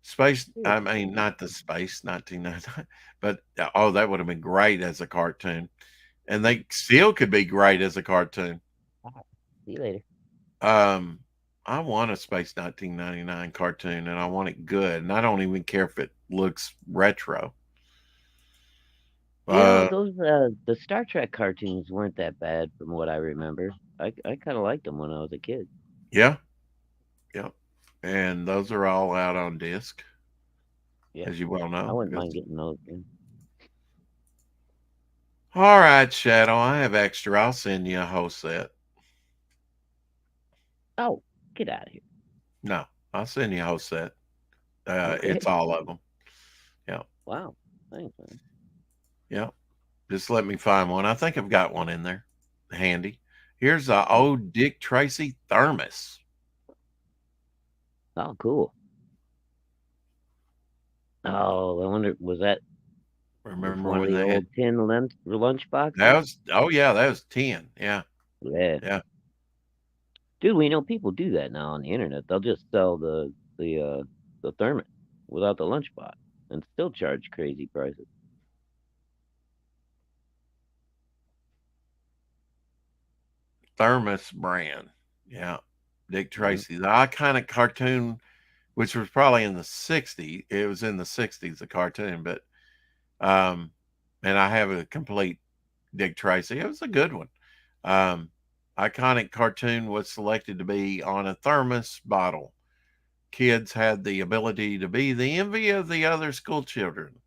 Space, not the Space 1999, but that would have been great as a cartoon. And they still could be great as a cartoon. See you later. I want a Space 1999 cartoon, and I want it good. And I don't even care if it looks retro. Those the Star Trek cartoons weren't that bad from what I remember. I kind of liked them when I was a kid. Yeah. And those are all out on disc, as you well know. I wouldn't mind getting those. All right, Shadow. I have extra. I'll send you a whole set. Oh, get out of here. No, I'll send you a whole set. It's all of them. Yeah. Wow. Thanks, man. Yeah. Just let me find one. I think I've got one in there handy. Here's a old Dick Tracy thermos. Oh, cool. Oh, I wonder, was that Remember one when of the they old had tin lunch boxes? that was that was 10. Yeah. Yeah. Dude, we know people do that now on the internet. They'll just sell the thermos without the lunchbox and still charge crazy prices. Thermos brand. Yeah. Dick Tracy. The iconic cartoon, which was probably in the 60s. It was in the 60s, the cartoon, but and I have a complete Dick Tracy. It was a good one. Iconic cartoon was selected to be on a thermos bottle. Kids had the ability to be the envy of the other school children.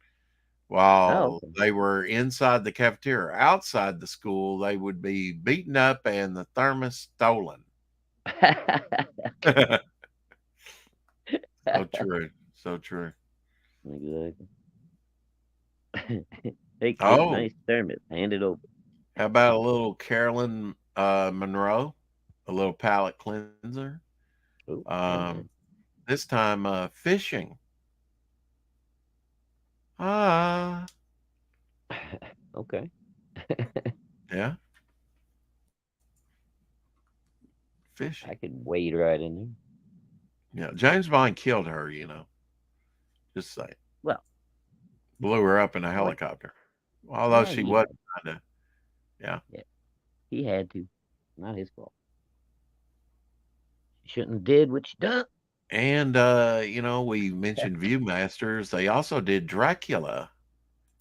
While they were inside the cafeteria, outside the school, they would be beaten up and the thermos stolen. So true. So true. Exactly. Hey, kid, nice thermos. Hand it over. How about a little Carolyn Monroe? A little palate cleanser. This time fishing. Okay. Yeah. Fishing. I could wade right in there. Yeah. James Bond killed her, Just say. Well. Blew her up in a helicopter. Although she wasn't kind of. Yeah. He had to. Not his fault. She shouldn't have did what she done. And we mentioned Viewmasters. They also did Dracula,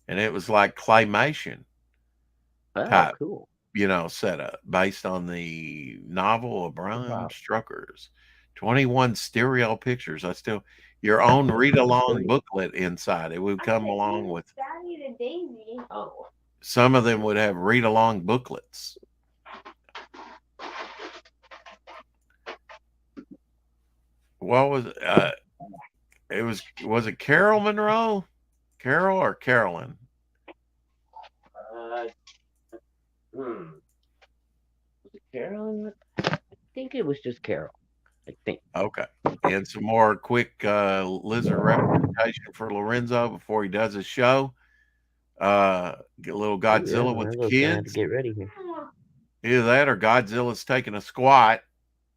and it was like claymation type, cool. Setup based on the novel of Bram Stoker's. 21 stereo pictures. Your own read-along booklet inside. It would come along with. Some of them would have read-along booklets. What was it? Was it Carol Monroe? Carol or Carolyn? Was it Carolyn? I think it was just Carol. I think. Okay. And some more quick lizard representation for Lorenzo before he does his show. Get a little Godzilla with the kids. Get ready here. Either that or Godzilla's taking a squat.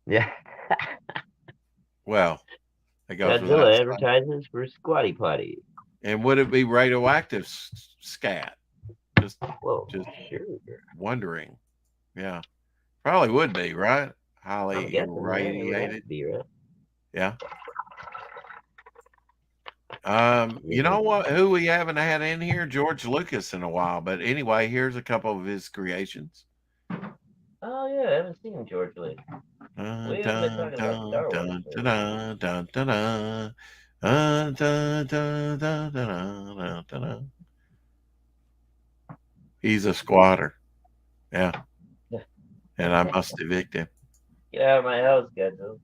Yeah. Well, it goes Godzilla advertises for Squatty Potty. And would it be radioactive scat? Just Whoa, just sure. wondering. Yeah, probably would be right. I'm Highly guessing, yeah, it would have irradiated. to be, right? Yeah. You know what? Who we haven't had in here? George Lucas in a while. But anyway, here's a couple of his creations. Oh yeah, I haven't seen George Lucas. Dun, We haven't been dun, talking about dun, Star Wars. dun, So. dun, dun, dun, dun. Dun, dun, dun, dun, dun, dun, dun, dun. He's a squatter. Yeah. And I must evict him. Get out of my house, Godzilla.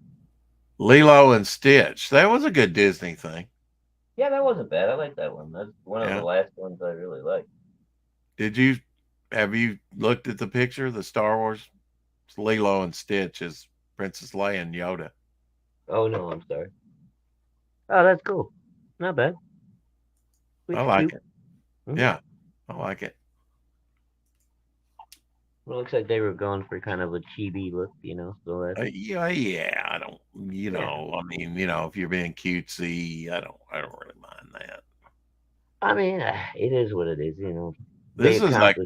Lilo and Stitch. That was a good Disney thing. Yeah, that wasn't bad. I like that one. That's one of Yeah. the last ones I really liked. Have you looked at the picture? The Star Wars it's Lilo and Stitch is Princess Leia and Yoda. Oh no, I'm sorry. Oh, that's cool. Not bad. I like it. Mhm. Yeah, I like it. Well, it looks like they were going for kind of a chibi look, So that's Yeah. I don't. I mean, if you're being cutesy, I don't really mind that. I mean, it is what it is, This is like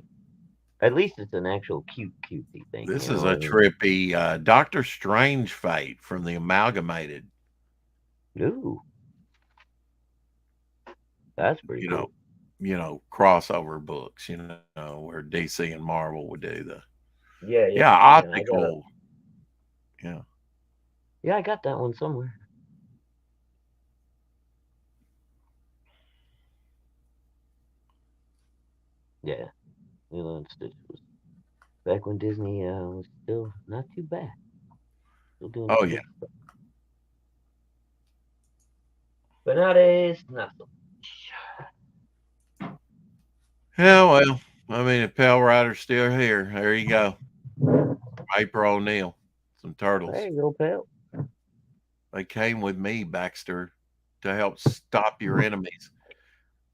at least it's an actual cutesy thing. this is a trippy Doctor Strange fate from the Amalgamated. Ooh, that's pretty cool. Crossover books. Where DC and Marvel would do the Yeah, optical. Yeah. Yeah, I got that one somewhere. Yeah, Lilo and Stitch was back when Disney was still not too bad. Still doing Oh some yeah. good stuff. But nowadays, not so much. Yeah, well, I mean, if Pale Rider's still here, there you go. April O'Neil, some turtles. There you go, Pale. They came with me, Baxter, to help stop your enemies.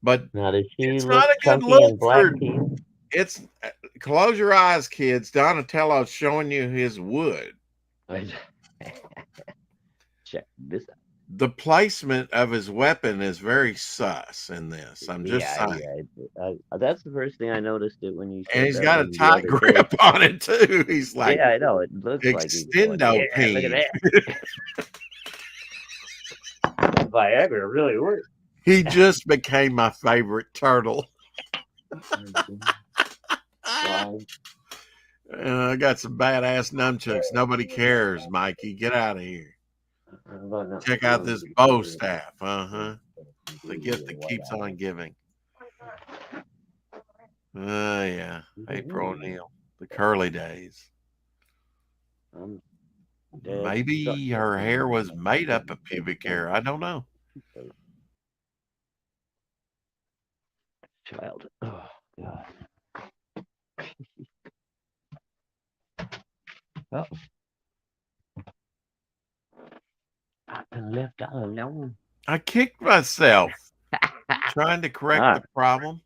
But now, does she it's look not a good chunky look and black for. to you? It's close your eyes, kids. Donatello's showing you his wood. Check this out. The placement of his weapon is very sus in this. I'm just saying. Yeah, that's the first thing I noticed it when you said And he's that got a one the tight other grip day. on it too. He's like, Yeah, I know. It looks like he's going, extendo yeah, look at peen. that. Viagra really works. He just became my favorite turtle. I got some badass nunchucks. Nobody cares, Mikey. Get out of here. Check out this bow staff. The gift that keeps on giving. Yeah. April O'Neil. The curly days. Maybe her hair was made up of pubic hair. I don't know. Child. Oh, God. Oh. I've been left all alone. I kicked myself trying to correct the problem.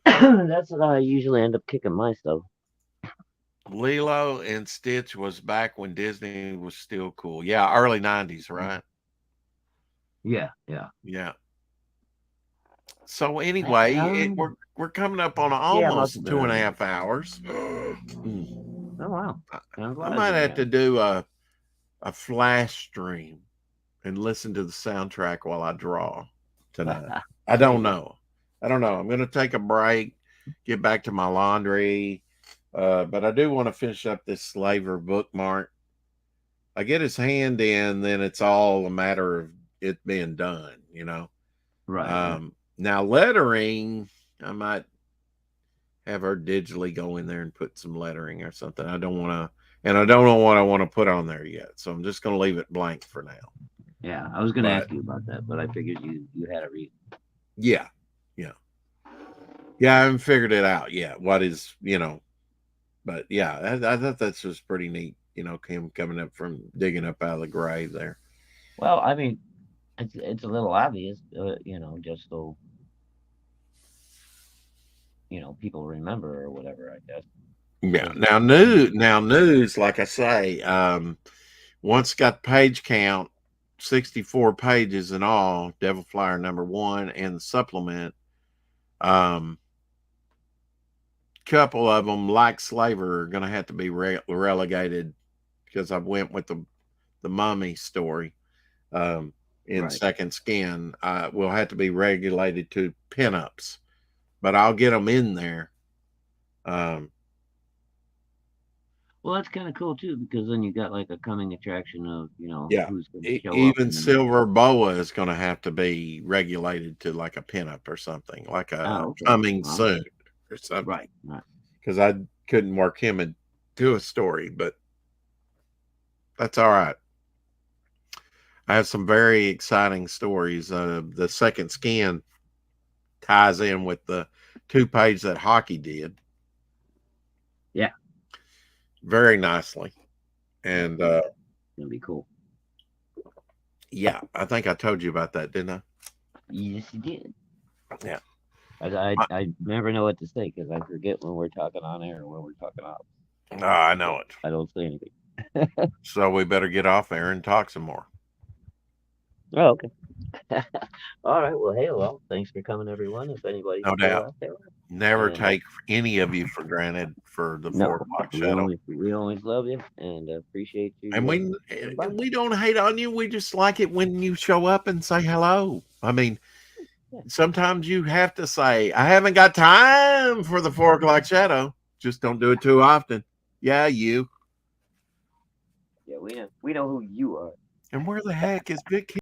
That's what I usually end up kicking myself. Lilo and Stitch was back when Disney was still cool. Yeah, early 90s, right? Yeah. So anyway, we're coming up on almost 2.5 hours. Oh wow! I might have to do a flash stream and listen to the soundtrack while I draw tonight. I don't know. I'm going to take a break, get back to my laundry, but I do want to finish up this Slaver bookmark. I get his hand in, then it's all a matter of it being done, Right. Now lettering, I might have her digitally go in there and put some lettering or something. I don't want to, and I don't know what I want to put on there yet. So I'm just going to leave it blank for now. Yeah, I was going to ask you about that, but I figured you had a reason. Yeah. I haven't figured it out yet. What is, but yeah, I thought that's just pretty neat. Him coming up from digging up out of the grave there. Well, I mean, it's a little obvious, just so people remember or whatever, I guess. Yeah. Now news, like I say, once got page count, 64 pages in all, Devil Flyer #1 and the supplement. couple of them, like Slaver, are going to have to be relegated because I went with the Mummy story in Right. Second Skin. Will have to be regulated to pinups, but I'll get them in there. Well, that's kind of cool too, because then you got like a coming attraction of Yeah, who's going to show up. even in the Silver Boa is going to have to be regulated to like a pinup or something, like a okay. coming Well, soon or something. Right. Because I couldn't work him into a story, but that's all right. I have some very exciting stories. The Second Skin ties in with the 2-page that Hockey did. Yeah. Very nicely. And Gonna be cool. yeah, I think I told you about that, didn't I? Yes, you did. Yeah. I never know what to say because I forget when we're talking on air or when we're talking off. Oh, I know it. I don't say anything. So we better get off there and talk some more. Oh, okay. All right. Well, hey, thanks for coming, everyone. If anybody's No still doubt. out there. Never And, take any of you for granted for the No, 4 o'clock we shadow. always love you and appreciate you. And we don't hate on you. We just like it when you show up and say hello. I mean, sometimes you have to say, I haven't got time for the 4 o'clock shadow. Just don't do it too often. Yeah, you. Yeah, we know who you are. And where the heck is Big King?